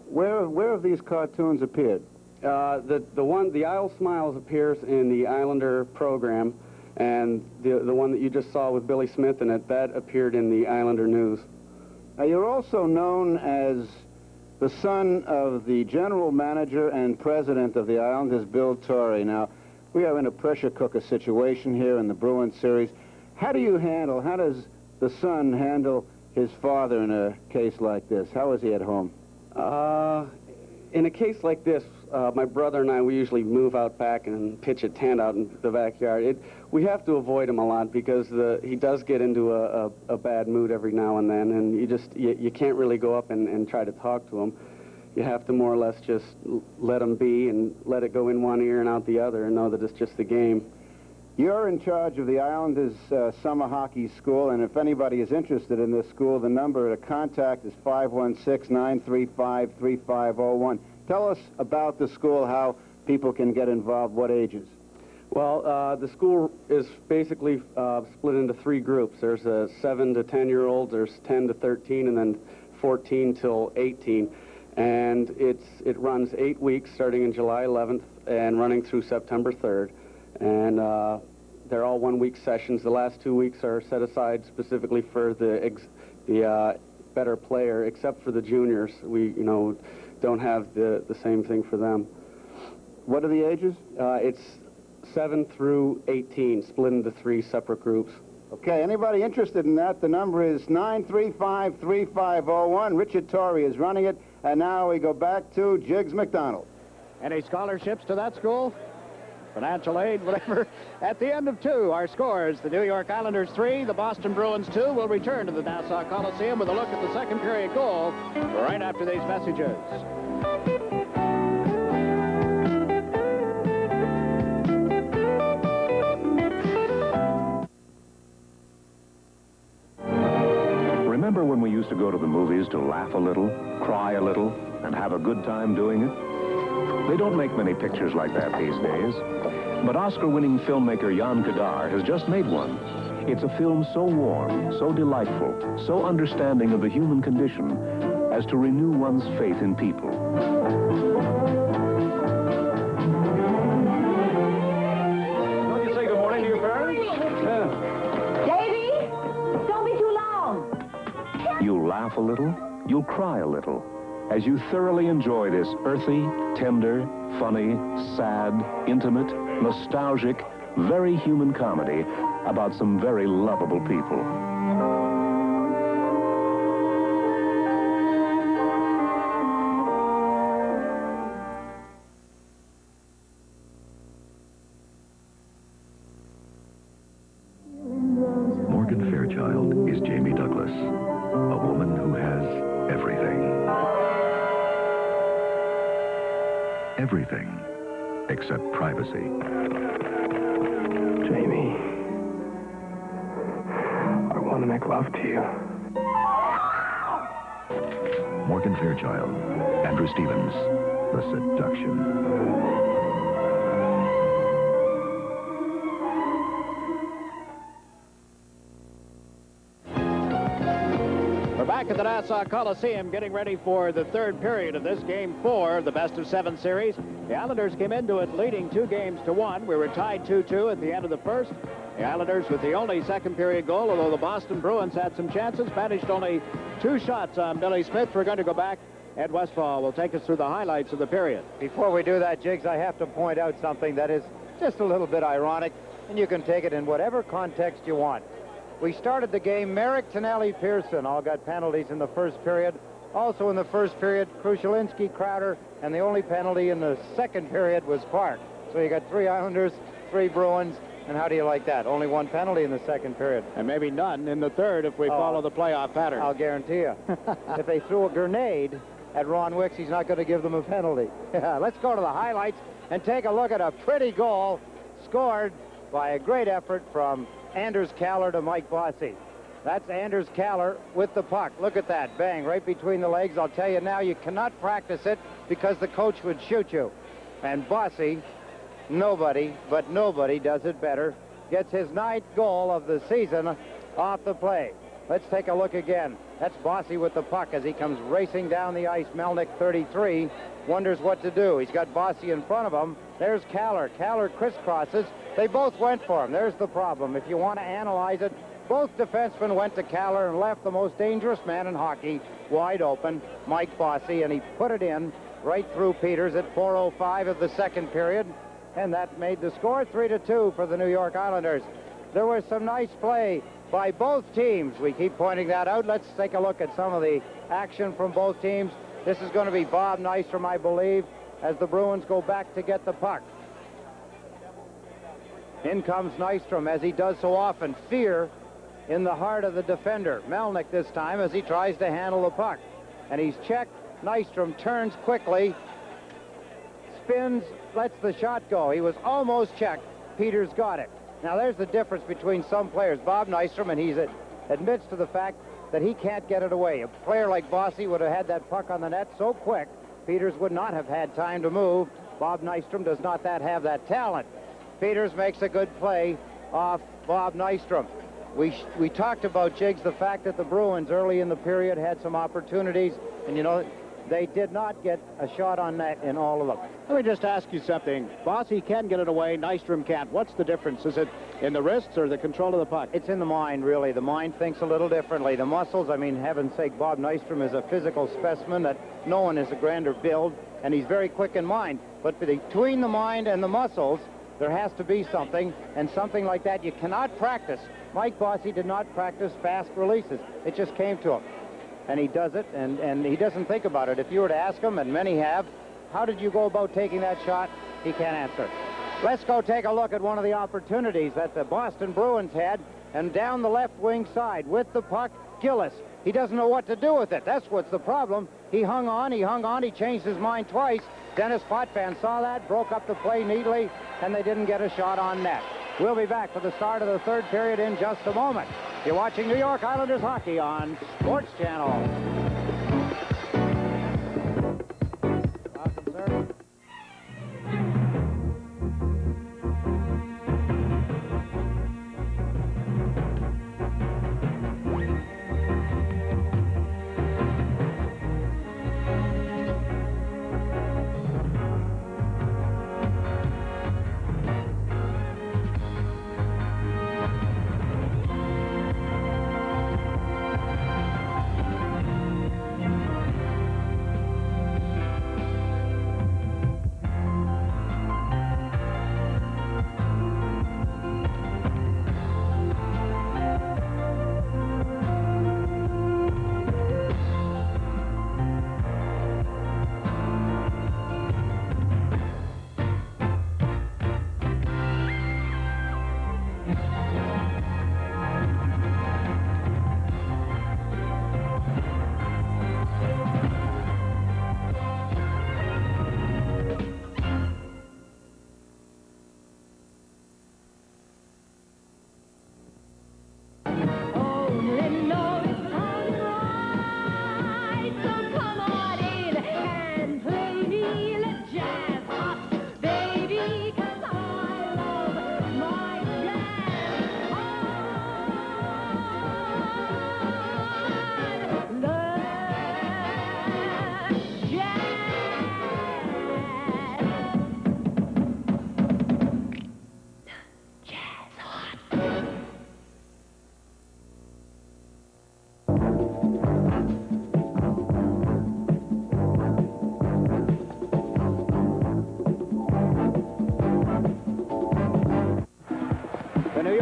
Where have these cartoons appeared? The Isle Smiles appears in the Islander program, and the one that you just saw with Billy Smith in it, that appeared in the Islander News. You're also known as the son of the general manager and president of the Islanders, Bill Torrey. Now, we are in a pressure cooker situation here in the Bruins series. How does the son handle his father in a case like this? How is he at home? In a case like this, my brother and I, we usually move out back and pitch a tent out in the backyard. We have to avoid him a lot because he does get into a bad mood every now and then, and you can't really go up and try to talk to him. You have to more or less just let him be and let it go in one ear and out the other and know that it's just the game. You're in charge of the Islanders summer hockey school, and if anybody is interested in this school, the number to contact is 516-935-3501. Tell us about the school, how people can get involved, what ages? Well, the school is basically split into 3 groups. There's 7 to 10-year-olds, there's 10 to 13, and then 14 till 18. And it runs 8 weeks, starting in July 11th and running through September 3rd. And they're all 1-week sessions. The last 2 weeks are set aside specifically for the better player, except for the juniors. We, don't have the same thing for them. What are the ages? It's 7 through 18, split into 3 separate groups. Okay, anybody interested in that, the number is 935-3501. Richard Torrey is running it, and now we go back to Jiggs McDonald. Any scholarships to that school? Financial aid, whatever. At the end of 2, our scores, the New York Islanders 3, the Boston Bruins 2. We'll return to the Nassau Coliseum with a look at the second period goal right after these messages. Remember when we used to go to the movies to laugh a little, cry a little, and have a good time doing it? They don't make many pictures like that these days. But Oscar-winning filmmaker Jan Kadar has just made one. It's a film so warm, so delightful, so understanding of the human condition as to renew one's faith in people. Don't you say good morning to your parents? Yeah. Davy, don't be too long. You'll laugh a little, you'll cry a little, as you thoroughly enjoy this earthy, tender, funny, sad, intimate, nostalgic, very human comedy about some very lovable people. Morgan Fairchild is Jamie Douglas, a woman who has everything. Everything except privacy. Jamie, I want to make love to you. Morgan Fairchild, Andrew Stevens, The Seduction. Back at the Nassau Coliseum, getting ready for the third period of this Game 4, the best-of-7 series. The Islanders came into it leading 2-1. We were tied 2-2 at the end of the first. The Islanders with the only second-period goal, although the Boston Bruins had some chances, managed only 2 shots on Billy Smith. We're going to go back. Ed Westfall will take us through the highlights of the period. Before we do that, Jiggs, I have to point out something that is just a little bit ironic, and you can take it in whatever context you want. We started the game, Merrick, Tonelli, Pearson all got penalties in the first period. Also in the first period, Krushelinski, Crowder, and the only penalty in the second period was Park. So you got 3 Islanders, 3 Bruins, And how do you like that? Only one penalty in the second period. And maybe none in the third if we follow the playoff pattern. I'll guarantee you. If they threw a grenade at Ron Wicks, he's not going to give them a penalty. Let's go to the highlights and take a look at a pretty goal scored by a great effort from Anders Kaller to Mike Bossy. That's Anders Kaller with the puck. Look at that. Bang, right between the legs. I'll tell you now, you cannot practice it because the coach would shoot you. And Bossy, nobody does it better. Gets his 9th goal of the season off the play. Let's take a look again. That's Bossy with the puck as he comes racing down the ice. Melnick, 33, wonders what to do. He's got Bossy in front of him. There's Kaller. Kaller crisscrosses. They both went for him. There's the problem. If you want to analyze it, both defensemen went to Kaller and left the most dangerous man in hockey wide open, Mike Bossy, and he put it in right through Peters at 4:05 of the second period, and that made the score 3-2 for the New York Islanders. There was some nice play by both teams. We keep pointing that out. Let's take a look at some of the action from both teams. This is going to be Bob Nystrom, I believe, as the Bruins go back to get the puck. In comes Nystrom, as he does so often. Fear in the heart of the defender. Melnick this time as he tries to handle the puck. And he's checked. Nystrom turns quickly, spins, lets the shot go. He was almost checked. Peters got it. Now there's the difference between some players. Bob Nystrom, and he admits to the fact that he can't get it away. A player like Bossy would have had that puck on the net so quick, Peters would not have had time to move. Bob Nystrom does not have that talent. Peters makes a good play off Bob Nystrom. We talked about, Jiggs, the fact that the Bruins early in the period had some opportunities, and you know, they did not get a shot on net in all of them. Let me just ask you something. Bossy can get it away, Nystrom can't. What's the difference? Is it in the wrists or the control of the puck? It's in the mind, really. The mind thinks a little differently. The muscles, I mean, heaven's sake, Bob Nystrom is a physical specimen that no one is a grander build, and he's very quick in mind. But between the mind and the muscles, there has to be something, and something like that you cannot practice. Mike Bossy did not practice fast releases. It just came to him. And he does it, and he doesn't think about it. If you were to ask him, and many have, how did you go about taking that shot? He can't answer. Let's go take a look at one of the opportunities that the Boston Bruins had, and down the left wing side with the puck, Gillis. He doesn't know what to do with it. That's what's the problem. He hung on, he changed his mind twice. Dennis Potvin saw that, broke up the play neatly, and they didn't get a shot on net. We'll be back for the start of the third period in just a moment. You're watching New York Islanders hockey on SportsChannel. Welcome, sir.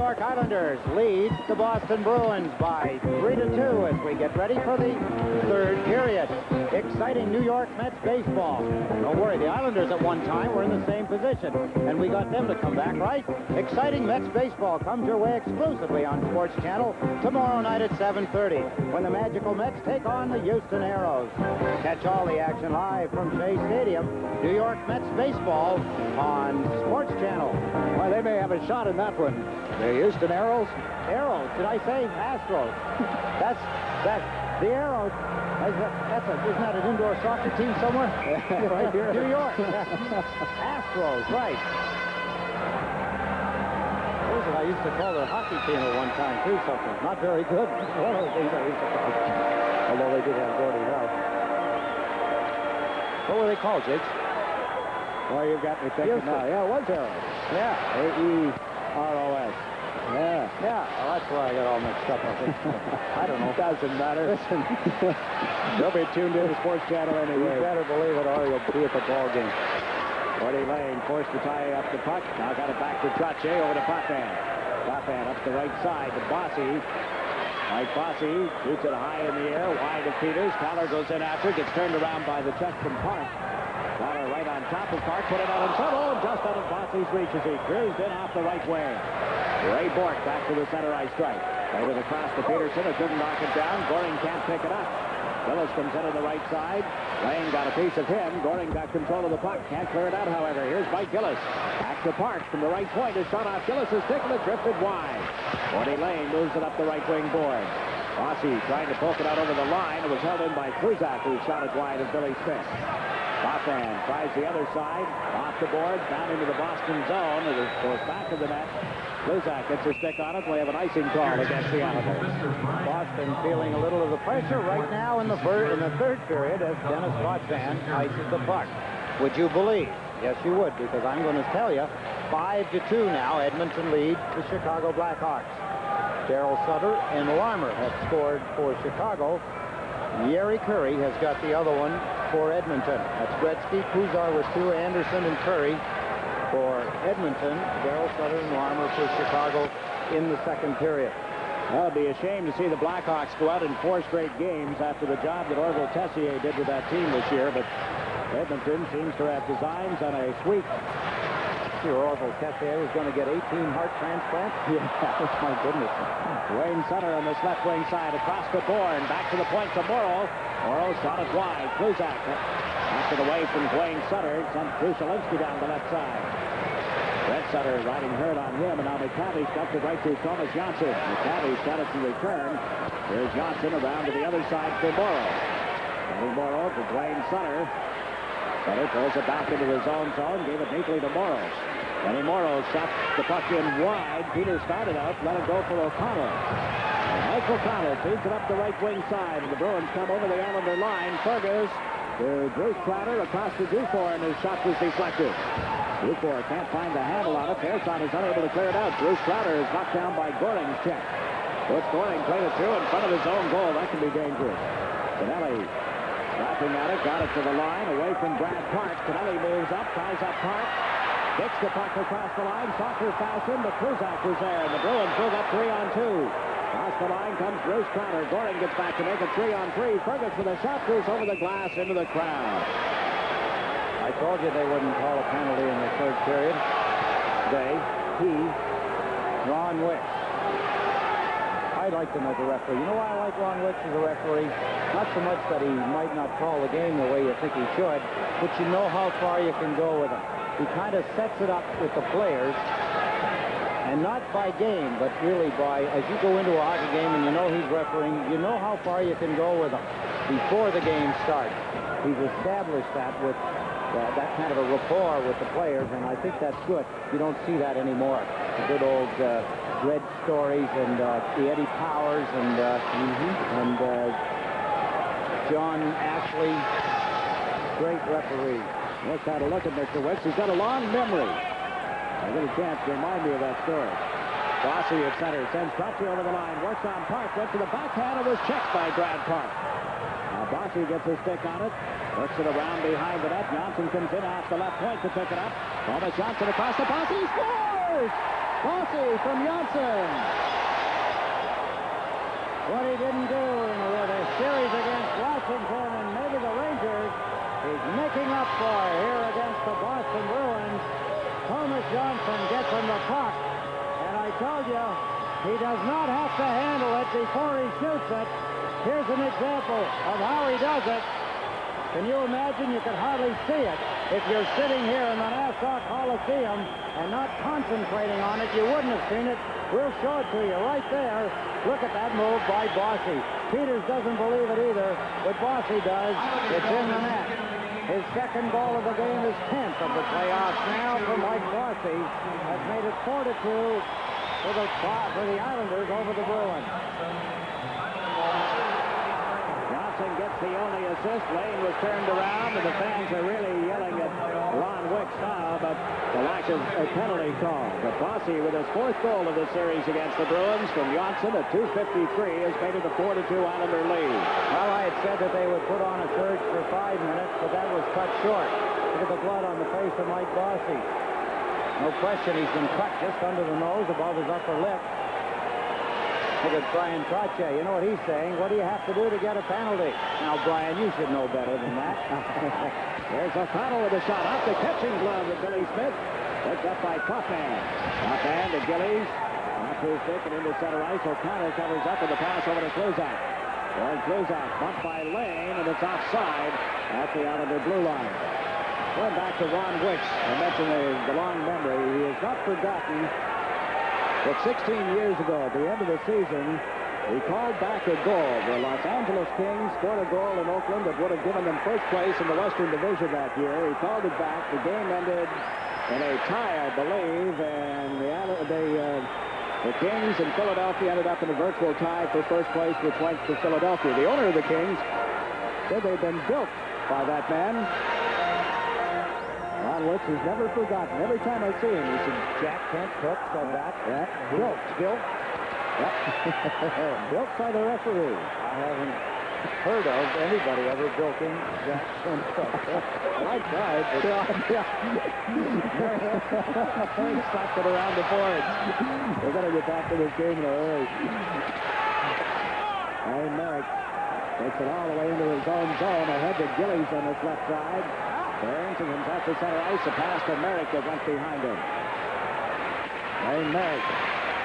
York Islanders lead the Boston Bruins by 3-2 as we get ready for the third period. Exciting New York Mets baseball. Don't worry, the Islanders at one time were in the same position, and we got them to come back, right? Exciting Mets baseball comes your way exclusively on Sports Channel tomorrow night at 7:30 when the magical Mets take on the Houston Aeros. Catch all the action live from Shea Stadium. New York Mets baseball on Sports Channel. Well, they may have a shot in that one. The Houston Aeros? Aeros, did I say Astros? That's the Aeros. Isn't that an indoor soccer team somewhere? Right here. New York. Astros, right. What was it I used to call their hockey team at one time, too, something. Not very good. One of the things I used to call it. Although they did have Gordie Howe. What were they called, Jiggs? Well, you've got me thinking now. Yeah, it was Aeros. Yeah. A-E-R-O-S. Yeah. Yeah. Well, that's where I got all mixed up, I think. I don't know. Doesn't matter. Listen. They'll be tuned in to Sports Channel anyway. You better believe it, or you'll be at the ball game. Gordy Lane forced to tie up the puck. Now got it back to Trache over to Potvin. Potvin up the right side to Bossy. Mike Bossy shoots it high in the air, wide of Peters. Tyler goes in after, gets turned around by the check from Park. Tyler right on top of Park, put it out in front. Oh, just out of Bossy's reach as he cruised in off the right wing. Ray Bork back to the center ice strike. Over the cross to Peterson, who couldn't knock it down. Goring can't pick it up. Gillis comes in on the right side. Lane got a piece of him. Goring got control of the puck. Can't clear it out, however. Here's Mike Gillis. Back to Park from the right point. His shot off Gillis' stick and it drifted wide. Gordy Lane moves it up the right wing board. Bossy trying to poke it out over the line. It was held in by Kruzak, who shot it wide of Billy Smith. Potvin tries the other side. Off the board, down into the Boston zone. It goes back of the net. Kruzak gets a stick on it. We have an icing call against the Islanders. Boston feeling a little of the pressure right now in the third period as Dennis Potvin ices the puck. Would you believe? Yes, you would, because I'm going to tell you, 5-2 now, Edmonton lead the Chicago Blackhawks. Darryl Sutter and Larmer have scored for Chicago. Yeri Curry has got the other one for Edmonton. That's Gretzky, Kuzar with 2, Anderson and Curry for Edmonton. Darryl Sutter and Larmer for Chicago in the second period. Well, it'd be a shame to see the Blackhawks go out in 4 straight games after the job that Orville Tessier did with that team this year, but Edmonton seems to have designs on a sweep. Orville Tessier was going to get 18 heart transplants. Yeah, my goodness. Wayne Sutter on this left wing side across the board. Back to the point to Morrow. Morrow shot it wide. Kruzak knocked it away from Wayne Sutter. Sent Krushelinski down the left side. Red Sutter riding hurt on him, and now McCavish dumped it right to Thomas Johnson. McCavish got it in return. Here's Johnson around to the other side for Morrow. Getting Morrow to Wayne Sutter. Sutter throws it back into the zone, gave it neatly to Morrow. Kenny Morrow shot the puck in wide. Peter started out, let it go for O'Connell. And Mike O'Connell feeds it up the right wing side, and the Bruins come over the Islander line. Fergus to Bruce Crowder across to Dufour, and his shot was deflected. Dufour can't find the handle on it. Fairson is unable to clear it out. Bruce Crowder is knocked down by Goring's check. Butch Goring played it through in front of his own goal. That can be dangerous. Canelli laughing at it, got it to the line, away from Brad Park. Canelli moves up, ties up Park. Kicks the puck across the line, soccer fashion, but Kruzak was there, and the Bruins move up 3-on-2. Across the line comes Bruce Crowder. Goring gets back to make it 3-on-3. Fergus with a shot goes over the glass into the crowd. I told you they wouldn't call a penalty in the third period. Ron Wicks. I liked him as a referee. You know why I like Ron Wicks as a referee? Not so much that he might not call the game the way you think he should, but you know how far you can go with him. He kind of sets it up with the players, and not by game, but really by, as you go into a hockey game and you know he's refereeing, you know how far you can go with him before the game starts. He's established that with that kind of a rapport with the players, and I think that's good. You don't see that anymore. The good old Red stories and the Eddie Powers and John Ashley, great referee. Let's have a look at Mr. Wicks. He's got a long memory. I get a chance to remind me of that story. Bossy at center sends Trache over the line, works on Park, went to the backhand, and was checked by Brad Park. Now Bossy gets his stick on it, works it around behind the net. Johnson comes in off the left point to pick it up. Thomas Johnson across the Bossy scores! Bossy from Janssen. What he didn't do in the series against Washington and maybe the Rangers, he's making up for here against the Boston Bruins. Thomas Johnson gets him the puck, and I told you, he does not have to handle it before he shoots it. Here's an example of how he does it. Can you imagine? You could hardly see it. If you're sitting here in the Nassau Coliseum and not concentrating on it, you wouldn't have seen it. We'll show it to you right there. Look at that move by Bossy. Peters doesn't believe it either, but Bossy does. It's in the net. His second goal of the game, is 10th of the playoffs now for Mike Bossy. Has made it 4-2 for the Islanders over the Bruins. Johnson gets the only assist. Lane was turned around, and the fans are really yelling at Ron Wicks now about the lack of a penalty call. But Bossy, with his 4th goal of the series against the Bruins from Johnson at 2:53, has made it a 4-2 Islander lead. Well, I had said that they would put on a surge for 5 minutes, but that was cut short. Look at the blood on the face of Mike Bossy. No question, he's been cut just under the nose, above his upper lip. Look at Brian Trottier. You know what he's saying? What do you have to do to get a penalty? Now, Brian, you should know better than that. There's O'Connell with a shot off the catching glove of Billy Smith. Picked up by Coffman. Coffman to Gillies. Off his stick and into center ice. O'Connell covers up with the pass over to Kluzak. Well, Kluzak bumped by Lane, and it's offside at the Islander blue line. Going back to Ron Wicks. I mentioned the long memory. He has not forgotten that 16 years ago, at the end of the season, he called back a goal. The Los Angeles Kings scored a goal in Oakland that would have given them first place in the Western Division that year. He called it back. The game ended in a tie, I believe, and the Kings and Philadelphia ended up in a virtual tie for first place, which went to Philadelphia. The owner of the Kings said they'd been built by that man. Ron Wicks has never forgotten. Every time I see him, he said, Jack Kent Cook said that. Yeah. Built. Yep. Built by the referee. I haven't heard of anybody ever bilking Jack Kent Cook. I tried, but he slapped it around the boards. We're going to get back to this game in a hurry. Hey, Merrick takes it all the way into his own zone. Ahead to Gillies on his left side. Burns and comes out to center ice. A pass to Merrick that went behind him. Wayne Merrick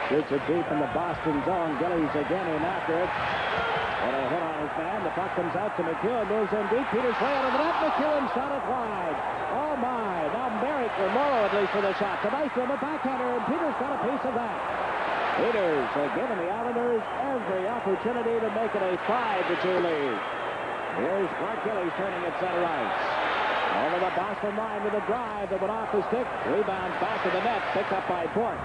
shoots it deep in the Boston zone. Gillies again in after it. And a hit on his man. The puck comes out to McEwen. Moves in deep. Peters way out of the net. McEwen shot it wide. Oh, my. Now Merrick, or Morrow at least, for the shot. Tonight from a backhander, and Peters got a piece of that. Peters has given the Islanders every opportunity to make it a 5-2 lead. Here's Clark Gillies turning at center ice. Over the Boston line with a drive that went off the stick. Rebounds back to the net. Picked up by Bork.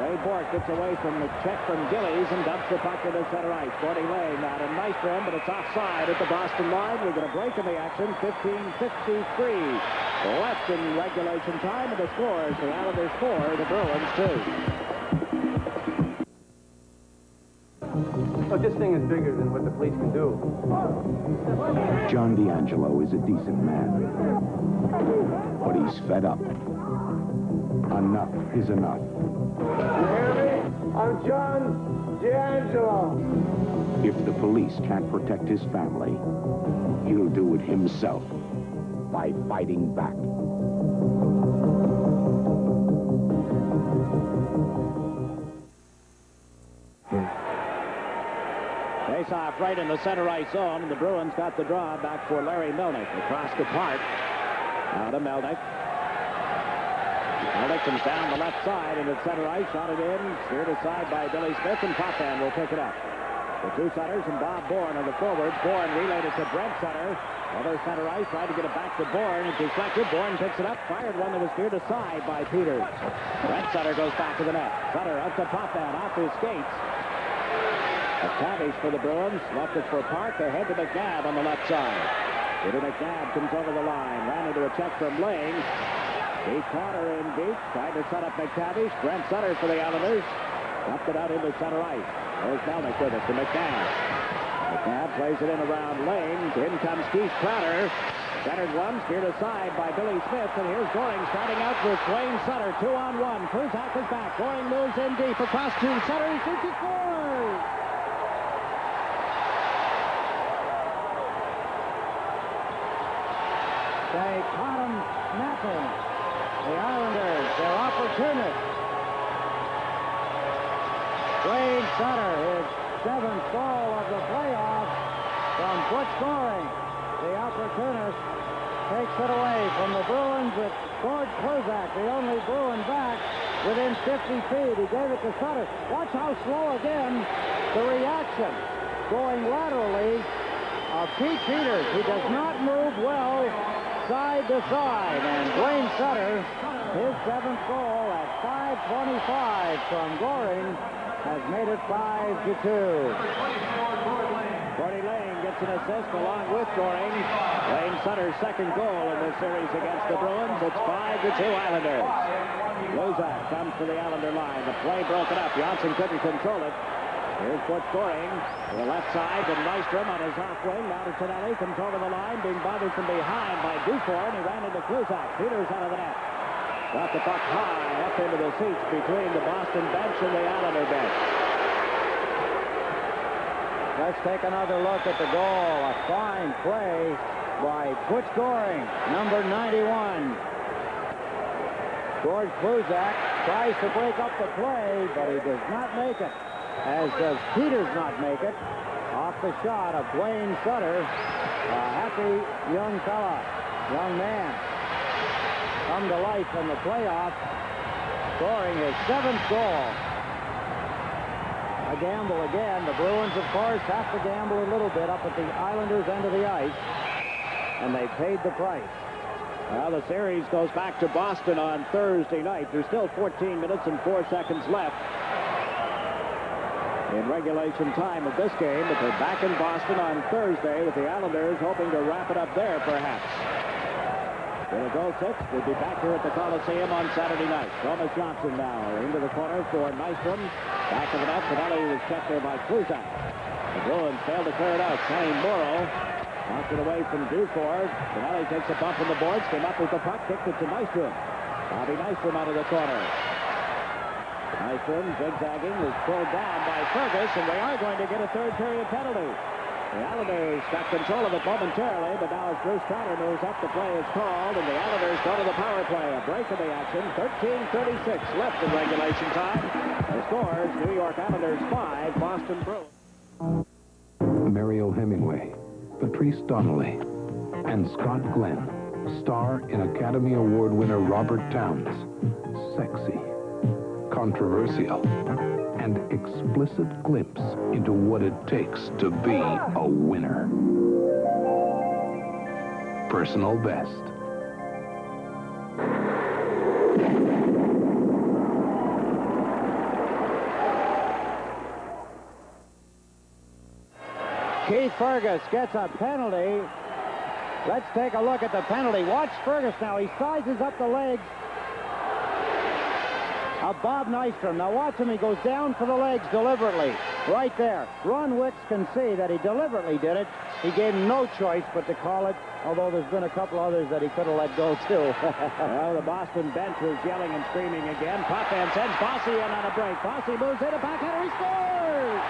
Ray Bork gets away from the check from Gillies and dumps the puck into center ice. Gordy Lane not a nice for him, but it's offside at the Boston line. We get a break in the action. 15:53 left in regulation time, and the scores: the Islanders 4, the Bruins 2. Look, this thing is bigger than what the police can do. John D'Angelo is a decent man, but he's fed up. Enough is enough. You hear me? I'm John D'Angelo. If the police can't protect his family, he'll do it himself by fighting back. Face-off right in the center ice zone, and the Bruins got the draw back for Larry Melnick. Across the park. Now to Melnick. Melnick comes down the left side into center ice. Shot it in. Steered aside by Billy Smith, and Potvin will pick it up. The two centers and Bob Bourne are the forwards. Bourne relayed it to Brent Sutter. Other center ice, tried to get it back to Bourne. It's deflected. Bourne picks it up. Fired one that was steered aside by Peters. Brent Sutter goes back to the net. Sutter up to Potvin, off his skates. McTavish for the Bruins. Left it for Park. Ahead to McNabb on the left side. Peter McNabb comes over the line. Ran into a check from Lane. He caught her in deep. Tried to set up McTavish. Brent Sutter for the Islanders. Dumped it out into center ice. There's Melnick with it to McNabb. McNabb plays it in around Lane. In comes Keith Crowder. Centered one, steered aside by Billy Smith, and here's Goring starting out with Wayne Sutter. 2-on-1. Kluzak is back. Goring moves in deep across to Sutter. He shoots, he scores! They caught him napping. The Islanders, they're opportunists. Wayne Sutter, his 7th goal of the playoffs from Butch Goring. The opportunist takes it away from the Bruins with Gord Kluzak, the only Bruin back within 50 feet. He gave it to Sutter. Watch how slow again the reaction. Going laterally of Pete Peters. He does not move well side to side. And Wayne Sutter, his 7th goal at 5:25 from Goring, has made it 5-2. Gordy Lane gets an assist along with Goring. Wayne Sutter's 2nd goal in this series against the Bruins. It's 5-2 Islanders. Kluzak comes to the Islander line. The play broken up. Johnson couldn't control it. Here's Butch Goring to the left side, and Nystrom on his off wing. Now to Tonelli, comes over the line, being bothered from behind by Dufour, and he ran into Kluzak. Peters out of the net. Got the puck high up into the seats between the Boston bench and the Islander bench. Let's take another look at the goal. A fine play by Butch Goring, number 91. Gord Kluzak tries to break up the play, but he does not make it, as does Peters not make it. Off the shot of Wayne Sutter, a happy young fella, young man, come to life in the playoffs, scoring his 7th goal. A gamble again. The Bruins, of course, have to gamble a little bit up at the Islanders' end of the ice, and they paid the price. Well, the series goes back to Boston on Thursday night. There's still 14 minutes and 4 seconds left in regulation time of this game, but they're back in Boston on Thursday with the Islanders hoping to wrap it up there, perhaps. With a goal 6, we'll be back here at the Coliseum on Saturday night. Thomas Johnson now into the corner for Nystrom. Back of the net. Tonelli was checked there by Kluzak. The Bruins failed to clear it out. Kenny Morrow knocked it away from Dufour. Tonelli takes a bump in the boards, came up with the puck, kicked it to Nystrom. Bobby Nystrom out of the corner. Nystrom zigzagging is pulled down by Fergus, and they are going to get a 3rd period penalty. The Islanders got control of it momentarily, but now as Bruce Crowder moves up, the play is called, and the Islanders go to the power play. A break of the action. 13:36 left in regulation time. The scores, New York Islanders 5, Boston Bruins. Mariel Hemingway, Patrice Donnelly, and Scott Glenn star in Academy Award winner Robert Towne's sexy, controversial, and explicit glimpse into what it takes to be a winner. Personal Best. Keith Fergus gets a penalty. Let's take a look at the penalty. Watch Fergus now. He sizes up the legs of Bob Nystrom. Now watch him. He goes down for the legs deliberately. Right there. Ron Wicks can see that he deliberately did it. He gave him no choice but to call it, although there's been a couple others that he could have let go too. Well, the Boston bench was yelling and screaming again. Potvin sends Bossy in on a break. Bossy moves in, a backhander, he scores!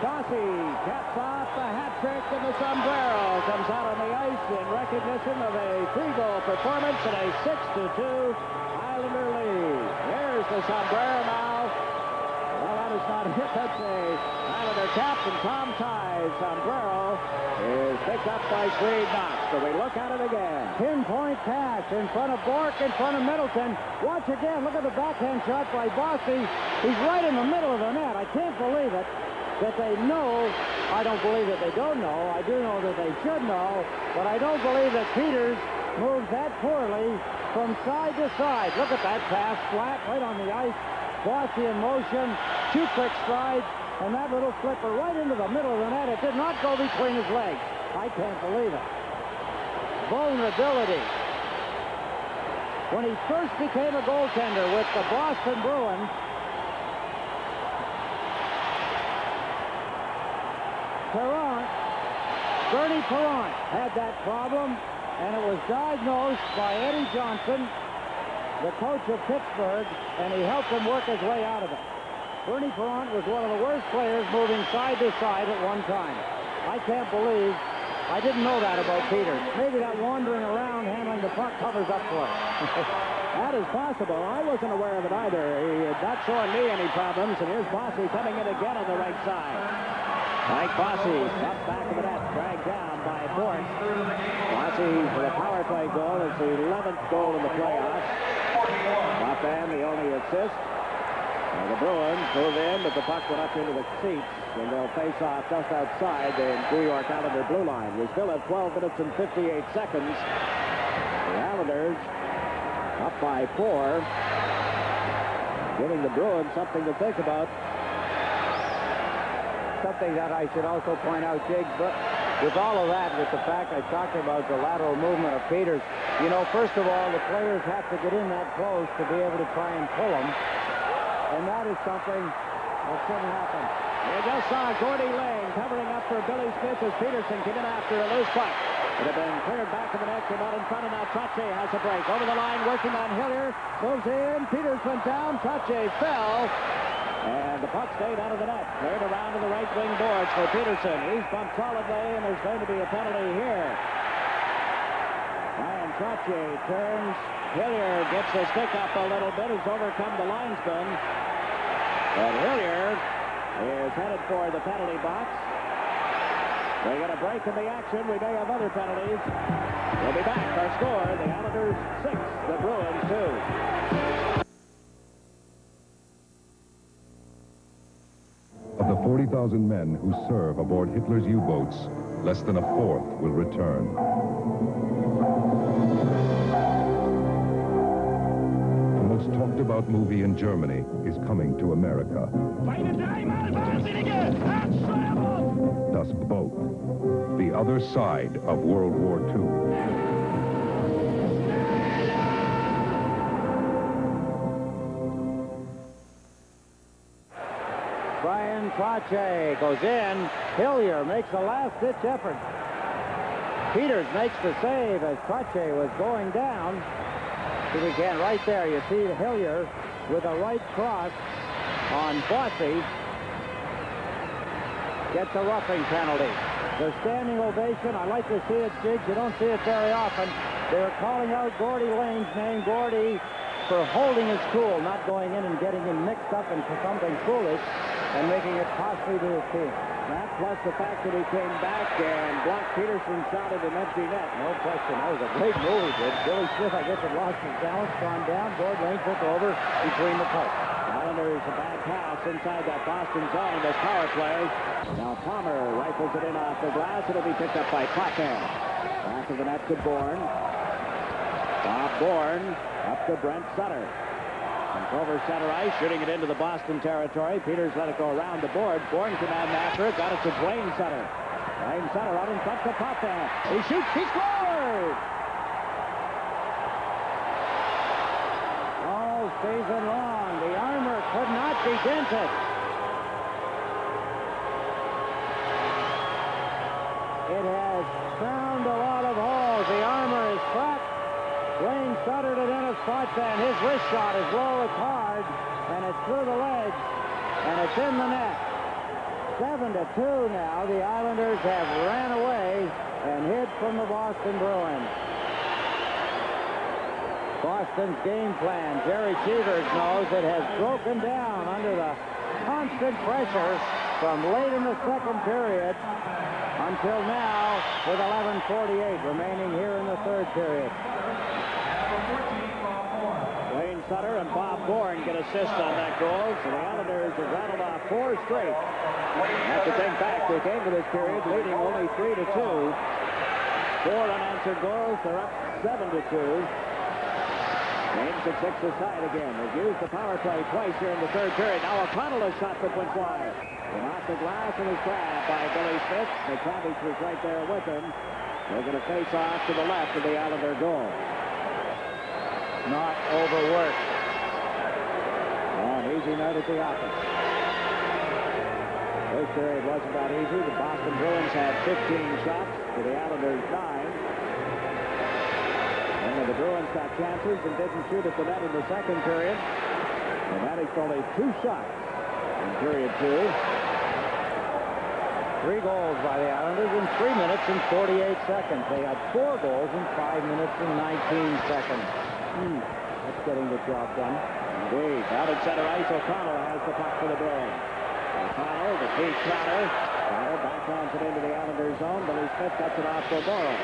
Bossy caps off the hat trick, and the sombrero comes out on the ice in recognition of a 3-goal performance and a 6-2 Islander lead. There's the sombrero now. Well, that is not it. That's a Islander cap, and Tom Tighe's sombrero is picked up by Swede Knox. So we look at it again. Pinpoint pass in front of Bork, in front of Middleton. Watch again. Look at the backhand shot by Bossy. He's right in the middle of the net. I can't believe it. That they know, I don't believe that they don't know. I do know that they should know, but I don't believe that Peters moves that poorly from side to side. Look at that pass, flat, right on the ice. Bossy in motion, 2 quick strides, and that little flipper right into the middle of the net. It did not go between his legs. I can't believe it. Vulnerability. When he first became a goaltender with the Boston Bruins, Bernie Perrant had that problem, and it was diagnosed by Eddie Johnson, the coach of Pittsburgh, and he helped him work his way out of it. Bernie Perrant was one of the worst players moving side to side at one time. I can't believe I didn't know that about Peters. Maybe that wandering around handling the puck covers up for it. That is possible. I wasn't aware of it either. He had not shown me any problems, and here's Bossy coming in again on the right side. Mike Bossy, up back of the net, dragged down by Bourne. Bossy for the power play goal. It's the 11th goal in the playoffs. Top end, the only assist. The Bruins move in, but the puck went up into the seats, and they'll face off just outside the New York Islander blue line. We still have 12 minutes and 58 seconds. The Islanders up by 4, giving the Bruins something to think about. Something that I should also point out, Jiggs, but with all of that, with the fact I talked about the lateral movement of Peters, you know, first of all, the players have to get in that close to be able to try and pull them, and that is something that shouldn't happen. You just saw Gordy Lane covering up for Billy Smith as Peterson came in after a loose puck. It had been cleared back to the net, came out in front, and now Trache has a break. Over the line, working on Hillier, moves in, Peters went down, Trache fell. And the puck stayed out of the net. Cleared around to the right wing boards for Peterson. He's bumped solidly, and there's going to be a penalty here. Ryan Trache turns. Hillier gets the stick up a little bit, has overcome the linesman. But Hillier is headed for the penalty box. They get a break in the action. We may have other penalties. We'll be back. Our score, the Islanders 6, the Bruins 2. Of the 40,000 men who serve aboard Hitler's U-boats, less than a fourth will return. The most talked about movie in Germany is coming to America. Thus both, the other side of World War II. Ryan Trache goes in. Hillier makes a last-ditch effort. Peters makes the save as Trache was going down. See again, right there, you see Hillier with a right cross on Bossy. Gets a roughing penalty. The standing ovation, I like to see it, Jiggs. You don't see it very often. They're calling out Gordy Lane's name, Gordy, for holding his cool, not going in and getting him mixed up into something foolish and making it costly to his team. That plus the fact that he came back and blocked Peterson's shot at an empty net. No question. That was a great move he did. Billy Smith, I guess, had lost his balance, gone down. Gord Lane took over between the posts. Islanders a back house inside that Boston zone in this power play. Now Palmer rifles it in off the glass. It'll be picked up by Potter. Back of the net to Bourne. Bob Bourne up to Brent Sutter. Over center ice, shooting it into the Boston territory. Peters let it go around the board. Bourne came out after it. Got it to Dwayne Sutter. Dwayne Sutter out in front to Potter. He shoots. He scores! All season long, the armor could not be dented. It has found a lot of holes. The armor is cracked. Dwayne Sutter to Dennis Potvin. His wrist shot is low, it's hard, and it's through the legs, and it's in the net. 7-2 now. The Islanders have ran away and hid from the Boston Bruins. Boston's game plan, Jerry Cheevers knows it has broken down under the constant pressure from late in the second period until now with 11:48 remaining here in the third period. Dwayne Sutter and Bob Bourne get assists on that goal, so the Islanders have rattled off 4 straight. Have to think back, they came to this period leading only 3-2. 4 unanswered goals, they're up 7-2. Game's at 6 aside again. They've used the power play twice here in the third period. Now O'Connell has shot that went wide. And off the glass and is grabbed by Billy Smith. McTavish was right there with him. They're going to face off to the left of the Islander goal. Not overworked. An easy night at the office. First period wasn't that easy. The Boston Bruins had 15 shots to the Islanders 9. And the Bruins got chances and didn't shoot at the net in the second period. They managed only 2 shots in period 2. 3 goals by the Islanders in 3 minutes and 48 seconds. They had 4 goals in 5 minutes and 19 seconds. That's getting the job done. Indeed. Out at center ice, O'Connell has the puck for the Bruins. O'Connell, the deep counter. O'Connell backhands it into the Islanders zone. Billy Smith cuts it off for Morrow.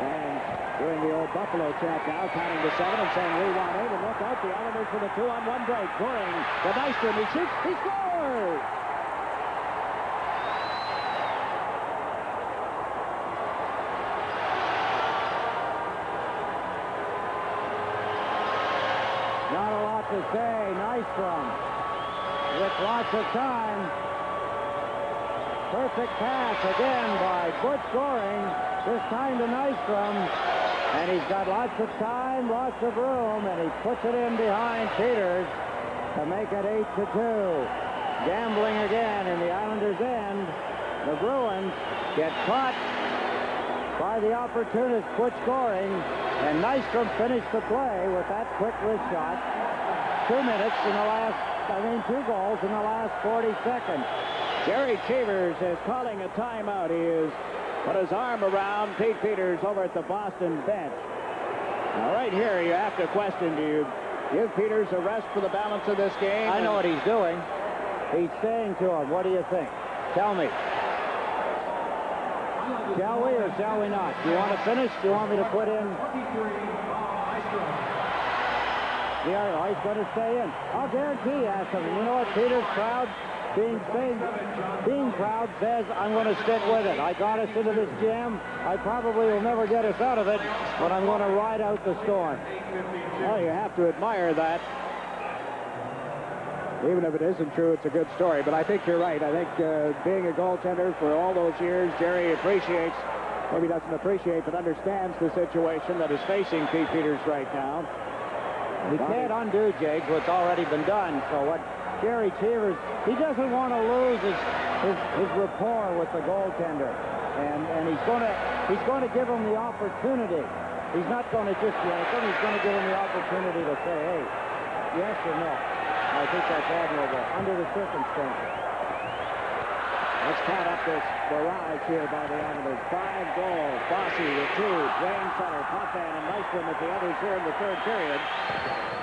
And doing the old Buffalo chant now, counting to 7 and saying, we want 8. And look out, the Islanders for the 2-on-1 break. Goring, the Nystrom, he shoots, he scores! Not a lot to say. Nystrom with lots of time. Perfect pass again by Butch Goring. This time to Nystrom. And he's got lots of time, lots of room, and he puts it in behind Peters to make it 8-2. Gambling again in the Islanders' end. The Bruins get caught by the opportunist Butch Goring, and Nystrom finished the play with that quick wrist shot. 2 minutes in the last, 2 goals in the last 40 seconds. Jerry Cheevers is calling a timeout. He has put his arm around Pete Peters over at the Boston bench. Now, right here, you have to question, do you give Peters a rest for the balance of this game? I know what he's doing. He's saying to him, what do you think? Tell me. Shall we or shall we not? Do you want to finish? Do you want me to put in? Yeah, he's going to stay in. I'll guarantee you have something. You know what? Peters' crowd, being proud, says, I'm going to stick with it. I got us into this jam. I probably will never get us out of it, but I'm going to ride out the storm. Well, you have to admire that. Even if it isn't true, it's a good story. But I think you're right. I think being a goaltender for all those years, Jerry appreciates, maybe doesn't appreciate, but understands the situation that is facing Pete Peters right now. He can't undo, Jiggs, what's already been done. So what Jerry Cheevers, he doesn't want to lose his rapport with the goaltender. And he's going to give him the opportunity. He's not going to just yank him. He's going to give him the opportunity to say, hey, yes or no. I think that's admirable under the circumstances. Let's count up this barrage here by the Islanders. 5 goals. Bossy with 2. Dwayne Sutter, Potvin, and Nystrom at the others here in the third period.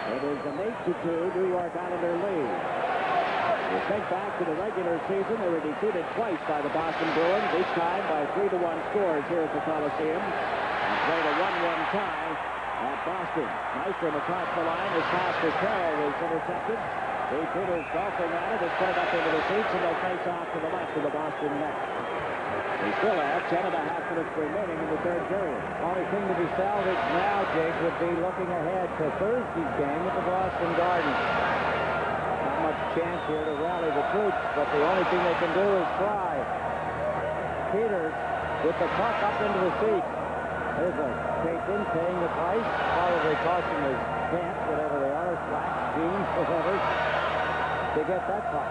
It is an 8-2 New York Islander lead. We think back to the regular season. They were defeated twice by the Boston Bruins, each time by 3-1 scores here at the Coliseum. And played a 1-1 tie at Boston. Nystrom across the line. His pass to Carroll was intercepted. Pete Peters golfing at it, has put it up into the seats, and they'll face off to the left of the Boston net. They still have 10.5 minutes remaining in the third period. Only thing to be salvaged now, Jiggs, would be looking ahead to Thursday's game at the Boston Garden. Not much chance here to rally the troops, but the only thing they can do is try. Peters with the puck up into the seats. There's a patron paying the price, probably costing his pants, whatever they are, slacks, jeans, whatever, to get that puck.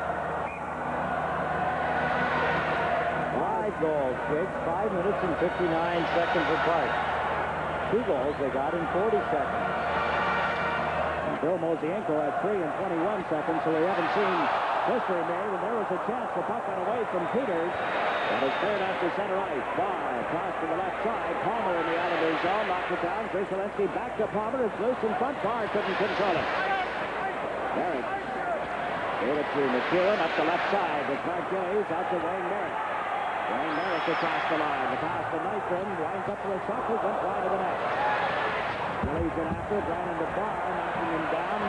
5 goals, Jiggs, 5 minutes and 59 seconds apart. 2 goals they got in 40 seconds. And Bill Mosienko had 3 in 21 seconds, so we haven't seen history made, and there was a chance. The puck got away from Peters. That is cleared out to center ice. Barr across to the left side. Palmer in the Islanders zone. Knocked it down. Krzyzewski back to Palmer. It's loose in front. Barr couldn't control it. Merrick gave it to McEwen up the left side. The Clark Gillies out to Wayne Merrick. Wayne Merrick across the line. The pass to Nystrom. Winds up to the shot. Went wide of the net. Gillies in after it. Ran into Barr. Knocking him down.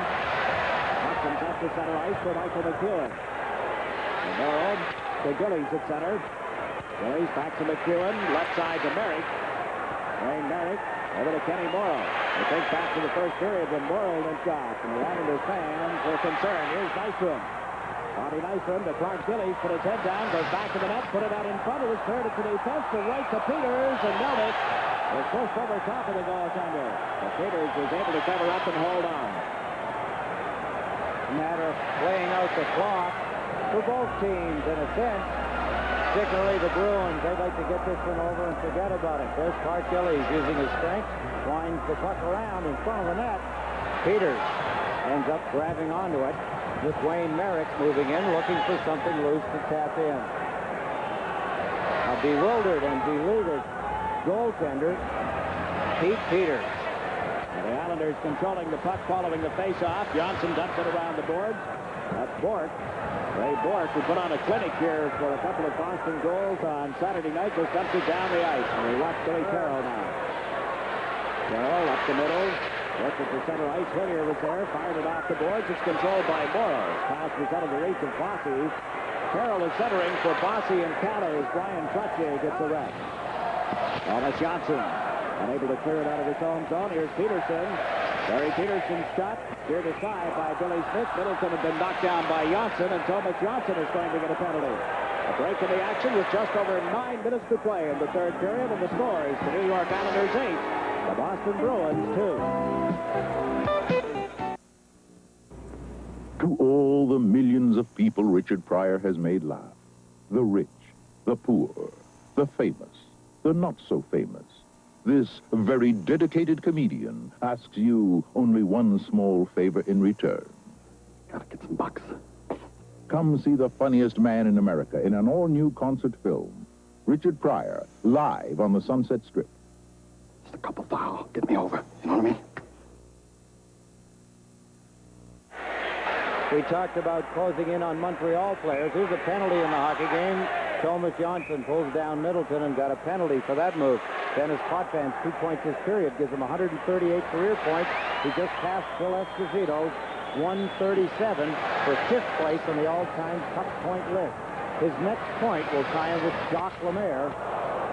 Comes up to center ice for Michael McEwen. And Morrow to Gillies at center. Gillies back to McEwen. Left side to Merrick. Wayne Merrick over to Kenny Morrow. They think back to the first period when Morrow limped off. And the Islanders fans were concerned. Here's Nystrom. Bobby Nystrom to Clark Gillies. Put his head down. Goes back to the net. Put it out in front. It was cleared to the defense. To right to Peters. And Melnick was pushed over top of the goaltender. But Peters was able to cover up and hold on. A matter of playing out the clock. for both teams in a sense. Particularly the Bruins. They'd like to get this one over and forget about it. There's Clark Gillies using his strength. Winds the puck around in front of the net. Peters ends up grabbing onto it. With Wayne Merrick moving in, looking for something loose to tap in. A bewildered and deluded goaltender, Pete Peters. And the Islanders controlling the puck following the face-off. Johnson dumps it around the boards. That's Bork. Ray Bork, who put on a clinic here for a couple of Boston goals on Saturday night, just dumps it down the ice. And we watch Billy Carroll now. Carroll up the middle. Looked at the center ice. Hillier was there. Fired it off the boards. It's controlled by Morrow. Pass was out of the reach of Bossy. Carroll is centering for Bossy and Calais. Brian Trottier gets the rest. Thomas Johnson unable to clear it out of his own zone. Here's Peterson. Barry Peterson's shot steered aside by Billy Smith. Middleton had been knocked down by Johnson, and Thomas Johnson is going to get a penalty. A break in the action with just over 9 minutes to play in the third period, and the score is the New York Islanders 8, the Boston Bruins 2. To all the millions of people Richard Pryor has made laugh, the rich, the poor, the famous, the not so famous, this very dedicated comedian asks you only one small favor in return. Gotta get some bucks. Come see the funniest man in America in an all-new concert film. Richard Pryor, live on the Sunset Strip. Just a couple thou. Get me over. You know what I mean? We talked about closing in on Montreal players. Here's a penalty in the hockey game. Thomas Johnson pulls down Middleton and got a penalty for that move. Dennis Potvin, 2 points this period, gives him 138 career points. He just passed Phil Esposito's 137 for 5th place on the all-time puck point list. His next point will tie him with Jacques Lemaire,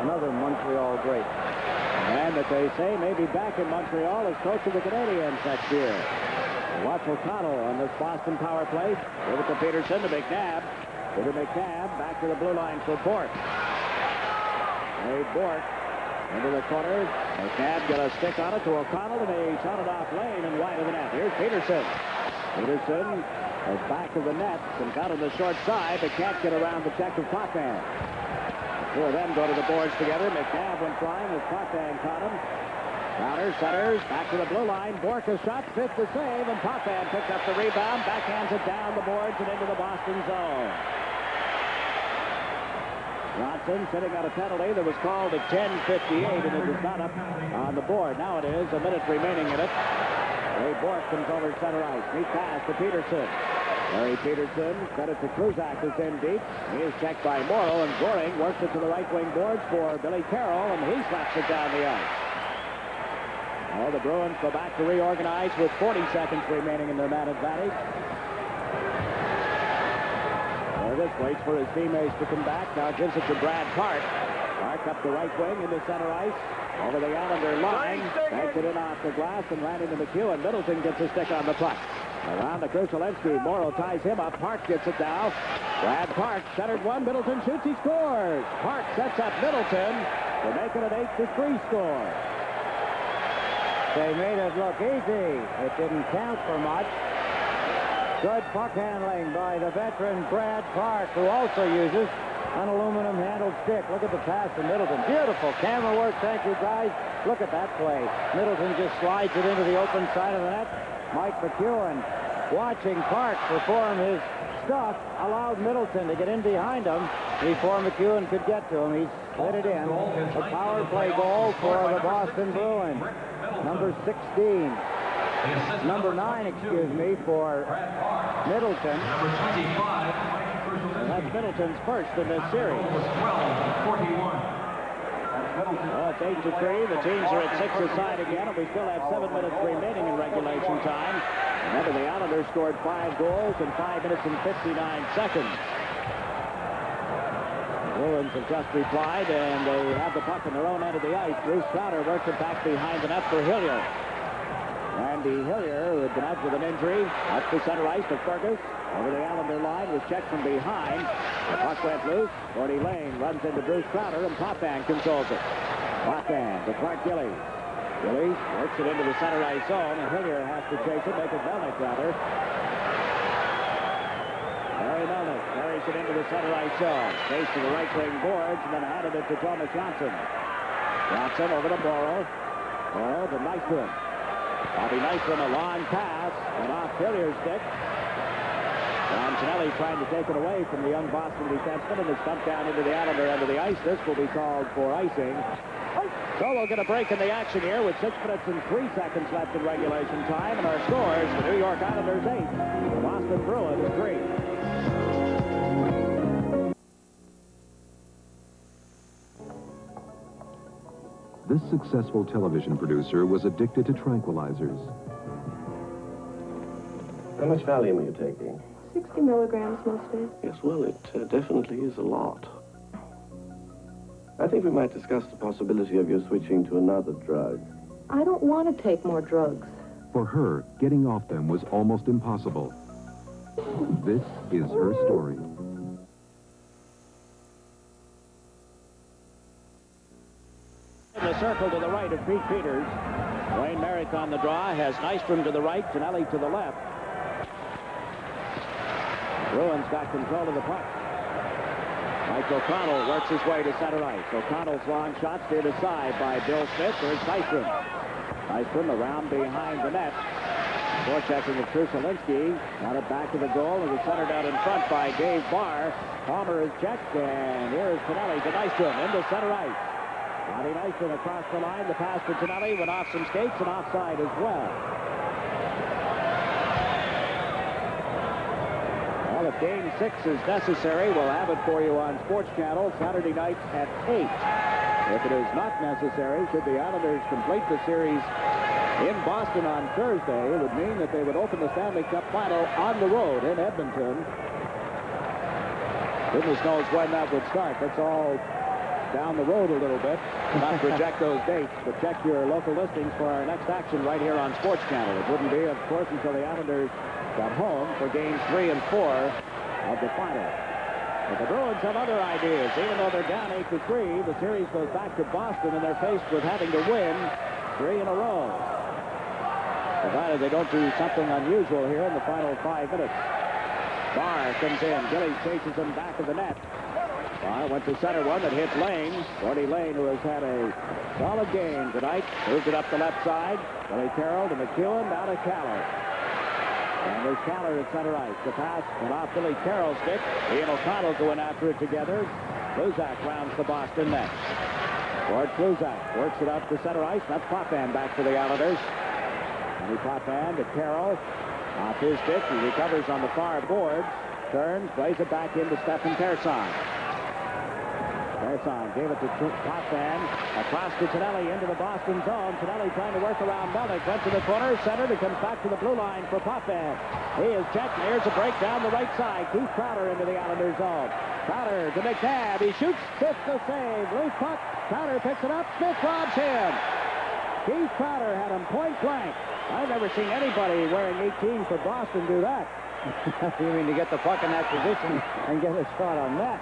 another Montreal great. And that they say may be back in Montreal as coach of the Canadiens next year. Watch O'Connell on this Boston power play. Give it to Peterson to McNabb. Peter McNabb back to the blue line for Bork. Ray Bork into the corner. McNabb got a stick on it to O'Connell, and he shot it off lane and wide of the net. Here's Peterson. Peterson is back of the net and got on the short side, but can't get around the check of Potvin. The two of them go to the boards together. McNabb went flying as Potvin caught him. Crowder centers, back to the blue line. Bork a shot, fifth the save, and Potvin picks up the rebound, backhands it down the boards and into the Boston zone. Johnson sitting on a penalty that was called at 10:58, and it is not up on the board. Now it is, a minute remaining in it. Ray Bork comes over center ice. Neat pass to Peterson. Larry Peterson sent it to Kruzak, who's in deep. He is checked by Morrow, and Goring works it to the right wing boards for Billy Carroll, and he slaps it down the ice. Well, the Bruins go back to reorganize with 40 seconds remaining in their man advantage. Davis waits for his teammates to come back. Now gives it to Brad Park. Park up the right wing into center ice. Over the Islander line. Banks it in off the glass and ran into McHugh. Middleton gets a stick on the puck. Around the Krushelensky. Morrow ties him up. Park gets it now. Brad Park centered one. Middleton shoots. He scores. Park sets up Middleton to make it an 8-3 score. They made it look easy. It didn't count for much. Good puck handling by the veteran Brad Park, who also uses an aluminum-handled stick. Look at the pass to Middleton. Beautiful camera work. Thank you, guys. Look at that play. Middleton just slides it into the open side of the net. Mike McEwen, watching Park perform his stuff, allowed Middleton to get in behind him before McEwen could get to him. He slid it in. A power play goal for the Boston Bruins. Number 16. Number 9, excuse me, for Middleton. Number 25. And that's Middleton's first in this series. Number 12, 41. Well, it's 8-3. The teams are at 6 aside again, and we still have 7 minutes remaining in regulation time. Remember, the Islanders scored 5 goals in 5 minutes and 59 seconds. The Bruins have just replied, and they have the puck on their own end of the ice. Bruce Crowder works it back behind the net for Hillier. Randy Hillier, who had been out with an injury, up the center ice to Fergus. Over the Islander line was checked from behind. The puck went loose. Gordy Lane runs into Bruce Crowder, and Potvin controls it. Potvin to Clark Gillies. Gillies works it into the center ice zone, and Hillier has to chase it, make it Melnick rather. Larry fires it into the center ice zone. Chase to the right wing boards, and then handed it to Thomas Johnson. Johnson over to Morrow. Morrow to Nystrom. Bobby Nystrom, a long pass, and off Hilliard's stick. John Tonelli trying to take it away from the young Boston defenseman, and it's dumped down into the alley under the ice. This will be called for icing. So we'll get a break in the action here with 6 minutes and 3 seconds left in regulation time. And our scores, the New York Islanders 8, the Boston Bruins 3. This successful television producer was addicted to tranquilizers. How much Valium are you taking? 60 milligrams most days. Yes, well, it definitely is a lot. I think we might discuss the possibility of you switching to another drug. I don't want to take more drugs. For her, getting off them was almost impossible. This is her story. In the circle to the right of Pete Peters. Wayne Merrick on the draw, has Nystrom to the right, Tonelli to the left. Bruins got control of the puck. Mike O'Connell works his way to center ice. O'Connell's long shot steered aside by Bill Smith. There's Nystrom. Nystrom around behind the net. Forechecking of Trusalinski. Got it back to the goal, and it's centered out in front by Dave Barr. Palmer is checked, and here's Tonelli to Nystrom into center ice. Bobby Nystrom across the line. The pass to Tonelli went off some skates and offside as well. Well, if Game 6 is necessary, we'll have it for you on SportsChannel Saturday nights at 8. If it is not necessary, should the Islanders complete the series in Boston on Thursday, it would mean that they would open the Stanley Cup final on the road in Edmonton. Goodness knows when that would start. That's all down the road a little bit. Not project those dates, but check your local listings for our next action right here on SportsChannel. It wouldn't be, of course, until the Islanders got home for Games 3 and 4 of the final. But the Bruins have other ideas. Even though they're down 8-3, the series goes back to Boston, and they're faced with having to win 3 in a row. Provided they don't do something unusual here in the final 5 minutes. Barr comes in. Gillies chases him back of the net. Barr went to center one that hit Lane. Gordy Lane, who has had a solid game tonight, moved it up the left side. Billy Carroll to McEwen, now to Caller. And there's Caller at center ice. The pass went off Billy Carroll's stick. He and O'Connell going after it together. Kluzak rounds the Boston net. Gord Kluzak works it out to center ice. That's Potvin back for the Islanders. And Potvin to Carroll. Off his stick. He recovers on the far boards. Turns, plays it back into Stefan Persson. Persson gave it to Potvin. Across to Tonelli into the Boston zone. Tonelli trying to work around Melnick. Went to the corner, centered. It comes back to the blue line for Potvin. He is checked. Here's a break down the right side. Keith Crowder into the Islanders zone. Crowder to McNabb. He shoots. Smith the save. Loose puck. Crowder picks it up. Smith robs him. Keith Crowder had him point blank. I've never seen anybody wearing 18 for Boston do that. You mean to get the puck in that position and get a shot on that?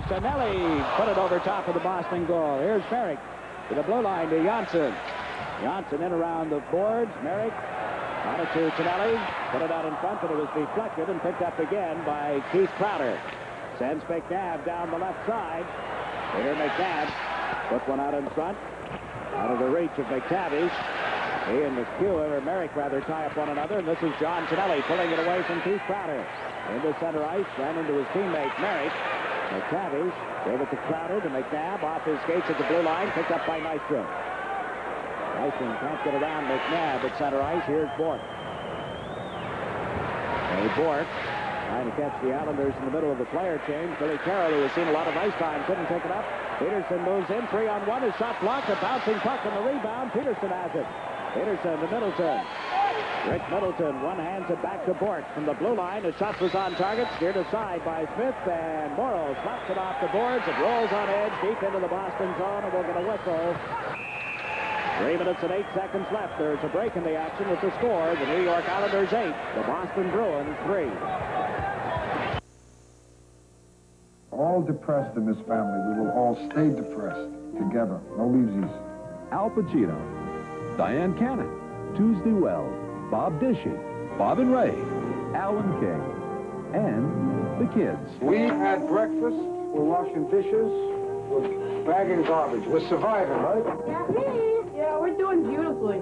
Tonelli put it over top of the Boston goal. Here's Merrick to the blue line to Janssen. Janssen in around the boards. Merrick got it to Tonelli. Put it out in front, but it was deflected and picked up again by Keith Crowder. Sends McNabb down the left side. Peter McNabb put one out in front. Out of the reach of McTavish. He and McEwen, or Merrick rather, tie up one another, and this is John Tonelli pulling it away from Keith Crowder. Into center ice, ran into his teammate Merrick. McTavish gave it to Crowder to McNabb, off his skates at the blue line, picked up by Nystrom. Nystrom can't get around McNabb at center ice. Here's Bork. Bork trying to catch the Islanders in the middle of the player change. Billy Carroll, who has seen a lot of ice time, couldn't pick it up. Peterson moves in, 3-on-1, his shot blocked, a bouncing puck, and the rebound. Peterson has it. Peterson to Middleton. Rick Middleton one-hands it back to Bork from the blue line. The shot was on target, steered aside by Smith, and Morrow slaps it off the boards. It rolls on edge deep into the Boston zone, and we'll get a whistle. 3 minutes and 8 seconds left. There's a break in the action with the score. The New York Islanders 8, the Boston Bruins 3. All depressed in this family. We will all stay depressed together. No leavesies. Al Pacino, Diane Cannon, Tuesday Weld, Bob Dishy, Bob and Ray, Alan King, and the kids. We had breakfast, we're washing dishes, we're bagging garbage. We're surviving, right? Yeah, we're doing beautifully.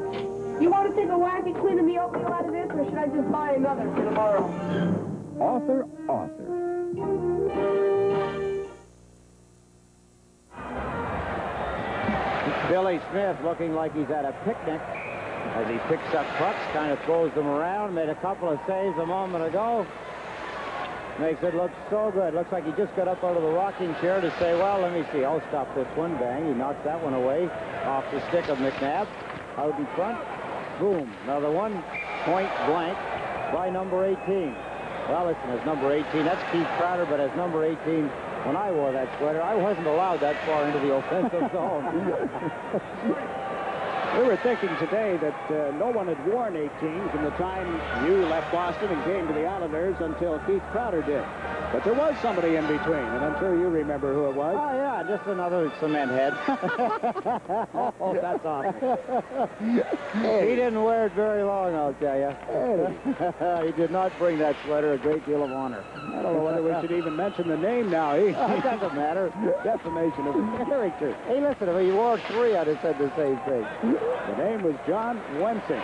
You want to take a whack at cleaning the oatmeal out of this, or should I just buy another for tomorrow? Arthur. Billy Smith looking like he's at a picnic as he picks up pucks, kind of throws them around, made a couple of saves a moment ago. Makes it look so good. Looks like he just got up out of the rocking chair to say, well, let me see, I'll stop this one. Bang, he knocks that one away off the stick of McNabb. Out in front, boom. Another one, point blank by number 18. Well, listen, as number 18, that's Keith Crowder, but as number 18, when I wore that sweater, I wasn't allowed that far into the offensive zone. We were thinking today that no one had worn 18 from the time you left Boston and came to the Islanders until Keith Crowder did. But there was somebody in between, and I'm sure you remember who it was. Oh, yeah, just another cement head. Oh, that's awesome. Hey. He didn't wear it very long, I'll tell you. Hey. He did not bring that sweater a great deal of honor. I don't know whether we should even mention the name now. It doesn't matter. Defamation of his character. Hey, listen, if he wore 3, I'd have said the same thing. The name was John Wensing.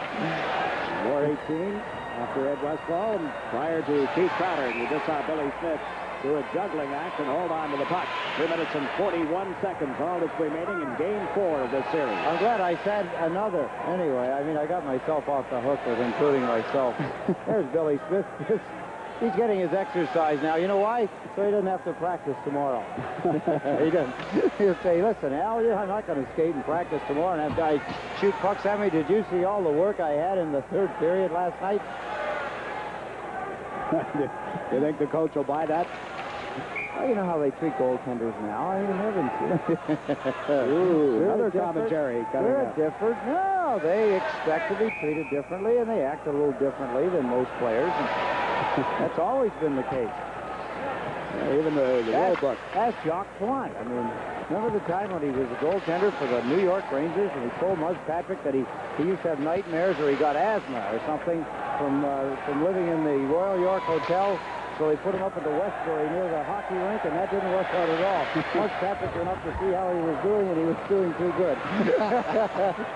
Wore 18 after Ed Westfall and prior to Keith Crowder. And you just saw Billy Smith do a juggling act and hold on to the puck. 2 minutes and 41 seconds, all that's remaining in Game 4 of this series. I'm glad I said another. Anyway, I mean, I got myself off the hook with including myself. There's Billy Smith. He's getting his exercise now. You know why? So he doesn't have to practice tomorrow. He doesn't. He'll say, listen, Al, I'm not going to skate and practice tomorrow and have guys shoot pucks at me. Did you see all the work I had in the third period last night? Do you think the coach will buy that? Well, you know how they treat goaltenders now. I mean, heavens. Ooh, another commentary. They're different. No, they expect to be treated differently, and they act a little differently than most players. That's always been the case. Yeah, even the rule book. That's Jacques Plante. I mean, remember the time when he was a goaltender for the New York Rangers, and he told Muzz Patrick that he used to have nightmares or he got asthma or something from living in the Royal York Hotel. So they put him up at the Westbury near the hockey rink, and that didn't work out at all. Muzz Patrick went up to see how he was doing, and he was doing too good.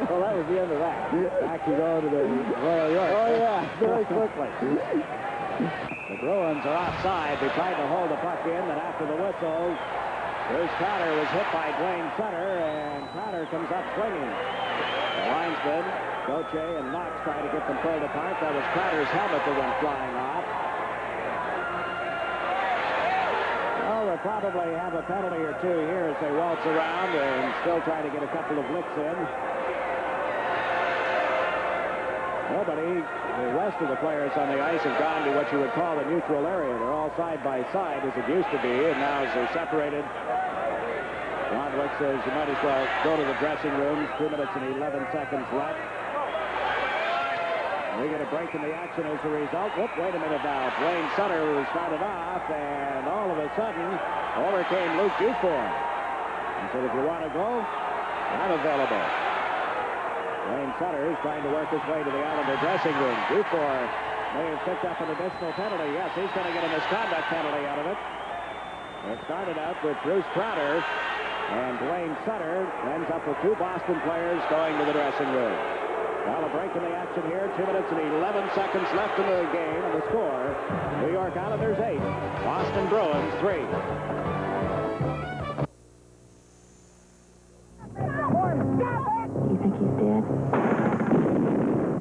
Well, that was the end of that. Back you go to the Royal York. Oh, yeah, very quickly. The Bruins are offside. They tried to hold the puck in, and after the whistle, Bruce Crowder was hit by Dwayne Sutter, and Crowder comes up swinging. The linesmen, Gauthier and Knox, try to get them pulled apart. That was Crowder's helmet that went flying off. Well, they'll probably have a penalty or two here as they waltz around and still try to get a couple of licks in. Nobody, the rest of the players on the ice have gone to what you would call the neutral area. They're all side by side as it used to be, and now as they're separated, Ron Wick says you might as well go to the dressing rooms. 2 minutes and 11 seconds left. We get a break in the action as a result. Whoop, wait a minute now. Dwayne Sutter started off, and all of a sudden, over came Luke Dufour. He said, if you want to go, I'm available. Dwayne Sutter is trying to work his way to the Islander dressing room. Dufour may have picked up an additional penalty. Yes, he's going to get a misconduct penalty out of it. It started out with Bruce Crowder, and Dwayne Sutter ends up with 2 Boston players going to the dressing room. Well, a break in the action here. 2 minutes and 11 seconds left in the game, and the score, New York Islanders 8, Boston Bruins 3. You think he's dead?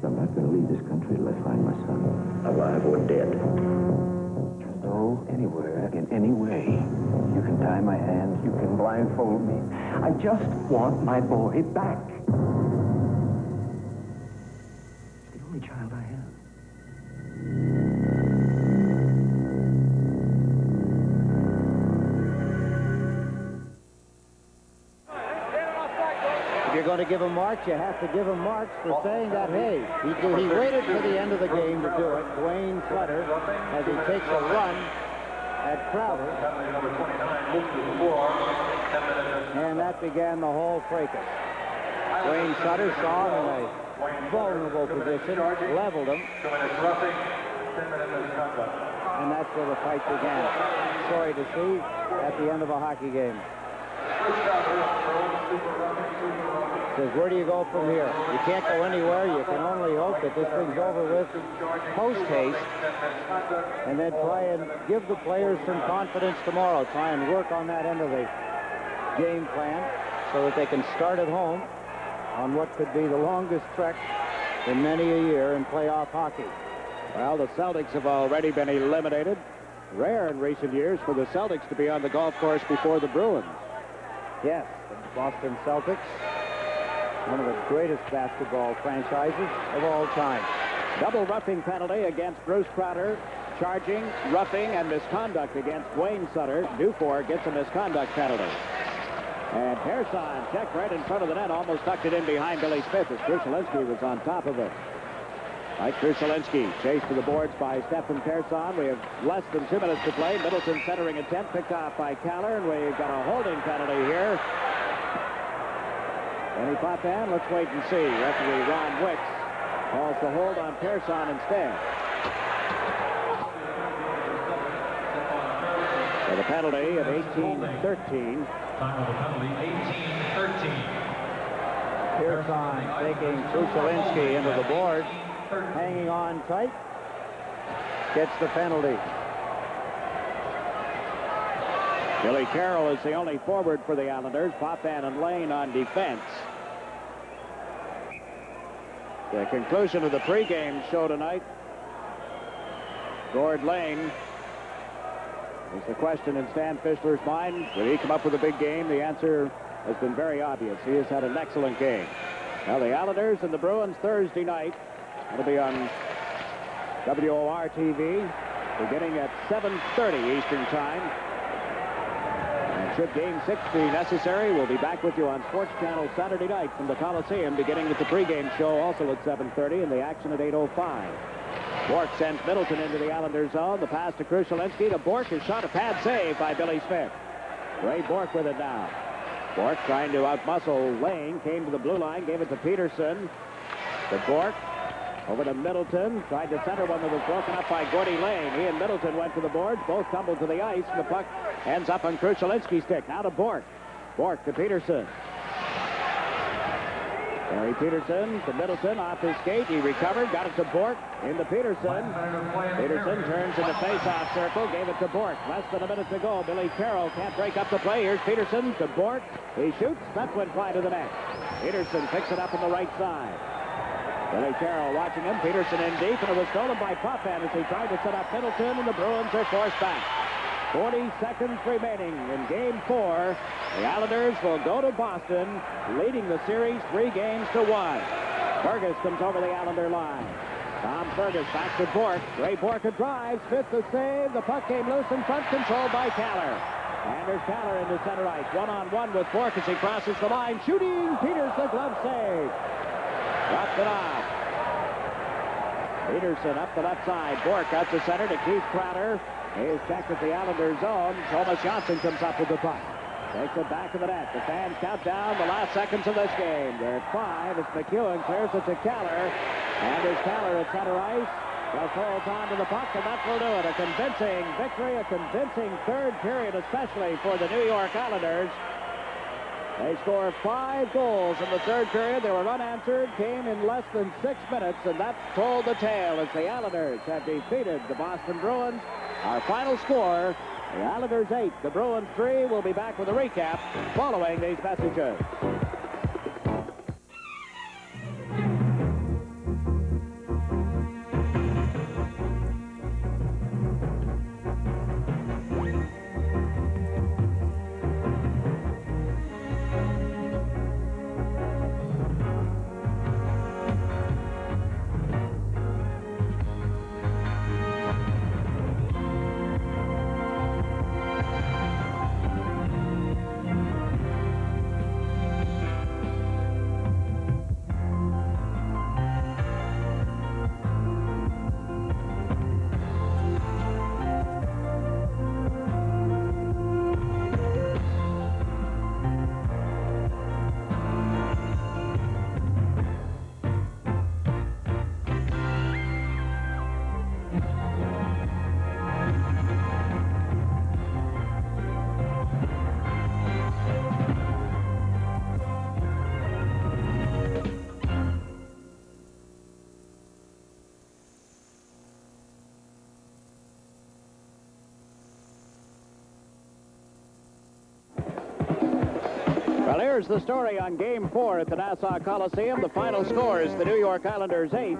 I'm not going to leave this country till I find my son, alive or dead. Trudeau, anywhere, in any way. You can tie my hands, you can blindfold me. I just want my boy back. It's the only child I have. If you're going to give him marks, you have to give him marks for saying that, hey, he waited for the end of the game to do it. Dwayne Sutter, as he takes a run at Crowder. And that began the whole fracas. Dwayne Sutter saw him in a vulnerable position, leveled him. And that's where the fight began. Sorry to see at the end of a hockey game. Says, where do you go from here? You can't go anywhere. You can only hope that this thing's over with post-haste and then try and give the players some confidence tomorrow. Try and work on that end of the game plan so that they can start at home on what could be the longest trek in many a year in playoff hockey. Well, the Celtics have already been eliminated. Rare in recent years for the Celtics to be on the golf course before the Bruins. Yes, the Boston Celtics, one of the greatest basketball franchises of all time. Double roughing penalty against Bruce Crowder. Charging, roughing, and misconduct against Wayne Sutter. Dufour gets a misconduct penalty. And Persson checked right in front of the net, almost tucked it in behind Billy Smith as Krushelinski was on top of it. Mike Krushelinski chased to the boards by Stefan Persson. We have less than 2 minutes to play. Middleton centering attempt picked off by Kaller, and we've got a holding penalty here. Any Potan? Let's wait and see. Referee Ron Wicks calls the hold on Persson instead. So the penalty of 18-13. Time of the penalty, 18-13. Persson taking Krushelinski into the board, hanging on tight, gets the penalty. Billy Carroll is the only forward for the Islanders. Potvin and Lane on defense. The conclusion of the pregame show tonight. Gord Lane is the question in Stan Fischler's mind. Will he come up with a big game? The answer has been very obvious. He has had an excellent game. Now the Islanders and the Bruins Thursday night. It'll be on WOR TV beginning at 7:30 Eastern Time. And should Game 6 be necessary, we'll be back with you on SportsChannel Saturday night from the Coliseum, beginning with the pregame show also at 7:30 and the action at 8:05. Bork sends Middleton into the Islanders zone. The pass to Krushelinski. To Bork is shot. A pad save by Billy Smith. Ray Bork with it now. Bork trying to outmuscle Lane. Came to the blue line. Gave it to Peterson. To Bork. Over to Middleton. Tried to center one that was broken up by Gordy Lane. He and Middleton went to the boards. Both tumbled to the ice. The puck ends up on Krushelinski's stick. Now to Bork. Bork to Peterson. Barry Peterson to Middleton off his skate. He recovered, got it to Bork, into Peterson. Peterson turns in the face-off circle, gave it to Bork. Less than a minute to go. Billy Carroll can't break up the play. Here's Peterson to Bork. He shoots. That went wide to the net. Peterson picks it up on the right side. Billy Carroll watching him. Peterson in deep, and it was stolen by Potvin as he tried to set up Middleton, and the Bruins are forced back. 40 seconds remaining in Game 4. The Islanders will go to Boston, leading the series 3-1. Fergus comes over the Islander line. Tom Fergus back to Bork. Ray Bork drives. Smith the save. The puck came loose in front, controlled by Kaller. And there's Kaller into center ice. One-on-one with Bork as he crosses the line. Shooting. Peters the glove save. Dropped it off. Peterson up the left side. Bork out to center to Keith Crowder. He is checked at the Islanders zone. Thomas Johnson comes up with the puck. Takes it back of the net. The fans count down the last seconds of this game. They're at 5 as McEwen clears it to Kaller. And there's Kaller at center ice. Just holds on to the puck, and that will do it. A convincing victory, a convincing third period, especially for the New York Islanders. They score 5 goals in the third period. They were unanswered, came in less than 6 minutes, and that told the tale as the Islanders have defeated the Boston Bruins. Our final score, the Islanders 8, the Bruins 3. We'll be back with a recap following these messages. Well, here's the story on Game 4 at the Nassau Coliseum. The final score is the New York Islanders 8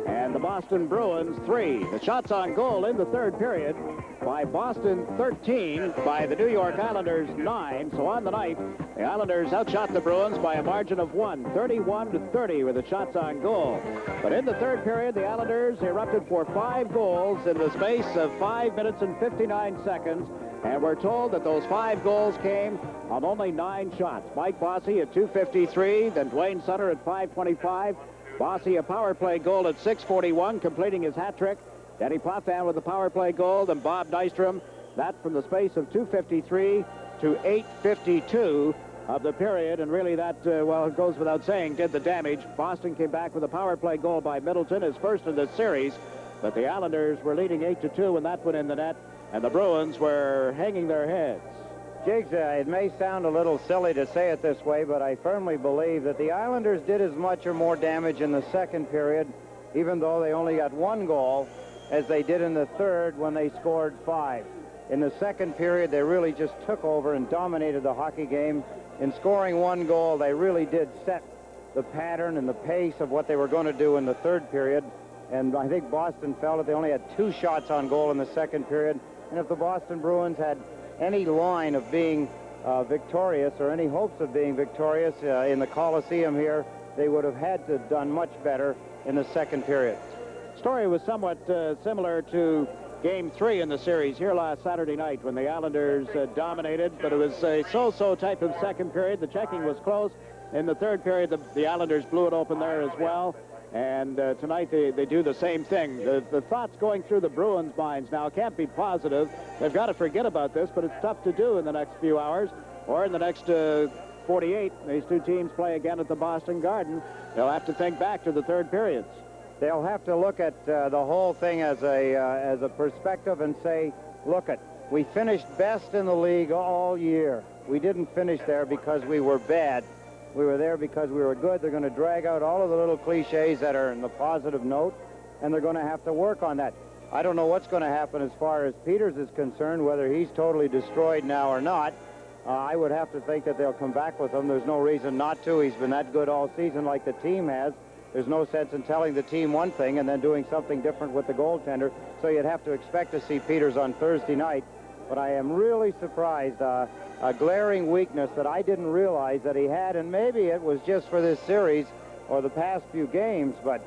and the Boston Bruins 3. The shots on goal in the third period by Boston 13, by the New York Islanders 9. So on the night, the Islanders outshot the Bruins by a margin of 31-30 with the shots on goal. But in the third period, the Islanders erupted for 5 goals in the space of 5 minutes and 59 seconds. And we're told that those 5 goals came on only 9 shots. Mike Bossy at 2:53, then Dwayne Sutter at 5:25. Bossy a power play goal at 6:41, completing his hat trick. Danny Potvin with the power play goal, then Bob Nystrom. That from the space of 2:53 to 8:52 of the period. And really that, well, it goes without saying, did the damage. Boston came back with a power play goal by Middleton, his first in the series. But the Islanders were leading 8-2 when that went in the net. And the Bruins were hanging their heads. Jiggs, it may sound a little silly to say it this way, but I firmly believe that the Islanders did as much or more damage in the second period, even though they only got 1 goal, as they did in the third when they scored 5. In the second period, they really just took over and dominated the hockey game. In scoring 1 goal, they really did set the pattern and the pace of what they were going to do in the third period. And I think Boston felt that they only had 2 shots on goal in the second period. And if the Boston Bruins had any line of being victorious or any hopes of being victorious in the Coliseum here, they would have had to have done much better in the second period. Story was somewhat similar to Game 3 in the series here last Saturday night when the Islanders dominated, but it was a so-so type of second period. The checking was close. In the third period, the Islanders blew it open there as well. And tonight they do the same thing. The thoughts going through the Bruins' minds now can't be positive. They've got to forget about this, but it's tough to do in the next few hours or in the next 48. These two teams play again at the Boston Garden. They'll have to think back to the third periods. They'll have to look at the whole thing as a perspective and say, look, we finished best in the league all year. We didn't finish there because we were bad. We were there because we were good. They're going to drag out all of the little cliches that are in the positive note, and they're going to have to work on that. I don't know what's going to happen as far as Peters is concerned, whether he's totally destroyed now or not. I would have to think that they'll come back with him. There's no reason not to. He's been that good all season like the team has. There's no sense in telling the team one thing and then doing something different with the goaltender. So you'd have to expect to see Peters on Thursday night. But I am really surprised. A glaring weakness that I didn't realize that he had, and maybe it was just for this series or the past few games, but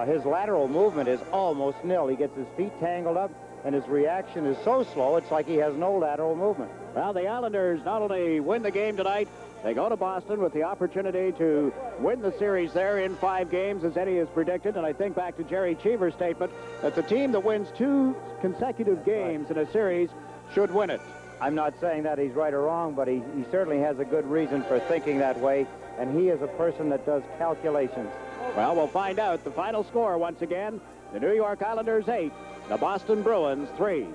his lateral movement is almost nil. He gets his feet tangled up, and his reaction is so slow, it's like he has no lateral movement. Well, the Islanders not only win the game tonight, they go to Boston with the opportunity to win the series there in 5 games, as Eddie has predicted. And I think back to Jerry Cheever's statement that the team that wins 2 consecutive games in a series should win it. I'm not saying that he's right or wrong, but he certainly has a good reason for thinking that way, and he is a person that does calculations. Well, we'll find out. The final score once again, the New York Islanders 8, the Boston Bruins 3.